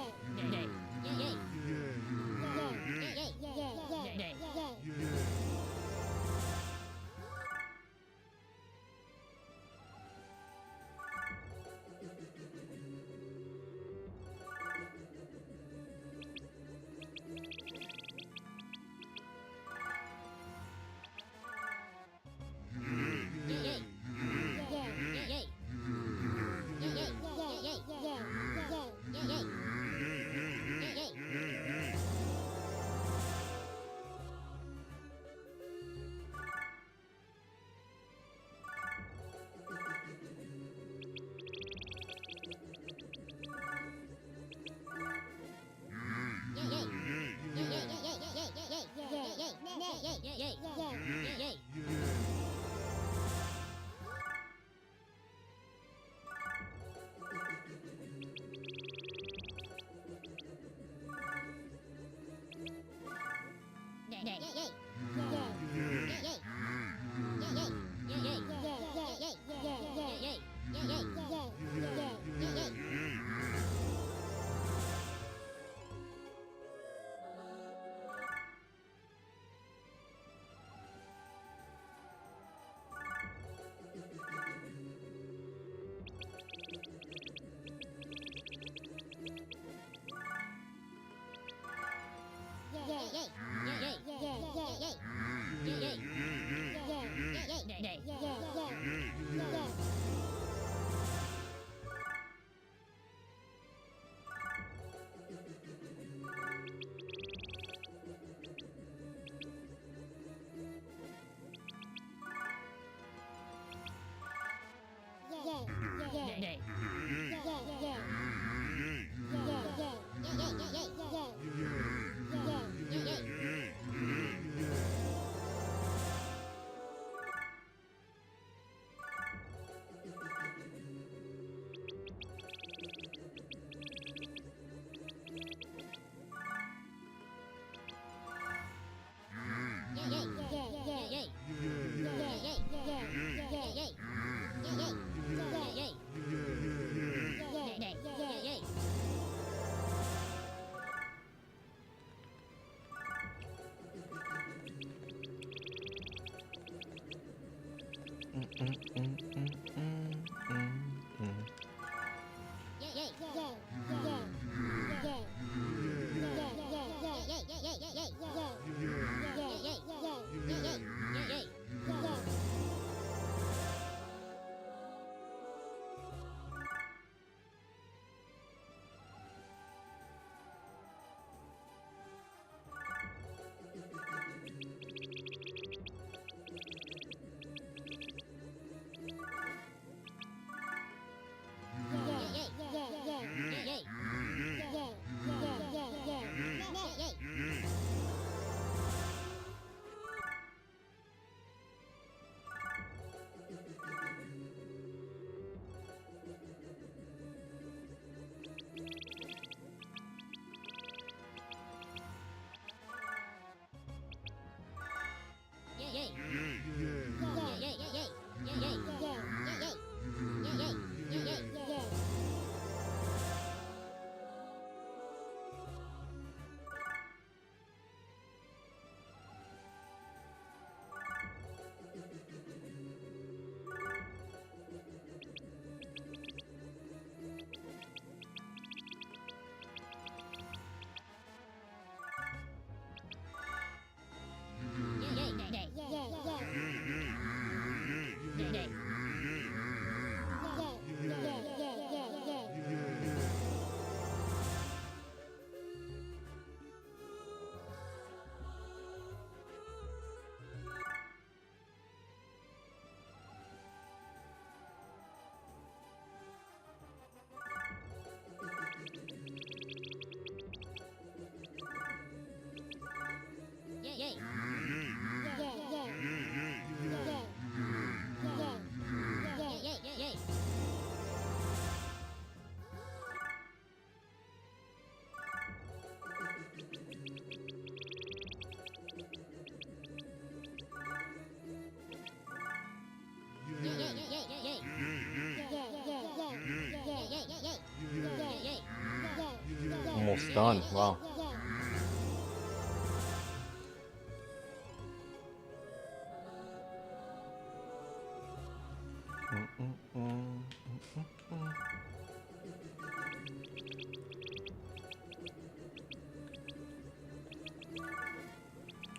done. Wow.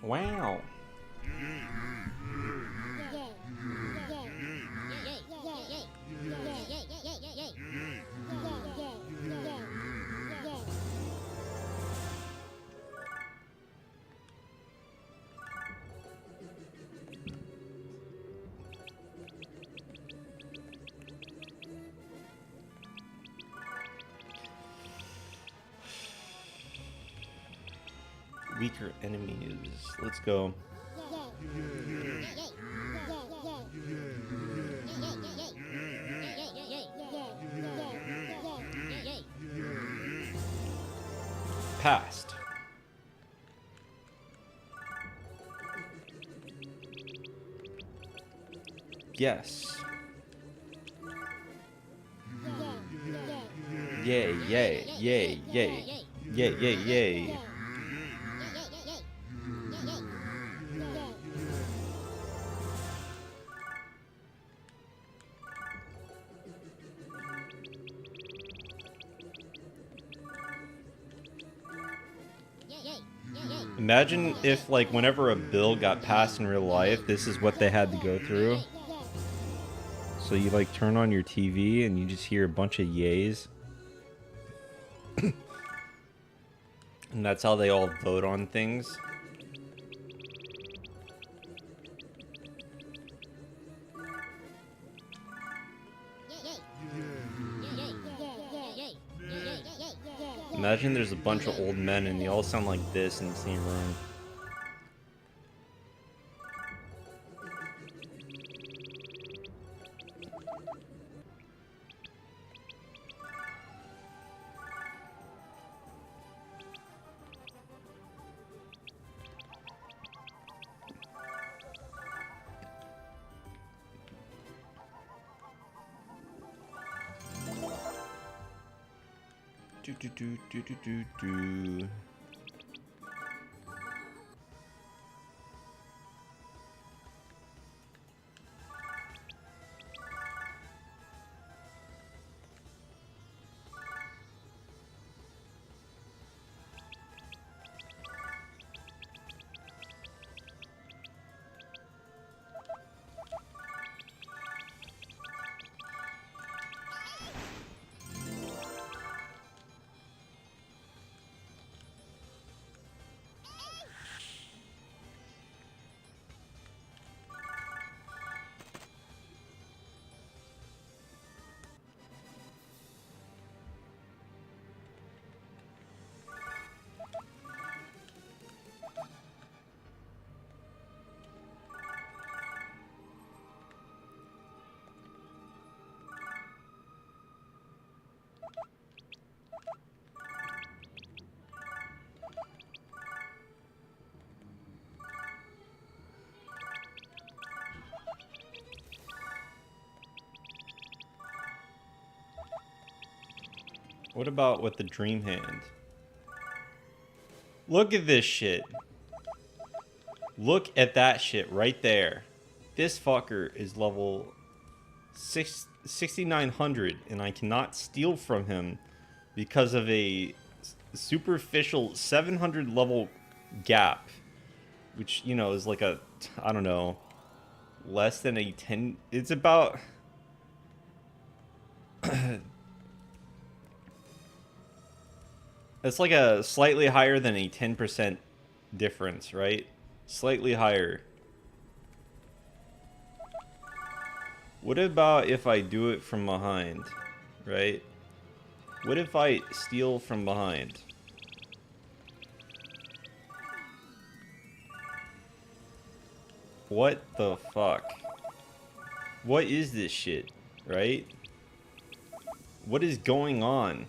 Wow. Weaker enemies. Let's go. Passed. Yes. Yay, yay, yay, yay. Yay, yay, yay. Imagine if, like, whenever a bill got passed in real life, this is what they had to go through. So you, like, turn on your TV and you just hear a bunch of yays. And that's how they all vote on things. Imagine there's a bunch of old men and they all sound like this in the same room. Do do do do do do do. What about with the dream hand? Look at this shit. Look at that shit right there. This fucker is level 6,900 and I cannot steal from him because of a superficial 700 level gap, which, you know, is like a, I don't know, less than a 10. It's about it's like a slightly higher than a 10% difference, right? Slightly higher. What about if I do it from behind, right? What if I steal from behind? What the fuck? What is this shit, right? What is going on?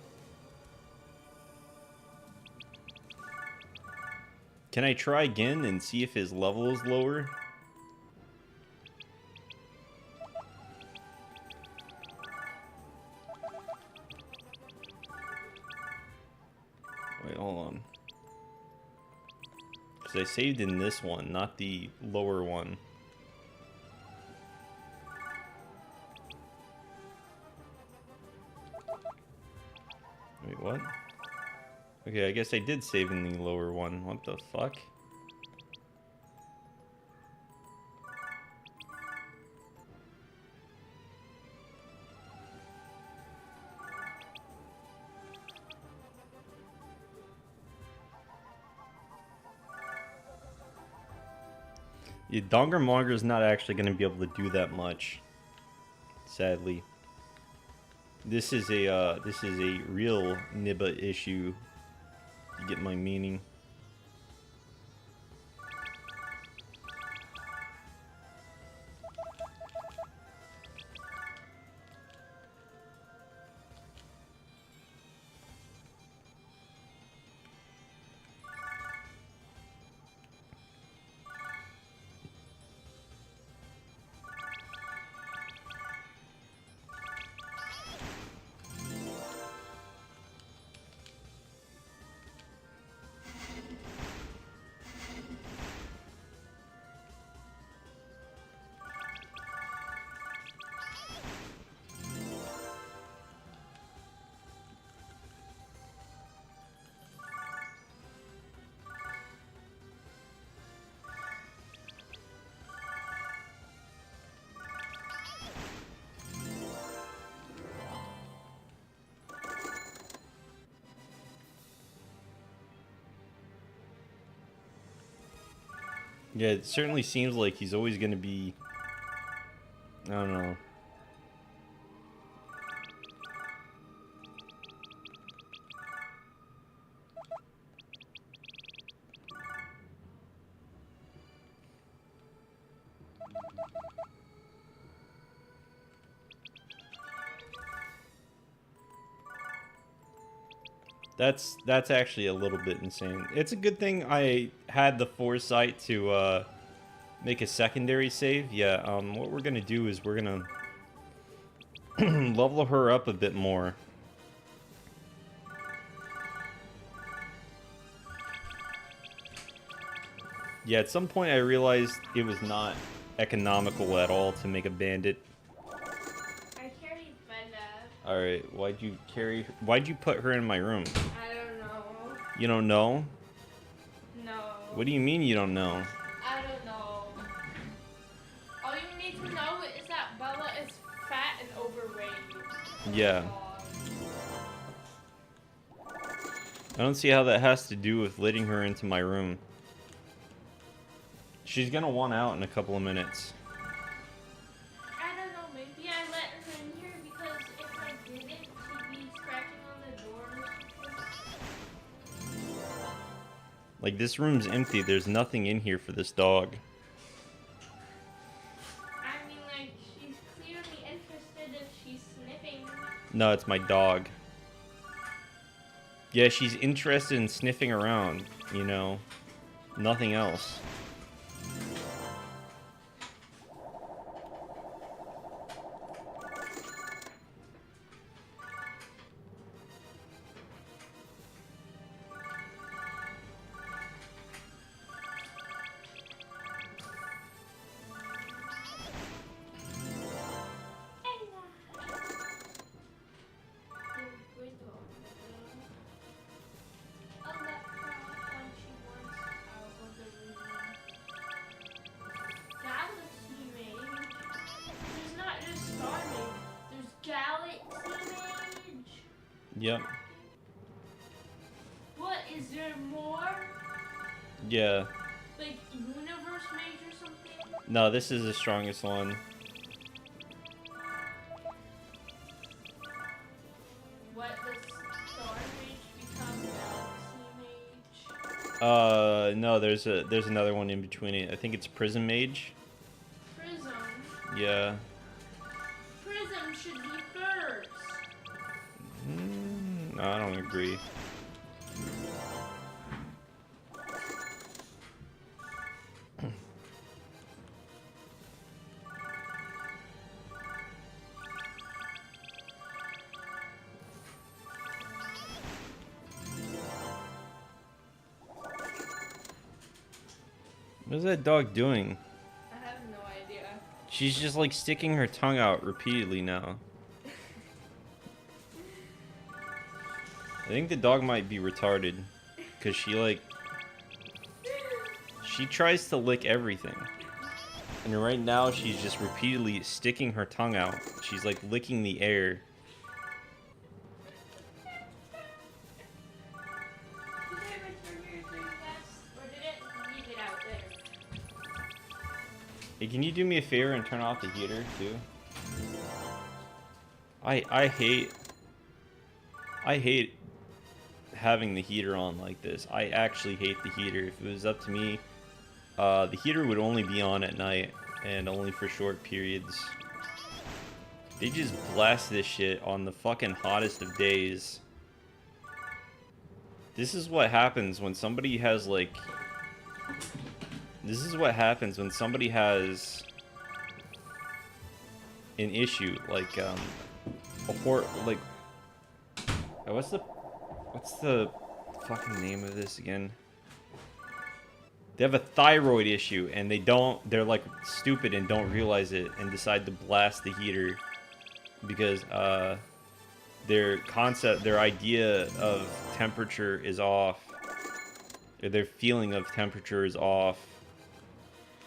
Can I try again and see if his level is lower? Wait, Because I saved in this one, not the lower one. Wait, what? Okay, I guess I did save in the lower one. What the fuck? Yeah, Dongermonger's not actually going to be able to do that much, sadly. This is a real Nibba issue. You get my meaning. Yeah, it certainly seems like he's always going to be... I don't know. That's actually a little bit insane. It's a good thing I had the foresight to make a secondary save. Yeah, what we're gonna do is we're gonna level her up a bit more. Yeah, at some point I realized it was not economical at all to make a bandit. I carried Bella. Alright, why'd you put her in my room? I don't know. You don't know? No. What do you mean you don't know? I don't know. All you need to know is that Bella is fat and overweight. Yeah. I don't see how that has to do with letting her into my room. She's gonna want out in a couple of minutes. I don't know, maybe I let her in here because if I didn't, she'd be scratching on the door. Like, this room's empty. There's nothing in here for this dog. I mean, like, she's clearly interested if she's sniffing. No, it's my dog. Yeah, she's interested in sniffing around, you know. Nothing else. Yep. What, is there more? Yeah. Like universe mage or something? No, this is the strongest one. What, does star mage become galaxy mage? No, there's another one in between it. I think it's Prism Mage. Prism? Yeah. Prism should be first. No, I don't agree. What is that dog doing? I have no idea. She's just like sticking her tongue out repeatedly now. I think the dog might be retarded. Because she tries to lick everything. And right now she's just repeatedly sticking her tongue out. She's like licking the air. Did I return your drink glass, or did it leave it out there? Hey, can you do me a favor and turn off the heater too? I hate having the heater on like this. I actually hate the heater. If it was up to me, the heater would only be on at night and only for short periods. They just blast this shit on the fucking hottest of days. This is what happens when somebody has like... This is what happens when somebody has an issue, like, like... What's the fucking name of this again? They have a thyroid issue and they're like stupid and don't realize it and decide to blast the heater because their idea of temperature is off. Or their feeling of temperature is off.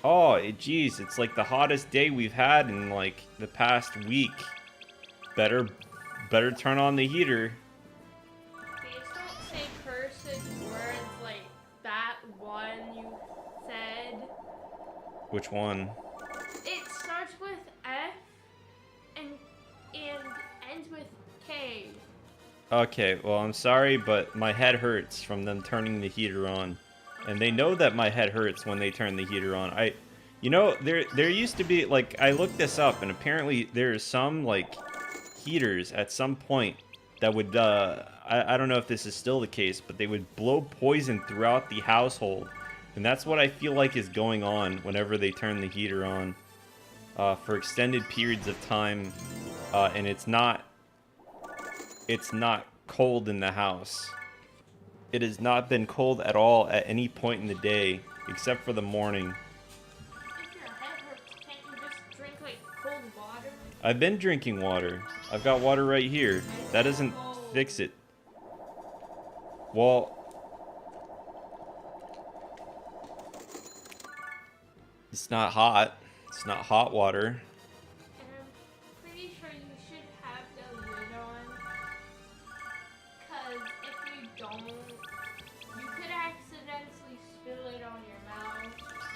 Oh, geez, it's like the hottest day we've had in like the past week. Better turn on the heater. Please don't say cursive words like that one you said. Which one? It starts with F and ends with K. Okay, well, I'm sorry, but my head hurts from them turning the heater on. And they know that my head hurts when they turn the heater on. You know, there used to be, like, I looked this up, and apparently there's some, like, heaters at some point that would, I don't know if this is still the case, but they would blow poison throughout the household. And that's what I feel like is going on whenever they turn the heater on. For extended periods of time, and it's not cold in the house. It has not been cold at all at any point in the day, except for the morning. If your head hurts, can't you just drink like cold water? I've been drinking water. I've got water right here. That doesn't fix it. Well, it's not hot. It's not hot water. And I'm pretty sure you should have the lid on. Cause if you don't, you could accidentally spill it on your mouth,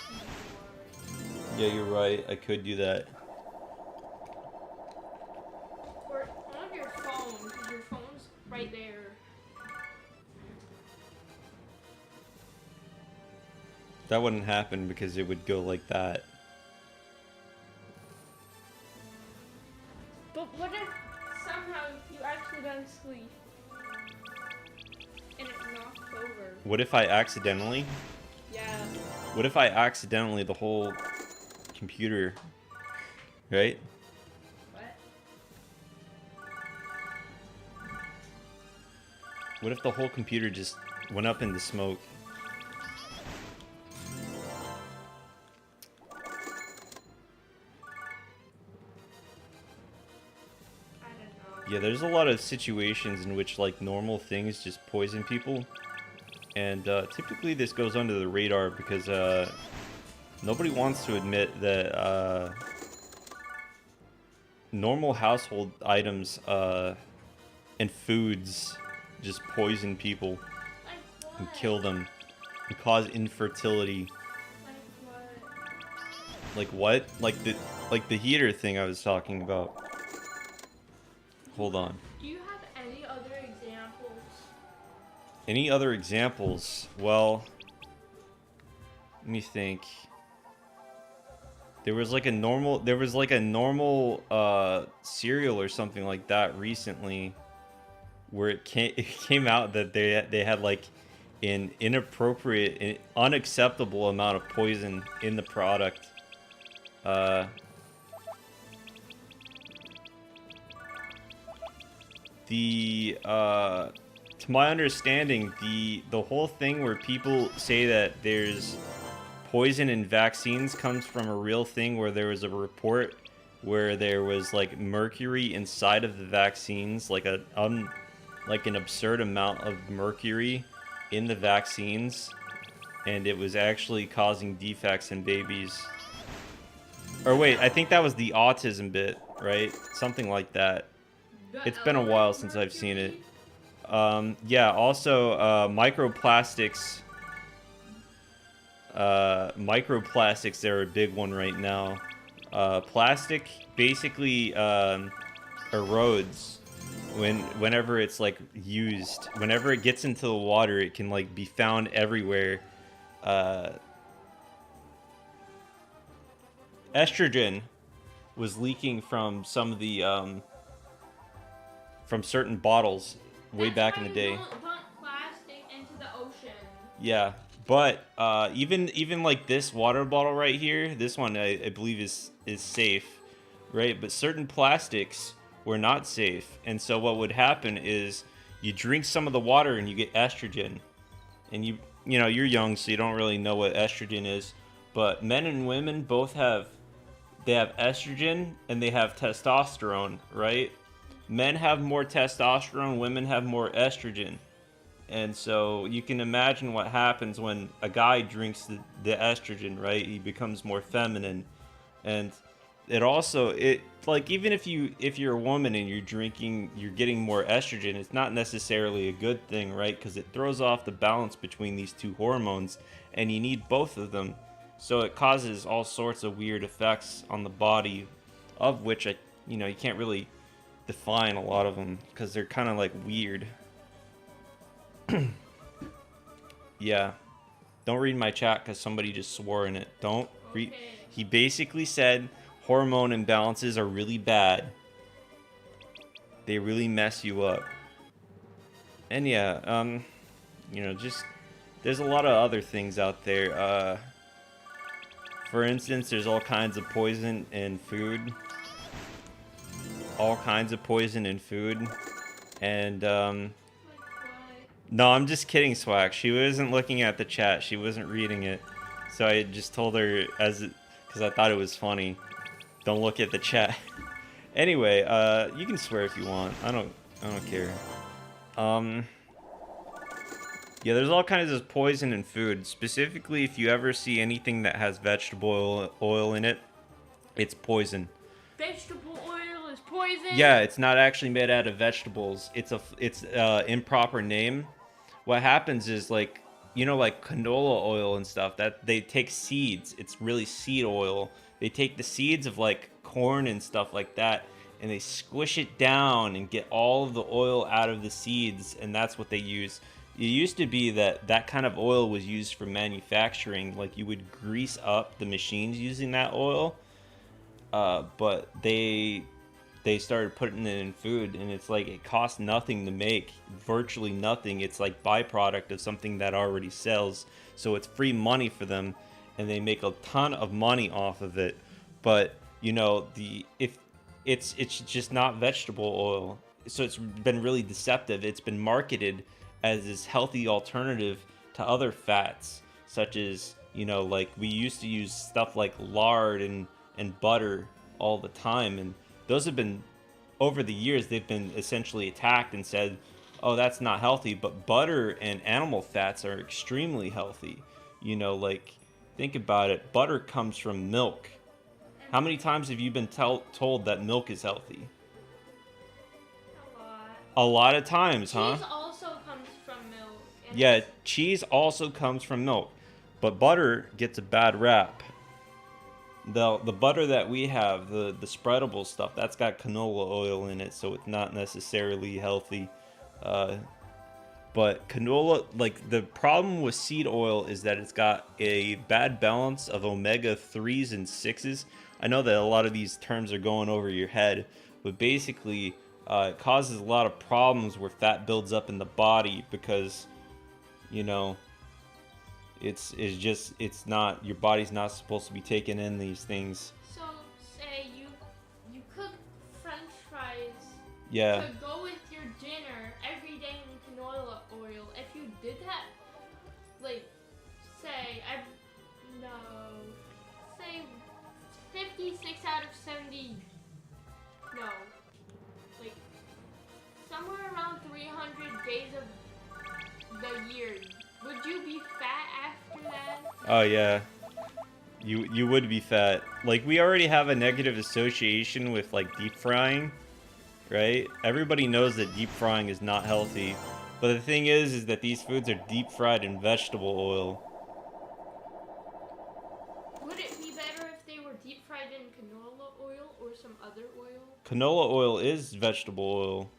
keyboard, Yeah, you're right. I could do that. or on your phone, cause your phone's right there. That wouldn't happen because it would go like that. But what if somehow you accidentally and it knocks over? What if I accidentally? Yeah. What if I accidentally the whole computer, right? What? What if the whole computer just went up into smoke? I don't know. Yeah, there's a lot of situations in which like normal things just poison people. And typically this goes under the radar because nobody wants to admit that normal household items and foods just poison people Like what? and kill them and cause infertility. Like what? Like what? Like the heater thing I was talking about. Hold on. Do you have any other examples? Any other examples? Well, let me think. There was like a normal cereal or something like that recently where it came out that they had like an inappropriate and unacceptable amount of poison in the product. To my understanding, the whole thing where people say that there's poison in vaccines comes from a real thing where there was a report where there was like mercury inside of the vaccines, like like an absurd amount of mercury in the vaccines, and it was actually causing defects in babies. Or wait, I think that was the autism bit, right? Something like that. It's been a while since I've seen it. Yeah, also microplastics. Microplastics, they're a big one right now. Plastic basically erodes whenever it's like used. Whenever it gets into the water, it can like be found everywhere. Estrogen was leaking from some of the from certain bottles way back in the day. Don't dump plastic into the ocean. Yeah, but even like this water bottle right here, this one I believe is safe, right? But certain plastics were not safe, and so what would happen is you drink some of the water and you get estrogen, and you know you're young, so you don't really know what estrogen is, but men and women both have estrogen and they have testosterone, right? Men have more testosterone, women have more estrogen. And so you can imagine what happens when a guy drinks the estrogen, right? He becomes more feminine. And it also, like, even if you're a woman and you're getting more estrogen, it's not necessarily a good thing, right? Because it throws off the balance between these two hormones, and you need both of them. So it causes all sorts of weird effects on the body, of which you can't really define a lot of them because they're kind of like weird. Yeah, don't read my chat because somebody just swore in it. Don't read. Okay. He basically said hormone imbalances are really bad. They really mess you up. And yeah, just there's a lot of other things out there. For instance, there's all kinds of poison in food. All kinds of poison in food. And, no, I'm just kidding, Swag. She wasn't looking at the chat. She wasn't reading it. So I just told her because I thought it was funny. Don't look at the chat. Anyway, you can swear if you want. I don't care. Yeah, there's all kinds of poison in food. Specifically, if you ever see anything that has vegetable oil in it, it's poison. Vegetable oil is poison? Yeah, it's not actually made out of vegetables. It's improper name. What happens is like canola oil and stuff, that they take seeds. It's really seed oil. They take the seeds of like corn and stuff like that, and they squish it down and get all of the oil out of the seeds, and that's what they use. It used to be that kind of oil was used for manufacturing. Like you would grease up the machines using that oil, but they started putting it in food, and it's like it costs nothing to make, virtually nothing. It's like byproduct of something that already sells, so it's free money for them, and they make a ton of money off of it. But if it's just not vegetable oil, so it's been really deceptive. It's been marketed as this healthy alternative to other fats, such as like we used to use stuff like lard and butter all the time, and those have been, over the years, they've been essentially attacked and said, oh, that's not healthy. But butter and animal fats are extremely healthy. Like, think about it. Butter comes from milk. How many times have you been told that milk is healthy? A lot. A lot of times, huh? Cheese also comes from milk. Yeah, cheese also comes from milk. But butter gets a bad rap. The butter that we have, the spreadable stuff, that's got canola oil in it, so it's not necessarily healthy. But canola, like, the problem with seed oil is that it's got a bad balance of omega-3s and 6s. I know that a lot of these terms are going over your head, but basically it causes a lot of problems where fat builds up in the body because, it's not, your body's not supposed to be taking in these things. So, say you cook French fries Yeah. to go with your dinner every day in canola oil. If you did that, like, say, no, out of 70. No. Like, somewhere around 300 days of the year. Would you be fat after that? Oh yeah. You would be fat. Like, we already have a negative association with like deep frying, right? Everybody knows that deep frying is not healthy. But the thing is that these foods are deep fried in vegetable oil. Would it be better if they were deep fried in canola oil or some other oil? Canola oil is vegetable oil.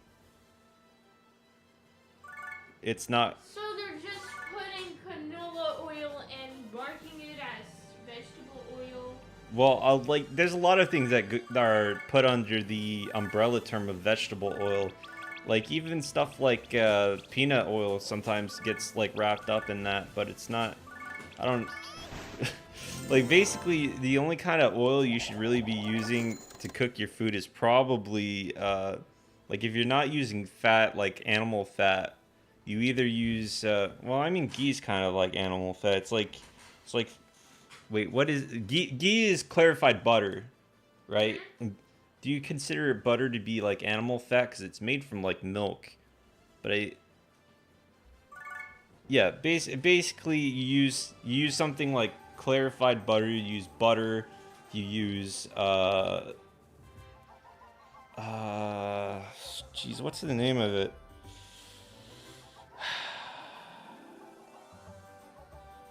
It's not. So they're just putting canola oil and marking it as vegetable oil? Well, like, there's a lot of things that are put under the umbrella term of vegetable oil. Like, even stuff like peanut oil sometimes gets, like, wrapped up in that, but it's not... I don't... like, basically, the only kind of oil you should really be using to cook your food is probably, like, if you're not using fat, like animal fat, you either use, well, I mean, ghee's kind of like animal fat. It's like, wait, what is, ghee is clarified butter, right? Do you consider butter to be like animal fat? Because it's made from like milk. But yeah, basically you use something like clarified butter, you use butter, you use, jeez, what's the name of it?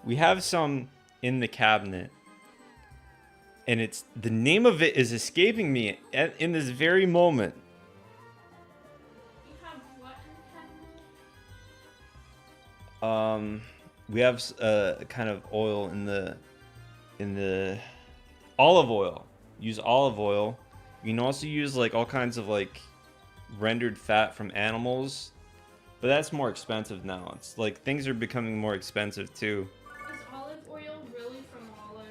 We have some in the cabinet, and it's, the name of it is escaping me in this very moment. You have what in the cabinet? We have a kind of oil in the olive oil. Use olive oil. You can also use like all kinds of like rendered fat from animals, but that's more expensive now. It's like things are becoming more expensive too. Is olive oil really from olives?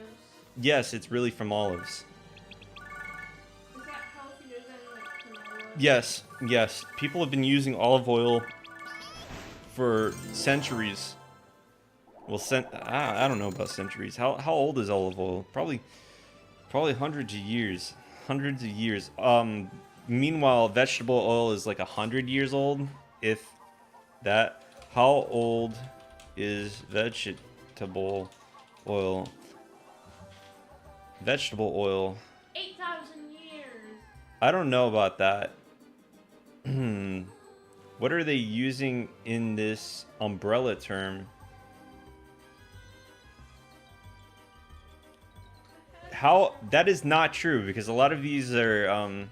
Yes, it's really from olives. Is that healthier than like canola? Yes. People have been using olive oil for centuries. Well, I don't know about centuries. How old is olive oil? Probably hundreds of years. Hundreds of years. Meanwhile, vegetable oil is like 100 years old, if that. How old is vegetable oil? Vegetable oil. 8,000 years. I don't know about that. What are they using in this umbrella term? How, that is not true, because a lot of these are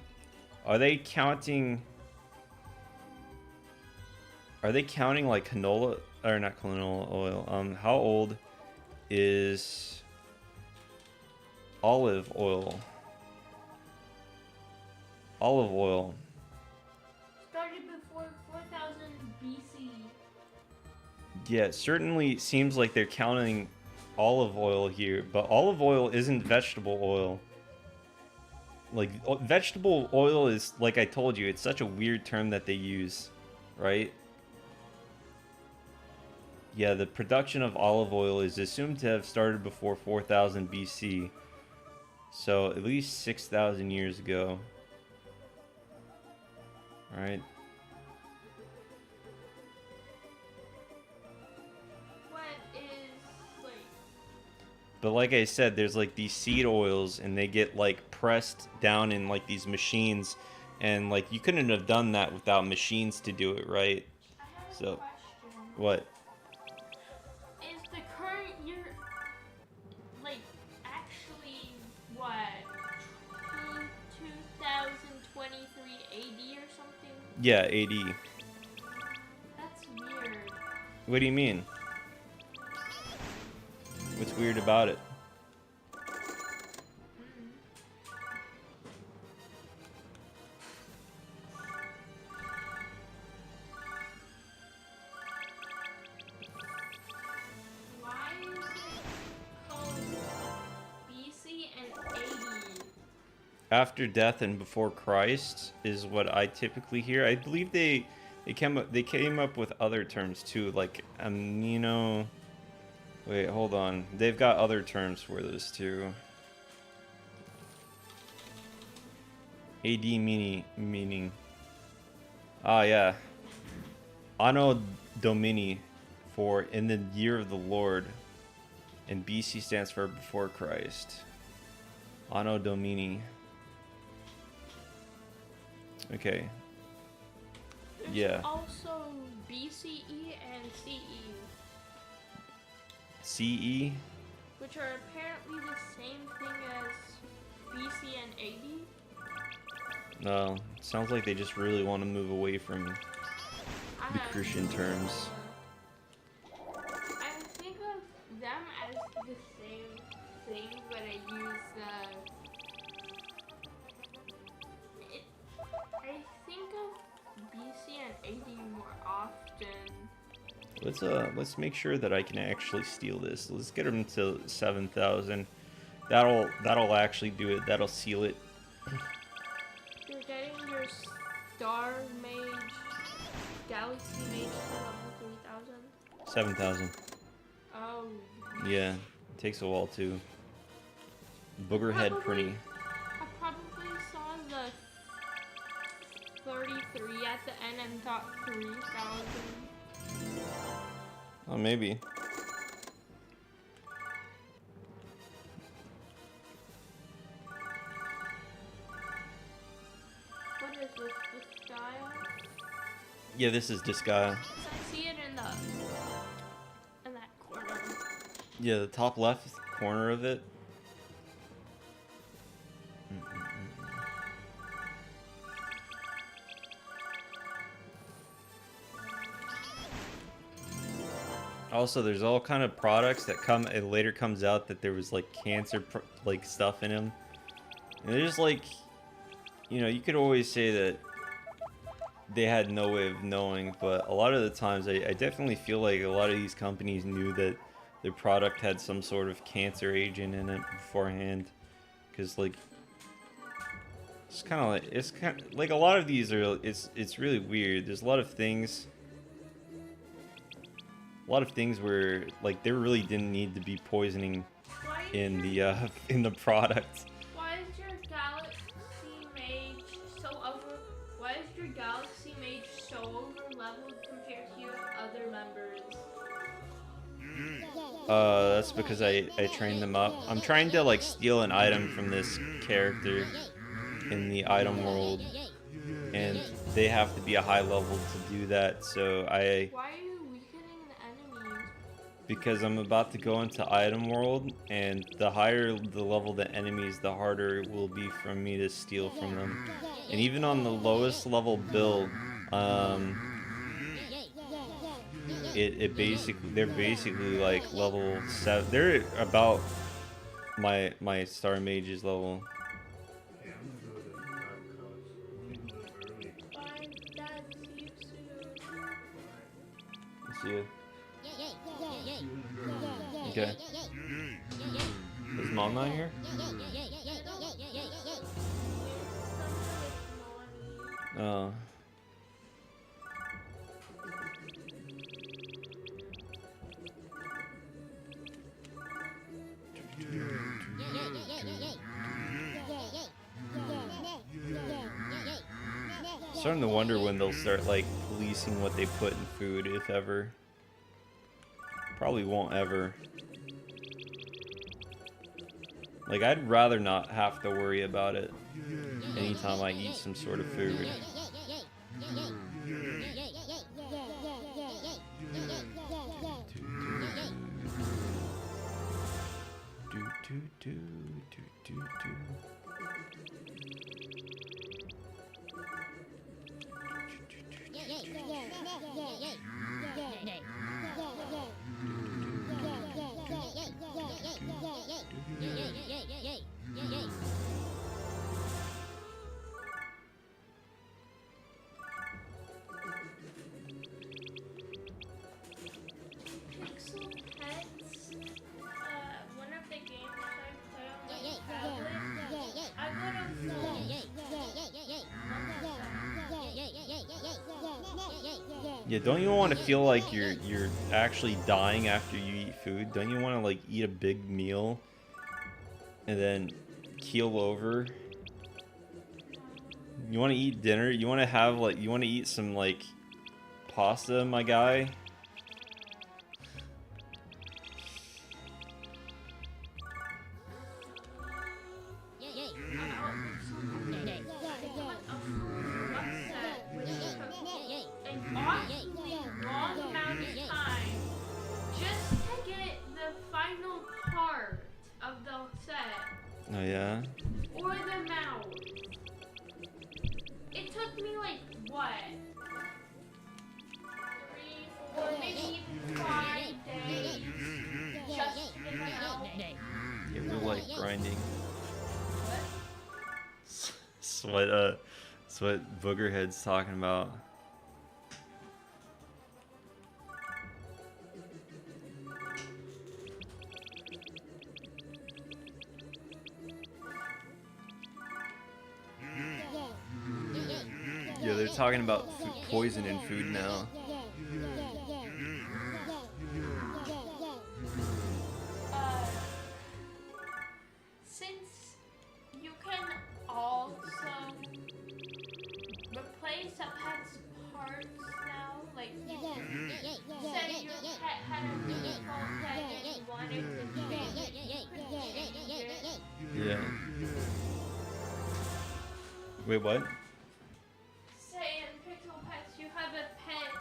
they counting like canola, or not canola oil? How old is olive oil? Olive oil. Started before 4000 BC. Yeah, it certainly seems like they're counting olive oil here, but olive oil isn't vegetable oil. Like, vegetable oil is, like I told you, it's such a weird term that they use, right? Yeah, the production of olive oil is assumed to have started before 4000 BC. So, at least 6,000 years ago. Alright. What is, like... But like I said, there's like these seed oils, and they get like pressed down in like these machines, and like you couldn't have done that without machines to do it, right? I have So, a question. what? Is the current year, like, actually, what, 2023 AD or something? Yeah, AD. That's weird. What do you mean? What's weird about it? Why is it called BC and AD? After death and before Christ is what I typically hear. I believe they came up with other terms too, like amino. Wait, hold on. They've got other terms for this too. AD meaning. Ah, yeah. Anno Domini, for in the year of the Lord. And BC stands for before Christ. Anno Domini. Okay. There's Yeah. also BCE and CE, CE? which are apparently the same thing as BC and AD. No. Sounds like they just really want to move away from I the have Christian no terms. idea. I think of them as the same thing, but I use I think of BC and AD more often. Let's make sure that I can actually steal this. Let's get them to 7,000. That'll actually do it. That'll seal it. You're getting your Star Mage, Galaxy Mage to level 3,000. 7,000. Oh. Yeah. Takes a while too. Boogerhead Prinny. I probably saw the 33 at the end and thought 3,000. Oh, maybe. What is this? Disgaea? Yeah, this is Disgaea. I see it in that corner. Yeah, the top left corner of it. Also, there's all kind of products that come. It later comes out that there was like cancer like stuff in them, and they're just like, you know, you could always say that they had no way of knowing, but a lot of the times I definitely feel like a lot of these companies knew that their product had some sort of cancer agent in it beforehand, because like it's kind of like a lot of these are it's really weird. There's a lot of things where like there really didn't need to be poisoning in the product. Why is your Galaxy Mage so over? Why is your Galaxy Mage so over leveled compared to your other members? That's because I trained them up. I'm trying to like steal an item from this character in the item world, and they have to be a high level to do that. So Why are you weakening the enemies? because I'm about to go into item world, and the higher the level the enemies, the harder it will be for me to steal from them. And even on the lowest level build, they're basically like level 7. They're about my Star Mage's level. Bye, Dad. See you soon. See ya. Okay. Is Mom not here? Oh. Starting to wonder when they'll start like policing what they put in food, if ever. Probably won't ever. Like, I'd rather not have to worry about it anytime I eat some sort of food. Pixel Pets, one of the games I play on my tablet, I got a Yeah, don't you want to feel like you're actually dying after you eat food? Don't you want to like eat a big meal and then keel over You want to eat dinner? You want to have like you want to eat some like pasta, my guy? Oh yeah. Or the mouse. It took me like what? 3, 4, maybe even 5 days just to get them out. Yeah, we're like grinding. What? That's what Boogerhead's talking about. Yeah, they're talking about poison in food now. Since you can also replace a pet's parts now, like say your pet had a default pet and you wanted to change it, you could change it. Yeah. Wait, what? Say in Pixel Pets you have a pet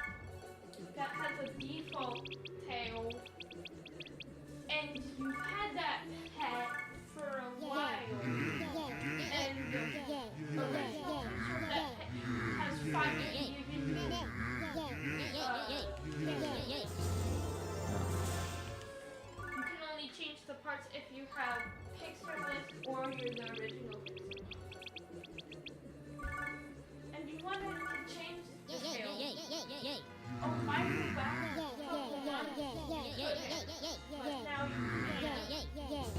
that has a default tail, and you've had that pet for a while, and the original owner of that pet has finally given you you can only change the parts if you have Pixar list or you're the original Pixar. And you wanted to change the tail. Oh, I go back a couple months, but now you can't.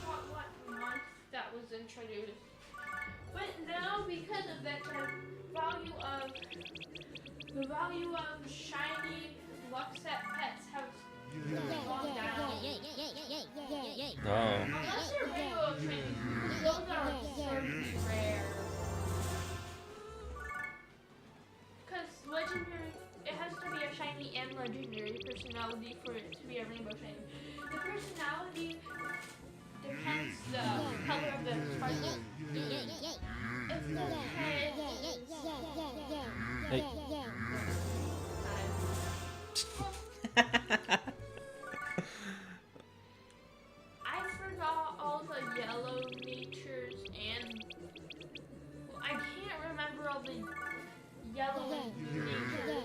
What month that was introduced. But now, because of that, the value of shiny Luxet pets has gone down. Oh. Unless they're rainbow trainings, because those are absurdly rare. Because legendary, it has to be a shiny and legendary personality for it to be a rainbow shiny. The personality depends the color of the sparkle. If the head Hey. I forgot all the yellow natures and I can't remember all the yellow natures, but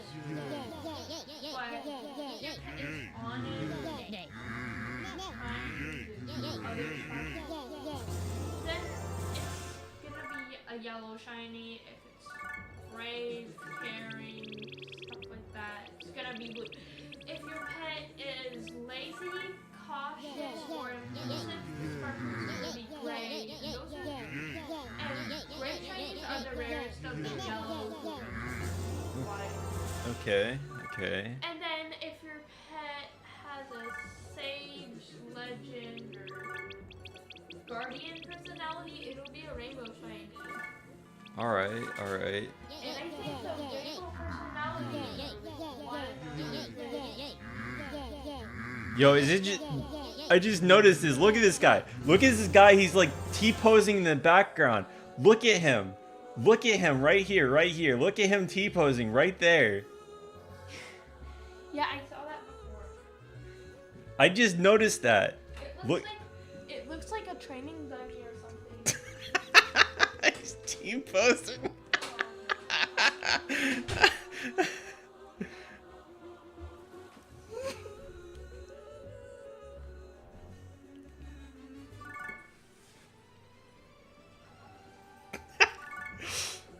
it's on it, then it's gonna be a yellow shiny. If it's brave, caring, stuff like that, it's gonna be blue. If your pet is lazy, cautious, or impulsive, the sparkle is gonna be gray. Those are, and gray shinies are the rarest of the yellow, white. Okay. Okay. And then if your pet has a sage, legend, or guardian personality, it'll be a rainbow shiny. All right. All right. And I think the rainbow personality is one of Yo, is it just? I just noticed this. Look at this guy. Look at this guy. He's like T-posing in the background. Look at him. Look at him right here. Right here. Look at him T-posing right there. Yeah, I saw that before. I just noticed that. It looks like a training dummy or something. He's T-posing.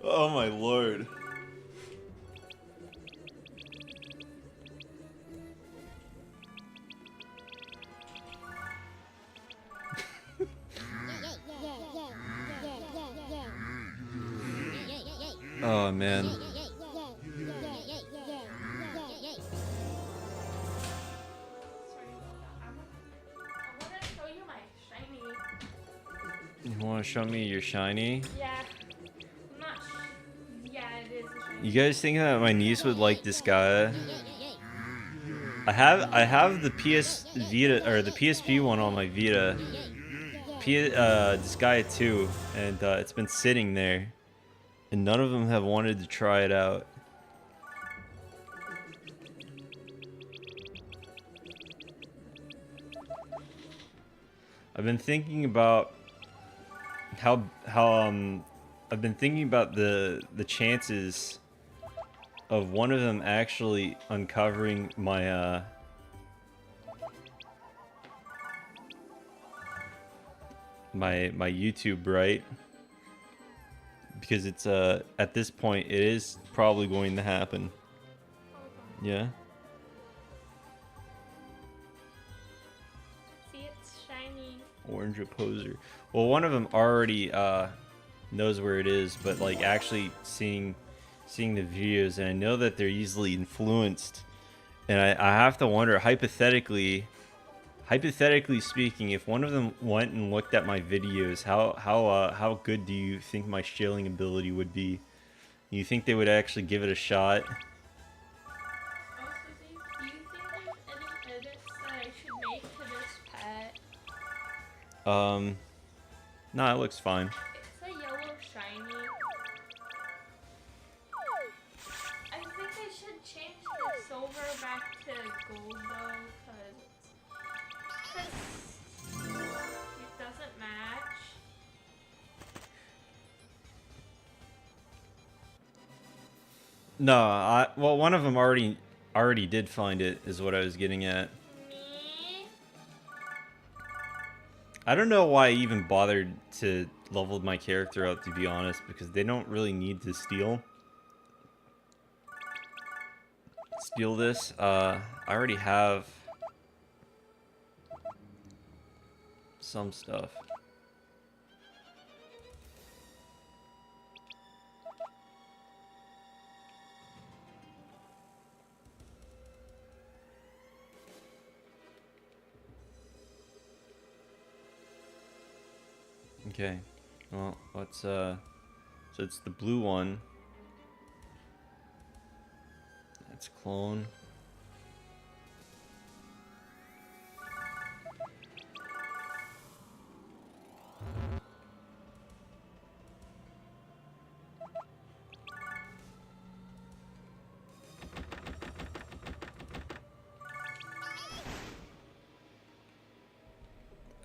Oh my lord. Oh man. Sorry about that. I want to show you my shiny. You want to show me your shiny? Yeah. You guys think that my niece would like Disgaea? I have the PS Vita or the PSP one on my Vita. Disgaea 2, and it's been sitting there, and none of them have wanted to try it out. I've been thinking about how I've been thinking about the chances of one of them actually uncovering my my YouTube, right? Because it's at this point it is probably going to happen. Yeah. See, it's shiny. Orange Opposer. Well, one of them already knows where it is, but like actually seeing the videos, and I know that they're easily influenced, and I have to wonder, hypothetically speaking, if one of them went and looked at my videos, how good do you think my shielding ability would be? You think they would actually give it a shot? Also, do you think there's any edits that I should make to this pet? No, it looks fine. It's a yellow shiny. I think I should change the silver back to gold though, cause it doesn't match. No, well, one of them already did find it, is what I was getting at. Me? I don't know why I even bothered to level my character up, to be honest, because they don't really need to steal this. I already have some stuff. Okay, well, let's so it's the blue one. That's clone.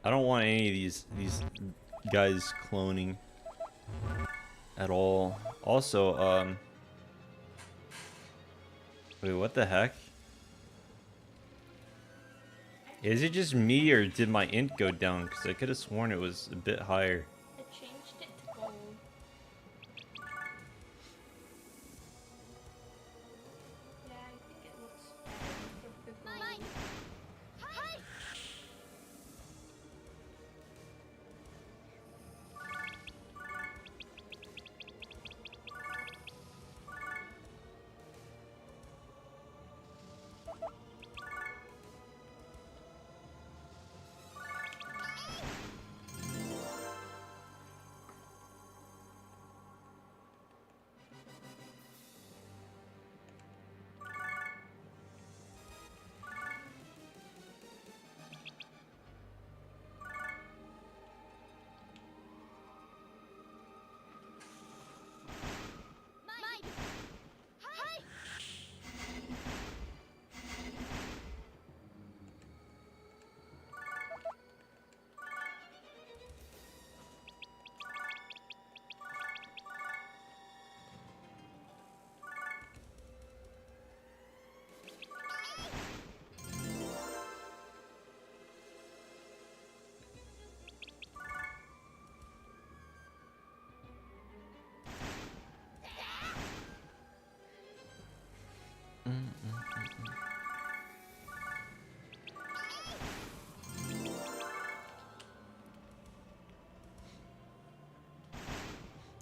I don't want any of these guys cloning at all. Also, wait, what the heck? Is it just me, or did my int go down? Because I could have sworn it was a bit higher. I changed it to gold. Yeah, I think it looks better with the gold.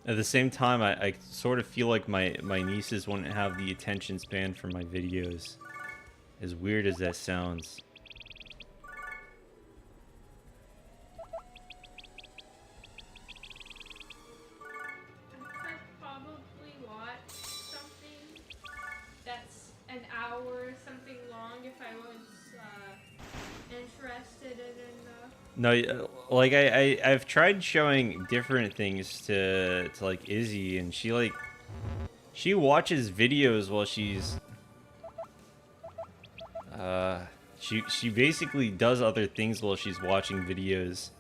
At the same time, I sort of feel like my nieces wouldn't have the attention span for my videos. As weird as that sounds. I could probably watch something No, like I've tried showing different things to like Izzy, and she watches videos while she's she basically does other things while she's watching videos.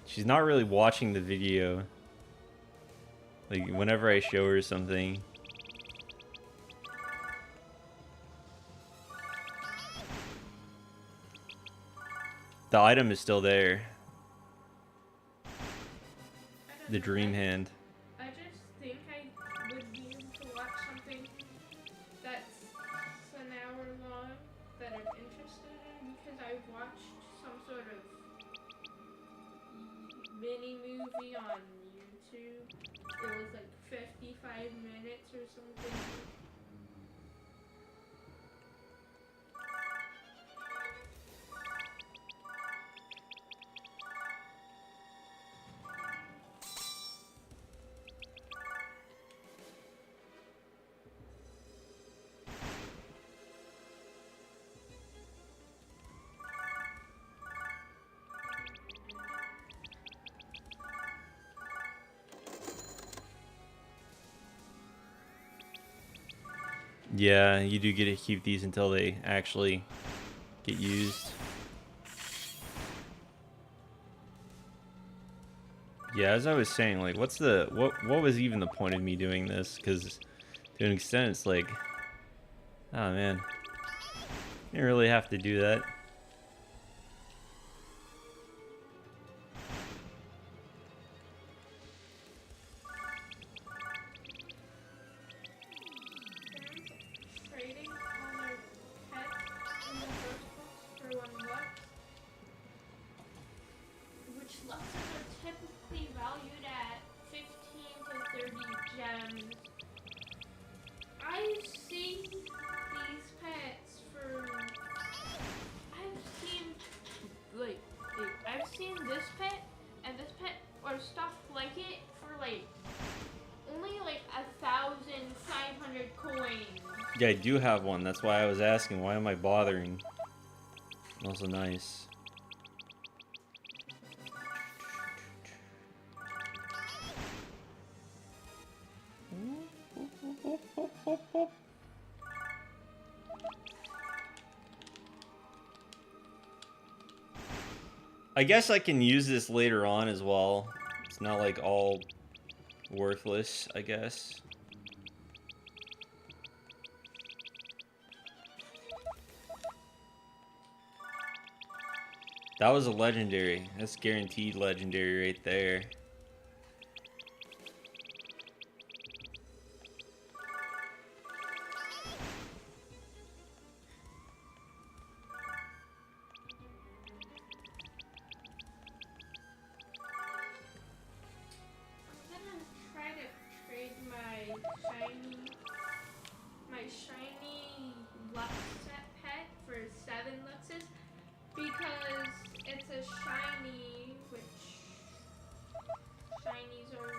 She's not really watching the video. Like whenever I show her something. The item is still there. The dream hand. I just think I would be able to watch something that's an hour long that I'm interested in because I watched some sort of mini movie on YouTube. It was like 55 minutes or something. Yeah, you do get to keep these until they actually get used. Yeah, as I was saying, like, what was even the point of me doing this? Because to an extent, it's like, oh man, you didn't really have to do that. Trading all their pets in the first books for $1, which Luxes are typically valued at 15 to 30 gems. I've seen these pets for. I've seen this pet and this pet or stuff like it for like only like 1,500 coins. Yeah, I do have one. That's why I was asking. Why am I bothering? Also nice. I guess I can use this later on as well. It's not like all worthless, I guess. That was a legendary. That's guaranteed legendary right there. I'm gonna try to trade my shiny Luxet pet for 7 Luxes because it's a shiny, which shinies are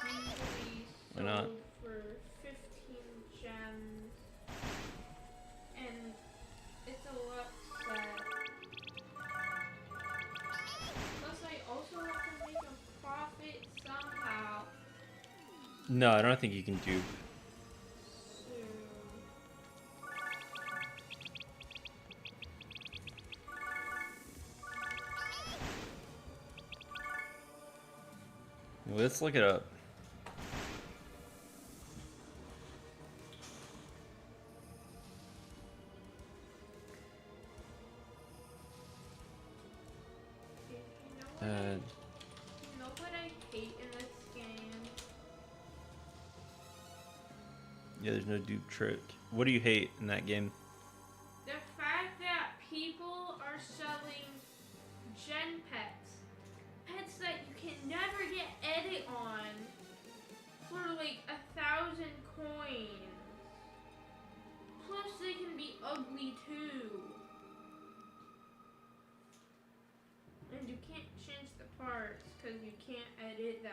usually Why not? sold for 15 gems, and it's a Luxet. Plus, I also have to make a profit somehow. No, I don't think you can dupe. So, Let's look it up. you Uh, know what I hate in this game? yeah, there's no dupe trick. What do you hate in that game? The fact that people are selling gen pets, pets that you can never get edit on, for like 1,000 coins. Plus, they can be ugly too. And you can't change the parts because you can't edit them.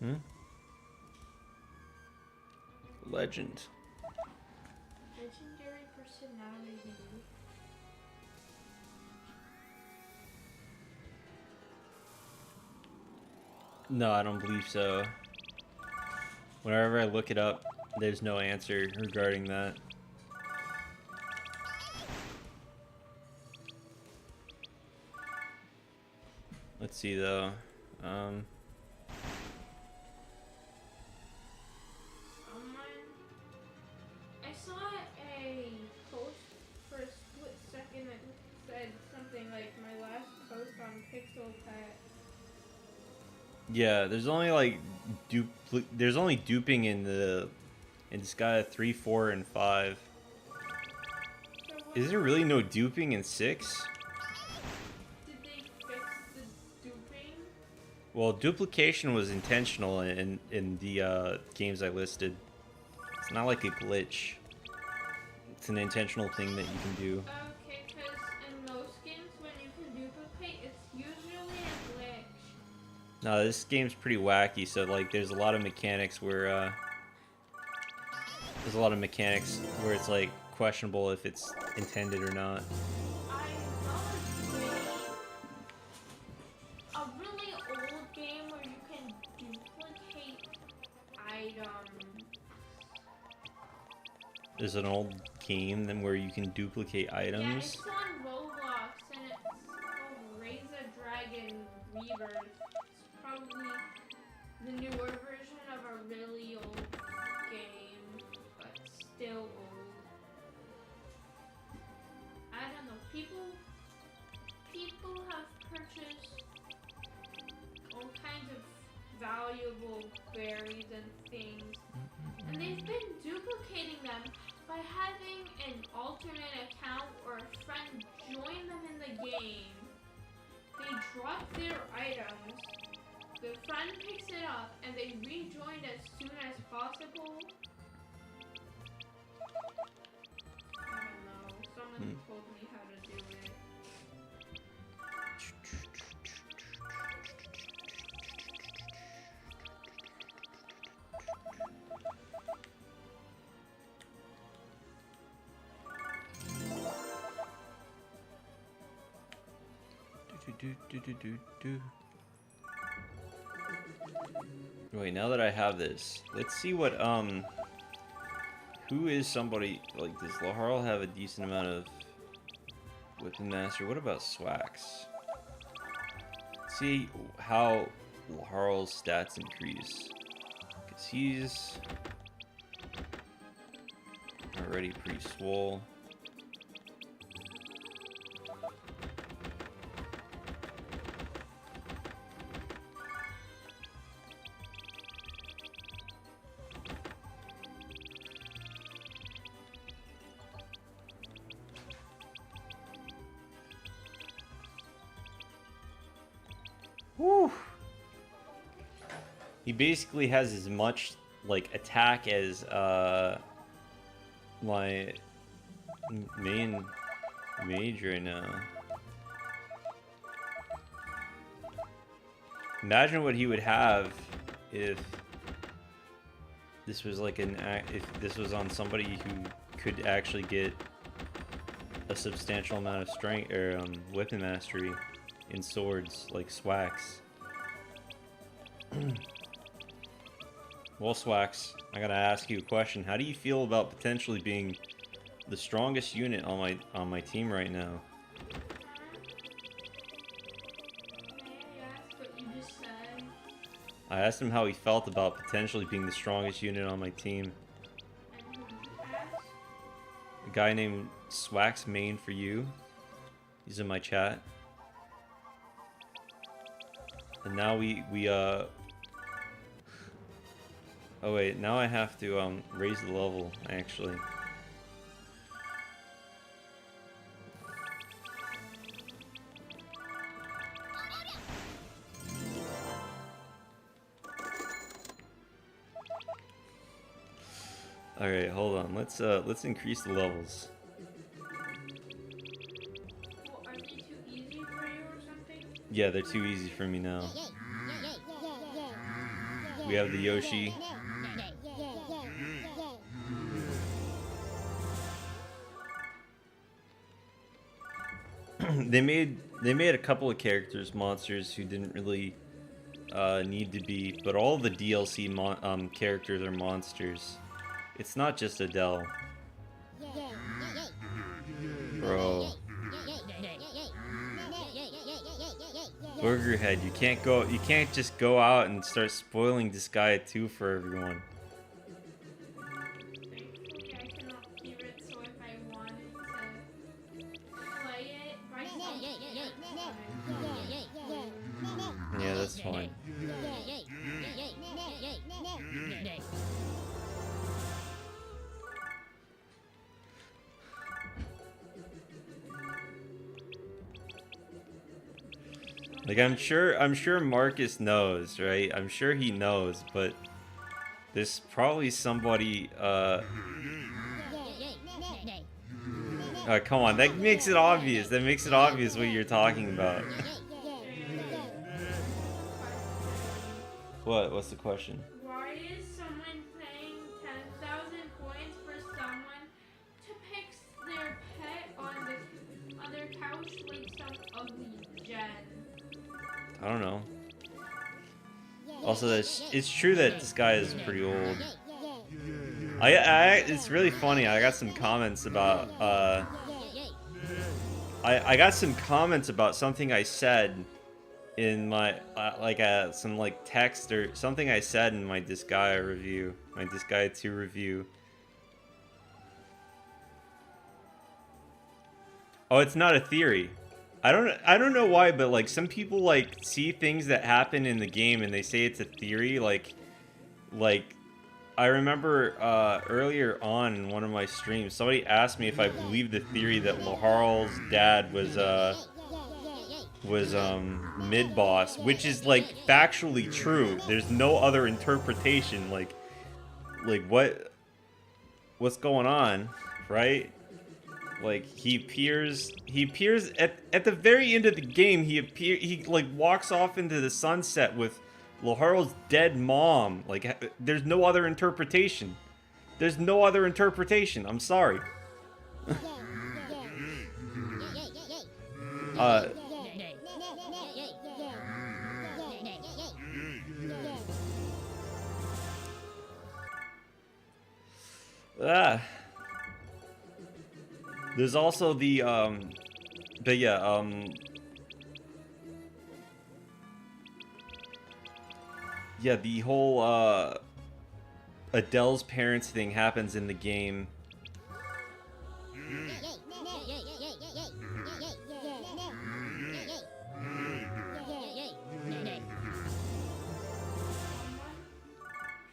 Hmm? Legend. Legendary personality. No, I don't believe so. Whenever I look it up, there's no answer regarding that. Let's see though. Someone. I saw a post for a split second that said something like my last post on Pixel Pet. Yeah, there's only like there's only duping in Disgaea 3, 4, and 5. So what Is there really no duping in 6? did they fix the duping? Well, duplication was intentional in the games I listed. It's not like a glitch. It's an intentional thing that you can do. Okay, because in most games when you can duplicate, it's usually a glitch. No, this game's pretty wacky. So like, there's a lot of mechanics where it's like questionable if it's intended or not. I know a really old game where you can duplicate items. There's an old game then where you can duplicate Yeah, items. it's on Roblox and it's called Raise a Dragon Rebirth. It's probably the newer version of a really old game, but still old. I don't know. People have purchased all kinds of valuable berries and things, and they've been duplicating them by having an alternate account or a friend join them in the game. They drop their items, the friend picks it up, and they rejoin as soon as possible. I don't know. Someone told me how to do it. Wait, now that I have this, let's see what who is somebody like, does Laharl have a decent amount of Weapon Master? What about Swax? See how Laharl's stats increase, because he's already pretty swole. Woo! He basically has as much like attack as my main mage right now. Imagine what he would have if this was like if this was on somebody who could actually get a substantial amount of strength or weapon mastery in swords like Swax. Well, Swax, I gotta ask you a question. How do you feel about potentially being the strongest unit on my team right now? May I ask what you just said? I asked him how he felt about potentially being the strongest unit on my team. And who did you ask? A guy named Swax Main for you. He's in my chat. And now oh wait, now I have to raise the level actually. All right, hold on. Let's increase the levels. Well, are they too easy for you or something? Yeah, they're too easy for me now. We have the Yoshi. They made a couple of characters monsters who didn't really need to be, but all the DLC characters are monsters. It's not just Adele. Bro. Burgerhead, you can't just go out and start spoiling Disgaea 2 for everyone. Thankfully, I cannot hear it, so if I wanted to play it, right now, Yeah, that's fine. Like I'm sure Marcus knows, right? I'm sure he knows, but there's probably somebody come on, that makes it obvious. That makes it obvious what you're talking about. What? What's the question? Why is someone paying 10,000 coins for someone to pick their pet on their couch like some ugly gen? I don't know. Also, it's true that this guy is pretty old. It's really funny. I got some comments about I got some comments about something I said in my some like text or something I said in my Disgaea review, my Disgaea 2 review. Oh, it's not a theory. I don't know why, but like some people like see things that happen in the game and they say it's a theory. Like I remember earlier on in one of my streams, somebody asked me if I believed the theory that Laharl's dad was mid boss, which is like factually true. There's no other interpretation. Like what's going on, right? Like he appears at the very end of the game. He like walks off into the sunset with Laharl's dead mom. Like there's no other interpretation. There's no other interpretation. I'm sorry. There's also the but yeah, yeah, the whole Adele's parents thing happens in the game.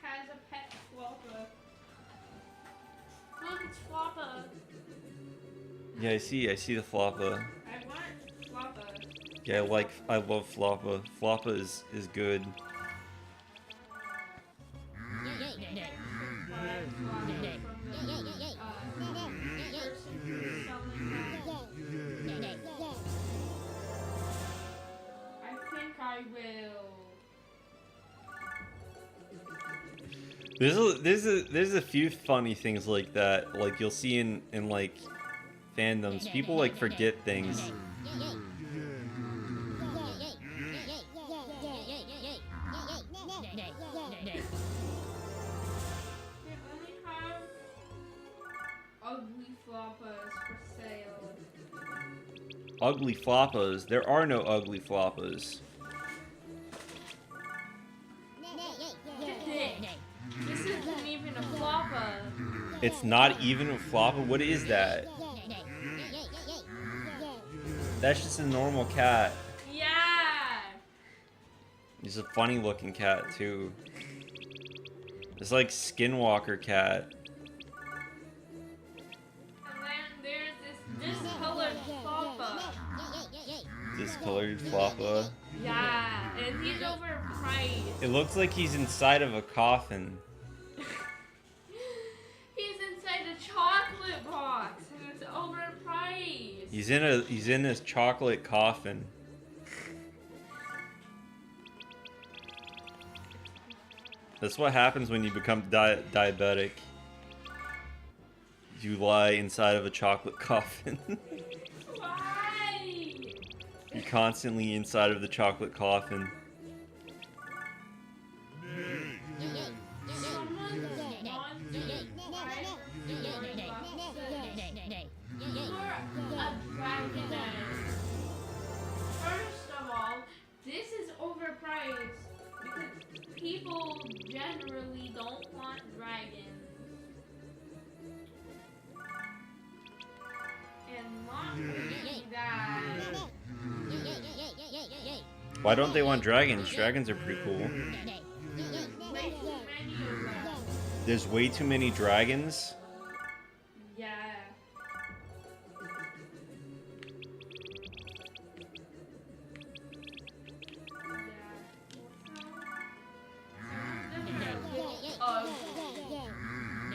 Has a pet Floppa. Look, it's Floppa. Yeah, I see the Floppa. I want Floppa. Yeah, I love Floppa. Floppa is good. I think I will. There's a few funny things like that. Like you'll see in like fandoms, people like forget things. They only have ugly floppas for sale. Ugly Floppas? There are no ugly Floppas. This isn't even a floppa. It's not even a Floppa? What is that? That's just a normal cat. Yeah. He's a funny looking cat too. It's like Skinwalker cat. And then there's this discolored floppa. Discolored Floppa. Yeah, and he's overpriced. It looks like he's inside of a coffin. He's inside a chocolate box, and it's overpriced. He's in this chocolate coffin. That's what happens when you become diabetic. You lie inside of a chocolate coffin. Why? You're constantly inside of the chocolate coffin. Someone wants to fight you're a dragoness. First of all, this is overpriced because people generally don't want dragons. And not only that, Why don't they want dragons? Dragons are pretty cool. way too many of them. There's way too many dragons. Yeah.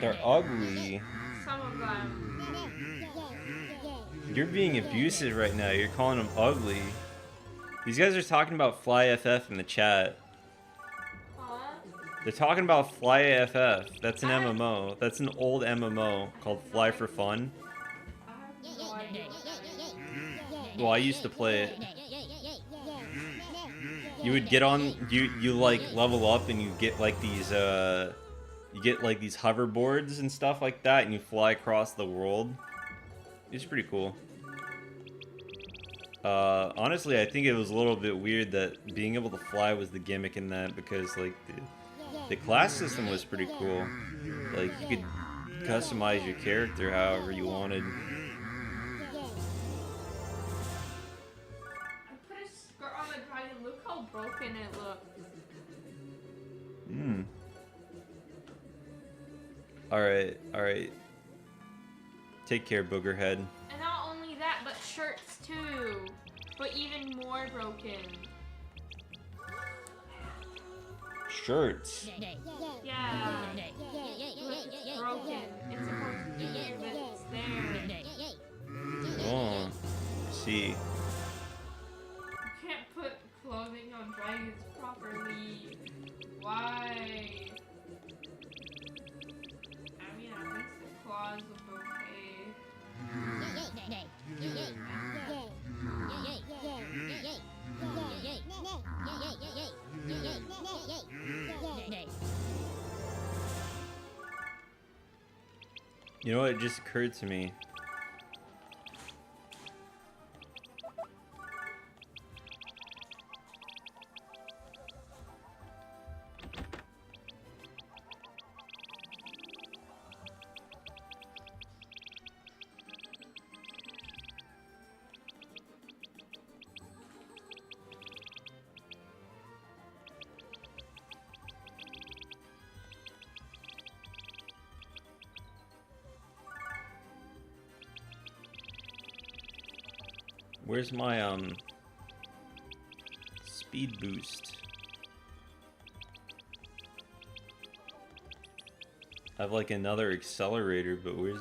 They're ugly. Some of them. You're being abusive right now. You're calling them ugly. These guys are talking about Fly FF in the chat. Huh? They're talking about Fly FF. That's an MMO. That's an old MMO called Fly for Fun. I have no idea. Well, I used to play it. You would get on, you like level up and you get like these hoverboards and stuff like that, and you fly across the world. It's pretty cool. Honestly, I think it was a little bit weird that being able to fly was the gimmick in that, because like the class system was pretty cool. Like you could customize your character however you wanted. I put a skirt on the dragon. Look how broken it looks. Hmm. Alright, alright. Take care, Boogerhead. And not only that, but shirts too. But even more broken. Shirts. Yeah. Look, it's broken. It's supposed to be here, but it's there. Oh. See. You can't put clothing on dragons properly. Why? I mean, at least the claws look okay. You know what? It just occurred to me. Where's my speed boost? I have like another accelerator, but where's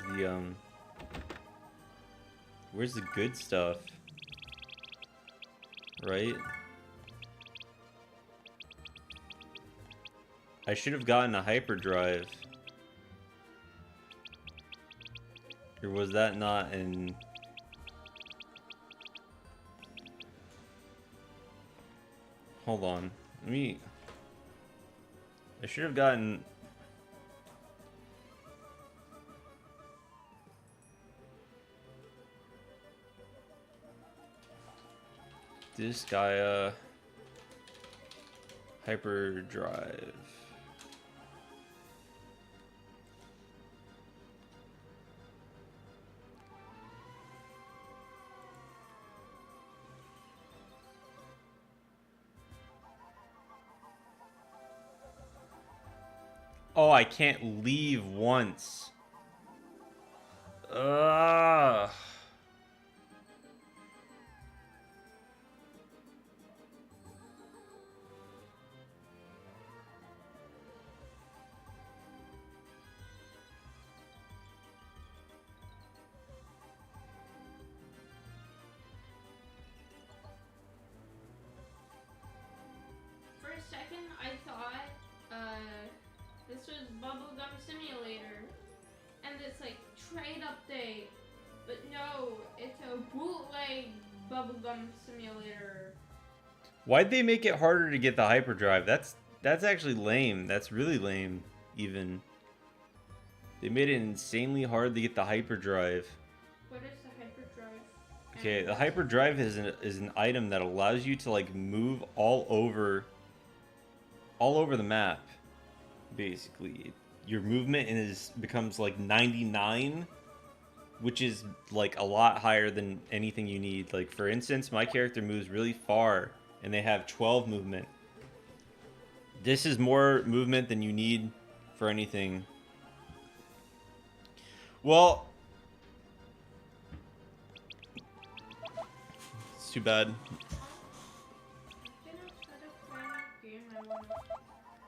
the good stuff? Right? I should have gotten a hyperdrive. Or was that not in... Hold on. Let me... I should have gotten... Disgaea hyperdrive. Oh, I can't leave once. Ugh. For a second, I thought, this was Bubblegum Simulator. And it's like trade update. But no, it's a bootleg Bubblegum Simulator. Why'd they make it harder to get the hyperdrive? That's actually lame. That's really lame, even. They made it insanely hard to get the hyperdrive. What is the hyperdrive? Okay, the hyperdrive is an item that allows you to like move all over the map. Basically, your movement becomes like 99, which is like a lot higher than anything you need. Like for instance, my character moves really far, and they have 12 movement. This is more movement than you need for anything. Well, it's too bad.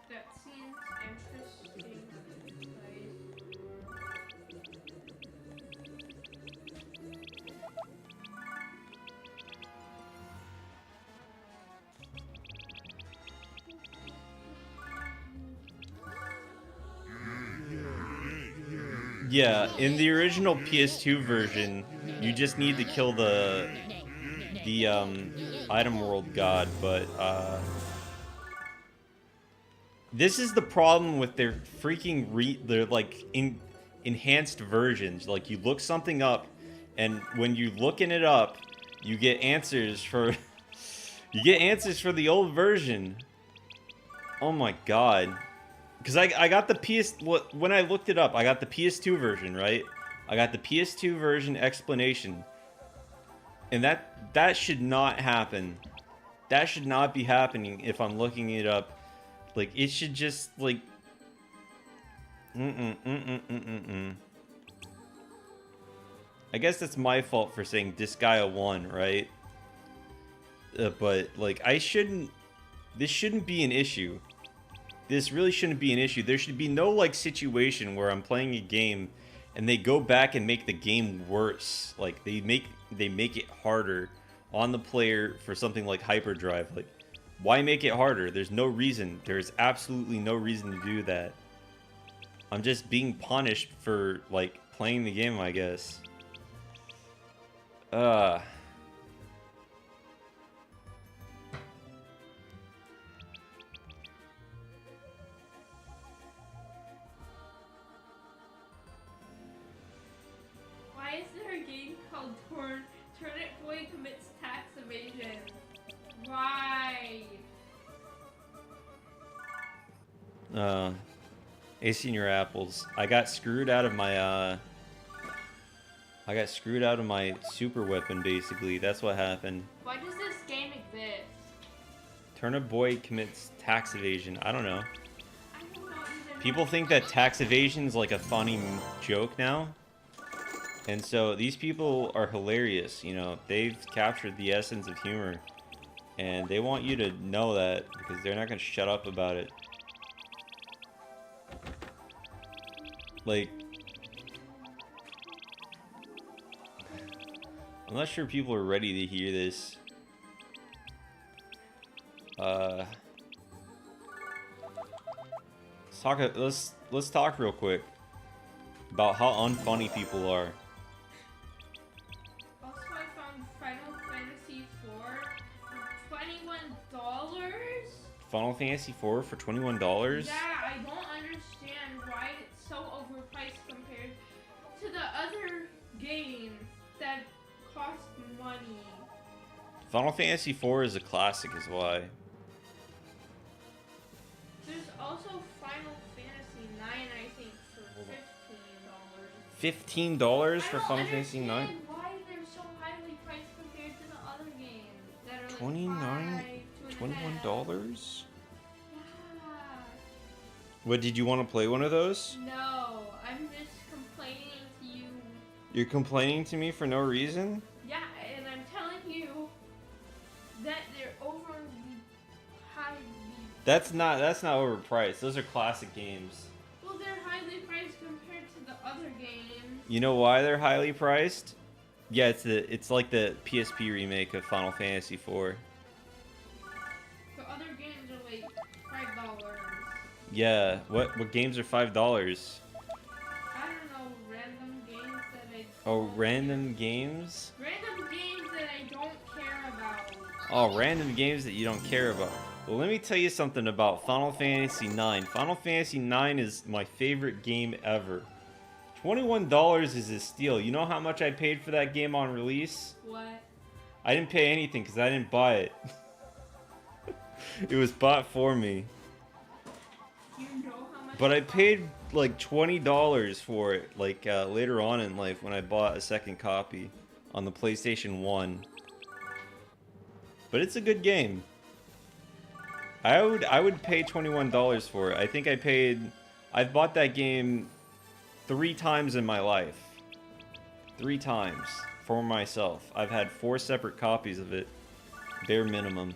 That seems interesting. Yeah, in the original PS2 version, you just need to kill the item world god, but this is the problem with their freaking their like enhanced versions. Like you look something up, and when you're looking it up, you get answers for the old version. Oh my god. Because I got the when I looked it up, I got the PS2 version, right? I got the PS2 version explanation. And that should not happen. That should not be happening if I'm looking it up. Like, it should just, like... I guess that's my fault for saying Disgaea 1, right? But, like, this shouldn't be an issue. This really shouldn't be an issue. There should be no, like, situation where I'm playing a game and they go back and make the game worse. Like, they make it harder on the player for something like hyperdrive. Like, why make it harder? There's no reason. There's absolutely no reason to do that. I'm just being punished for, like, playing the game, I guess. Why is there a game called Turnip Boy Commits Tax Evasion? Why? Acing your apples. I got screwed out of my super weapon, basically. That's what happened. Why does this game exist? Turnip Boy commits tax evasion. I don't know. I don't know either. People think that tax evasion is like a funny joke now. And so these people are hilarious, you know. They've captured the essence of humor. And they want you to know that because they're not going to shut up about it. Like, I'm not sure people are ready to hear this. Let's talk real quick about how unfunny people are. Also, I found Final Fantasy IV for $21. Final Fantasy IV for $21? Yeah, I don't understand why it's so overpriced compared to the other games that cost money. Final Fantasy IV is a classic, is why. There's also Final Fantasy IX, I think, for $15. $15 for Final Fantasy IX? I don't understand why they're so highly priced compared to the other games that are like $21? Yeah. What, did you want to play one of those? No, I'm just complaining to you. You're complaining to me for no reason? Yeah, and I'm telling you that they're overly highly. That's not overpriced. Those are classic games. Well, they're highly priced compared to the other games. You know why they're highly priced? Yeah, it's like the PSP remake of Final Fantasy IV. The other games are like $5. Yeah, what games are $5? I don't know, random games that I Oh, don't random games? care. Random games that I don't care about. Oh, random games that you don't care about. Well, let me tell you something about Final Fantasy IX. Final Fantasy IX is my favorite game ever. $21 is a steal. You know how much I paid for that game on release? What? I didn't pay anything because I didn't buy it. It was bought for me. You know how much? But I paid like $20 for it, like later on in life when I bought a second copy on the PlayStation 1. But it's a good game. I would pay $21 for it. I think I've bought that game 3 times in my life. 3 times for myself. I've had 4 separate copies of it, bare minimum.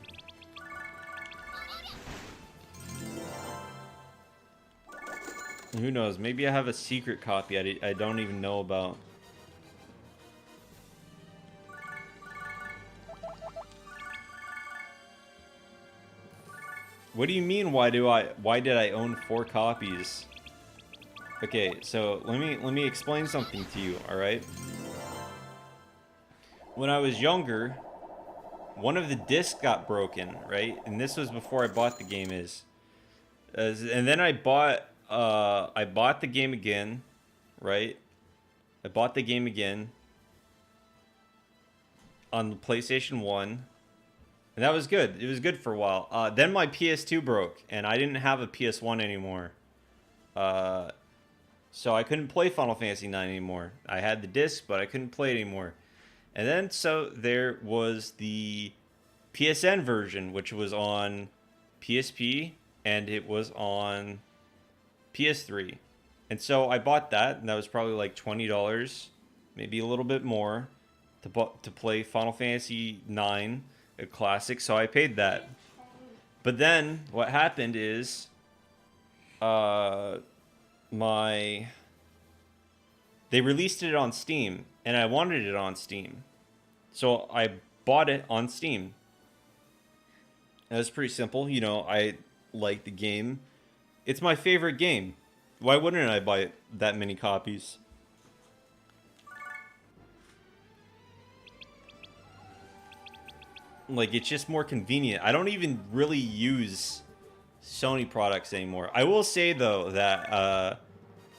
Who knows? Maybe I have a secret copy I don't even know about. What do you mean? Why did I own 4 copies? Okay, so let me explain something to you. All right. When I was younger, one of the discs got broken, right? And this was before I bought the game. And then I bought the game again, right? I bought the game again on the PlayStation 1. And that was good. It was good for a while. Then my PS2 broke, and I didn't have a PS1 anymore. So I couldn't play Final Fantasy IX anymore. I had the disc, but I couldn't play it anymore. And then so there was the PSN version, which was on PSP, and it was on PS3. And so I bought that, and that was probably like $20, maybe a little bit more, to play Final Fantasy IX, a classic. So I paid that. But then what happened is, they released it on Steam, and I wanted it on Steam, so I bought it on Steam. And it's pretty simple, you know. I like the game. It's my favorite game. Why wouldn't I buy that many copies? Like, it's just more convenient. I don't even really use Sony products anymore. I will say, though, that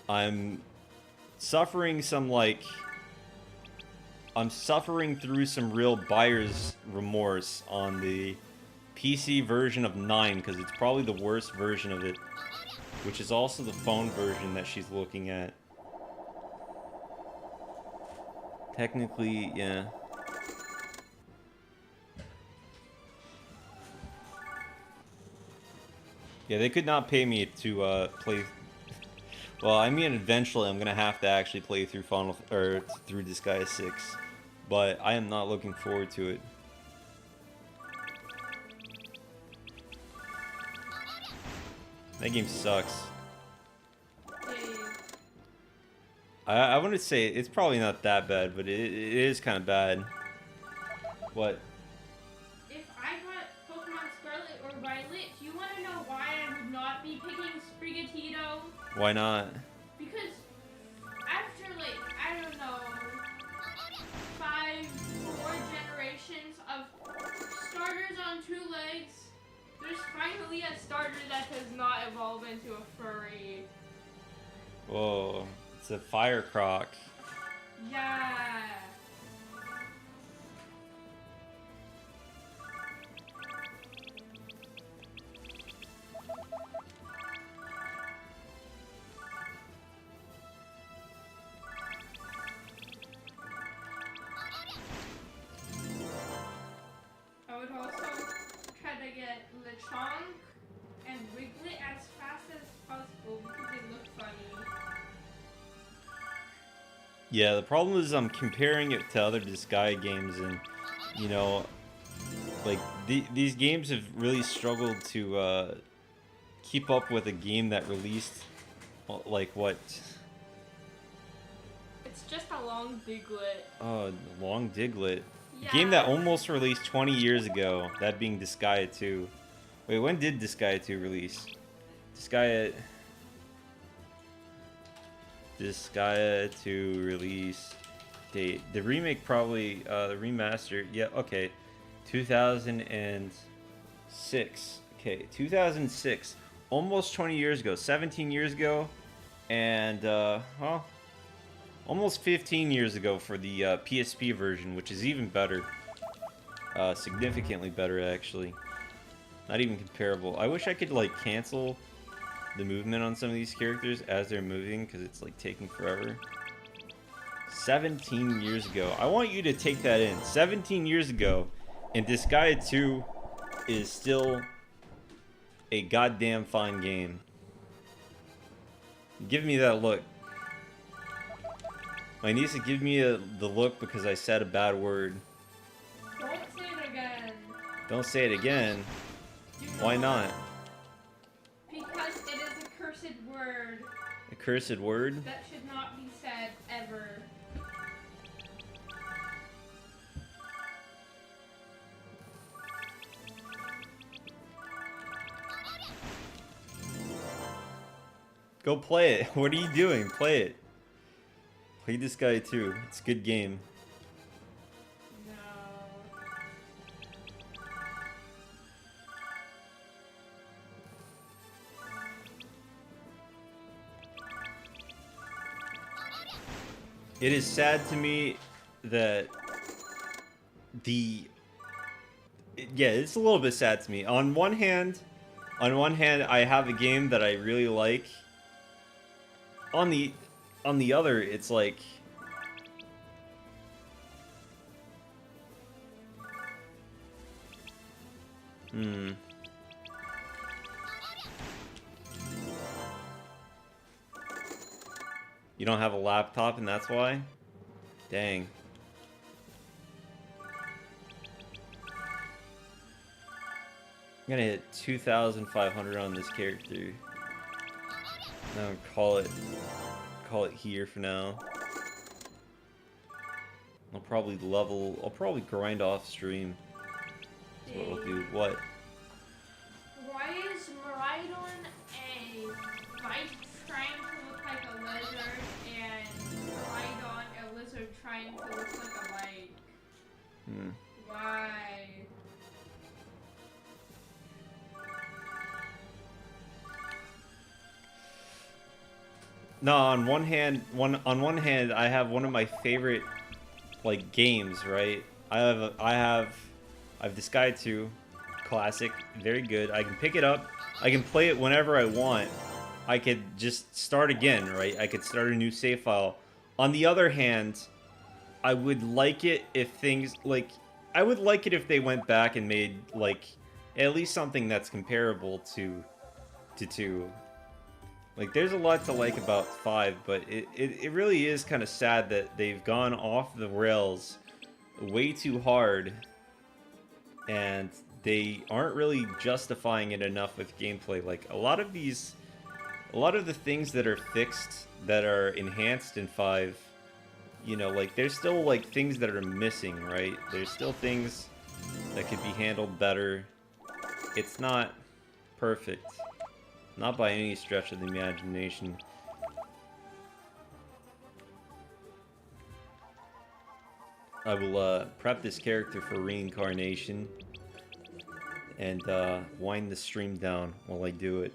I'm suffering through some real buyer's remorse on the PC version of 9, because it's probably the worst version of it, which is also the phone version that she's looking at. Technically, yeah. Yeah, they could not pay me to play. Well, I mean, eventually I'm gonna have to actually play through through Disgaea 6, but I am not looking forward to it. That game sucks. I wouldn't say it's probably not that bad, but it is kind of bad. What? If I got Pokemon Scarlet or Violet, do you want to know why I would not be picking Sprigatito? Why not? Because after, like, I don't know, 4 generations of starters on 2 legs, there's finally a starter that does not evolve into a furry. Whoa, it's a fire croc. Yeah. I would also try to get Lechonk and Wiglet as fast as possible because they look funny. Yeah, the problem is I'm comparing it to other Disgaea games, and you know, like these games have really struggled to keep up with a game that released like what? It's just a long Diglett. Oh, Long Diglett. Yeah. Game that almost released 20 years ago, that being Disgaea 2. Wait, when did Disgaea 2 release? Disgaea 2 release date. The remake probably, the remaster, yeah, okay. 2006. Okay, 2006. Almost 20 years ago, 17 years ago. And, well, almost 15 years ago for the PSP version, which is even better. Significantly better, actually. Not even comparable. I wish I could, like, cancel the movement on some of these characters as they're moving, because it's, like, taking forever. 17 years ago. I want you to take that in. 17 years ago, and Disgaea 2 is still a goddamn fine game. Give me that look. My niece would give me the look because I said a bad word. Don't say it again. Don't say it again. Do Why not? Because it is a cursed word A cursed word? that should not be said ever. Go play it. What are you doing? Play it. Play Disgaea 2. It's a good game. No. It is sad to me that yeah, it's a little bit sad to me. On one hand, I have a game that I really like. On the other, it's like, You don't have a laptop and that's why? Dang. I'm gonna hit 2,500 on this character. Now call it here for now. I'll probably grind off stream. That's what I'll do. What? Why is Miraidon a knife trying to look like a lizard and Miraidon a lizard trying to look like a bike? Why? No, on one hand, I have one of my favorite, like, games, right? I have Disgaea 2, classic, very good. I can pick it up, I can play it whenever I want. I could just start again, right? I could start a new save file. On the other hand, I would like it if things, like, I would like it if they went back and made, like, at least something that's comparable to 2. Like, there's a lot to like about 5, but it really is kind of sad that they've gone off the rails way too hard, and they aren't really justifying it enough with gameplay. Like, a lot of the things that are fixed, that are enhanced in 5, you know, like, there's still, like, things that are missing, right? There's still things that could be handled better. It's not perfect. Not by any stretch of the imagination. I will prep this character for reincarnation and wind the stream down while I do it.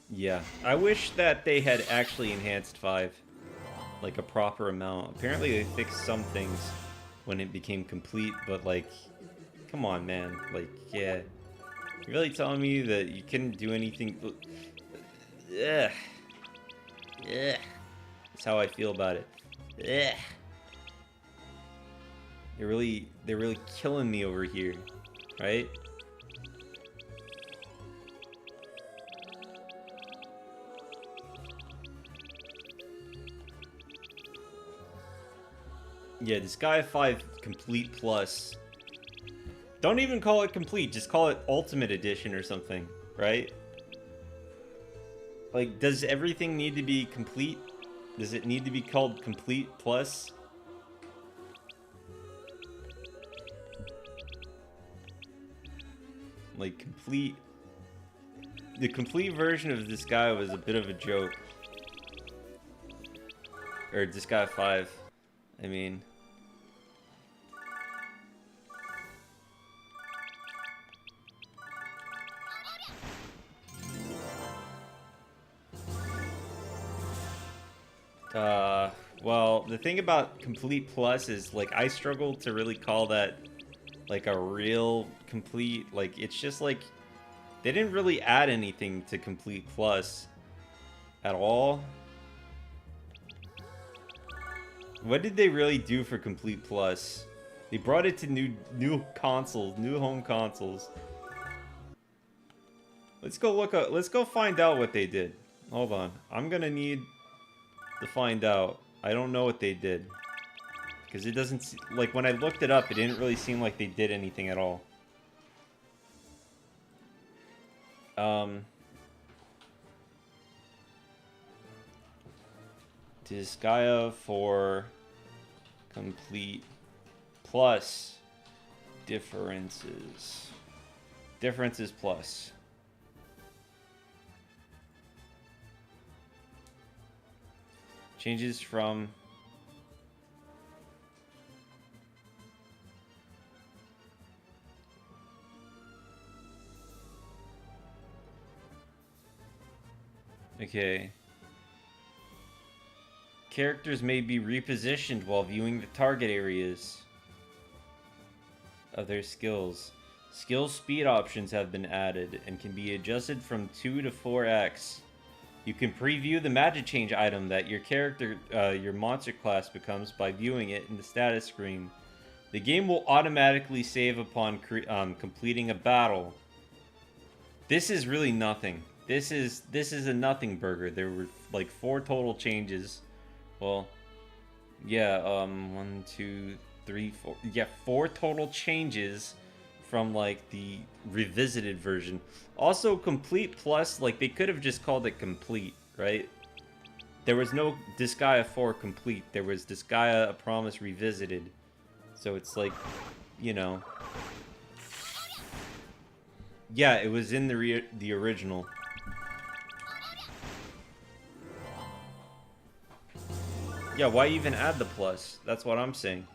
Yeah, I wish that they had actually enhanced 5, like a proper amount. Apparently they fixed some things when it became complete, but like, come on, man. Like, yeah, you're really telling me that you couldn't do anything? Ugh. Ugh. That's how I feel about it. Ugh. They're really killing me over here, right? Yeah, Disgaea 5 Complete Plus. Don't even call it Complete, just call it Ultimate Edition or something, right? Like, does everything need to be complete? Does it need to be called Complete Plus? Like, complete... The complete version of this guy was a bit of a joke. Or Disgaea 5, I mean. Well, the thing about Complete Plus is, like, I struggle to really call that, like, a real complete, like, it's just, like, they didn't really add anything to Complete Plus at all. What did they really do for Complete Plus? They brought it to new consoles, new home consoles. Let's go look up, let's go find out what they did. Hold on, I'm gonna need to find out. I don't know what they did. Because it doesn't, like, when I looked it up, it didn't really seem like they did anything at all. Disgaea for Complete Plus differences. Differences plus. Changes from okay. Characters may be repositioned while viewing the target areas of their skills. Skill speed options have been added and can be adjusted from 2 to 4x. You can preview the magic change item that your character, your monster class becomes by viewing it in the status screen. The game will automatically save upon completing a battle. This is really nothing. This is a nothing burger. There were like 4 total changes. Well, yeah, 1, 2, 3, 4. Yeah, 4 total changes from like the revisited version. Also, Complete Plus, like they could have just called it Complete, right? There was no Disgaea 4 Complete. There was Disgaea A Promise Revisited. So it's like, you know. Yeah, it was in the original. Yeah, why even add the plus? That's what I'm saying.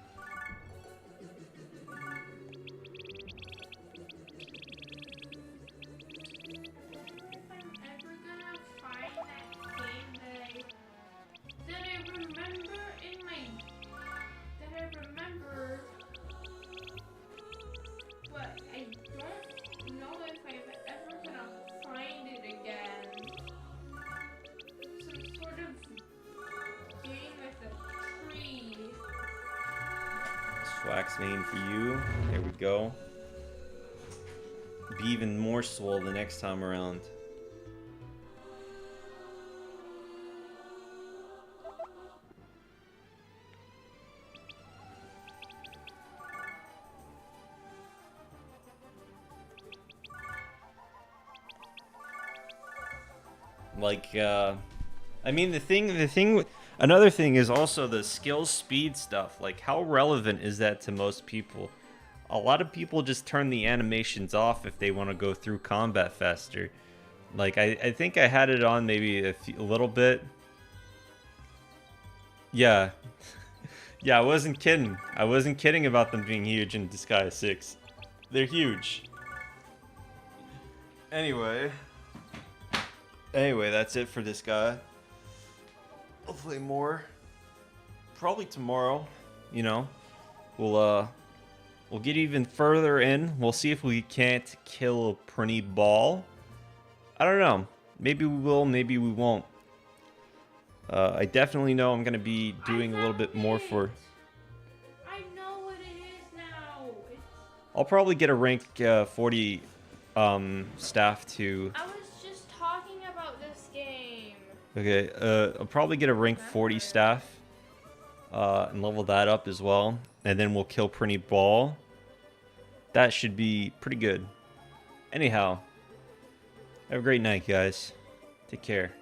Wax main for you. There we go. Be even more swole the next time around. Like, I mean, another thing is also the skill speed stuff. Like, how relevant is that to most people? A lot of people just turn the animations off if they want to go through combat faster. Like, I think I had it on maybe a little bit. Yeah. Yeah, I wasn't kidding. I wasn't kidding about them being huge in Disgaea 6. They're huge. Anyway, that's it for this guy. I'll play more. Probably tomorrow, you know. We'll get even further in. We'll see if we can't kill a Prinny Ball. I don't know. Maybe we will, maybe we won't. I definitely know I'm gonna be doing a little bit more for... I know what it is now. I'll probably get a rank 40 staff to... I was just talking about this game. Okay, I'll probably get a rank 40 staff and level that up as well. And then we'll kill Prinny Ball. That should be pretty good. Anyhow, have a great night, guys. Take care.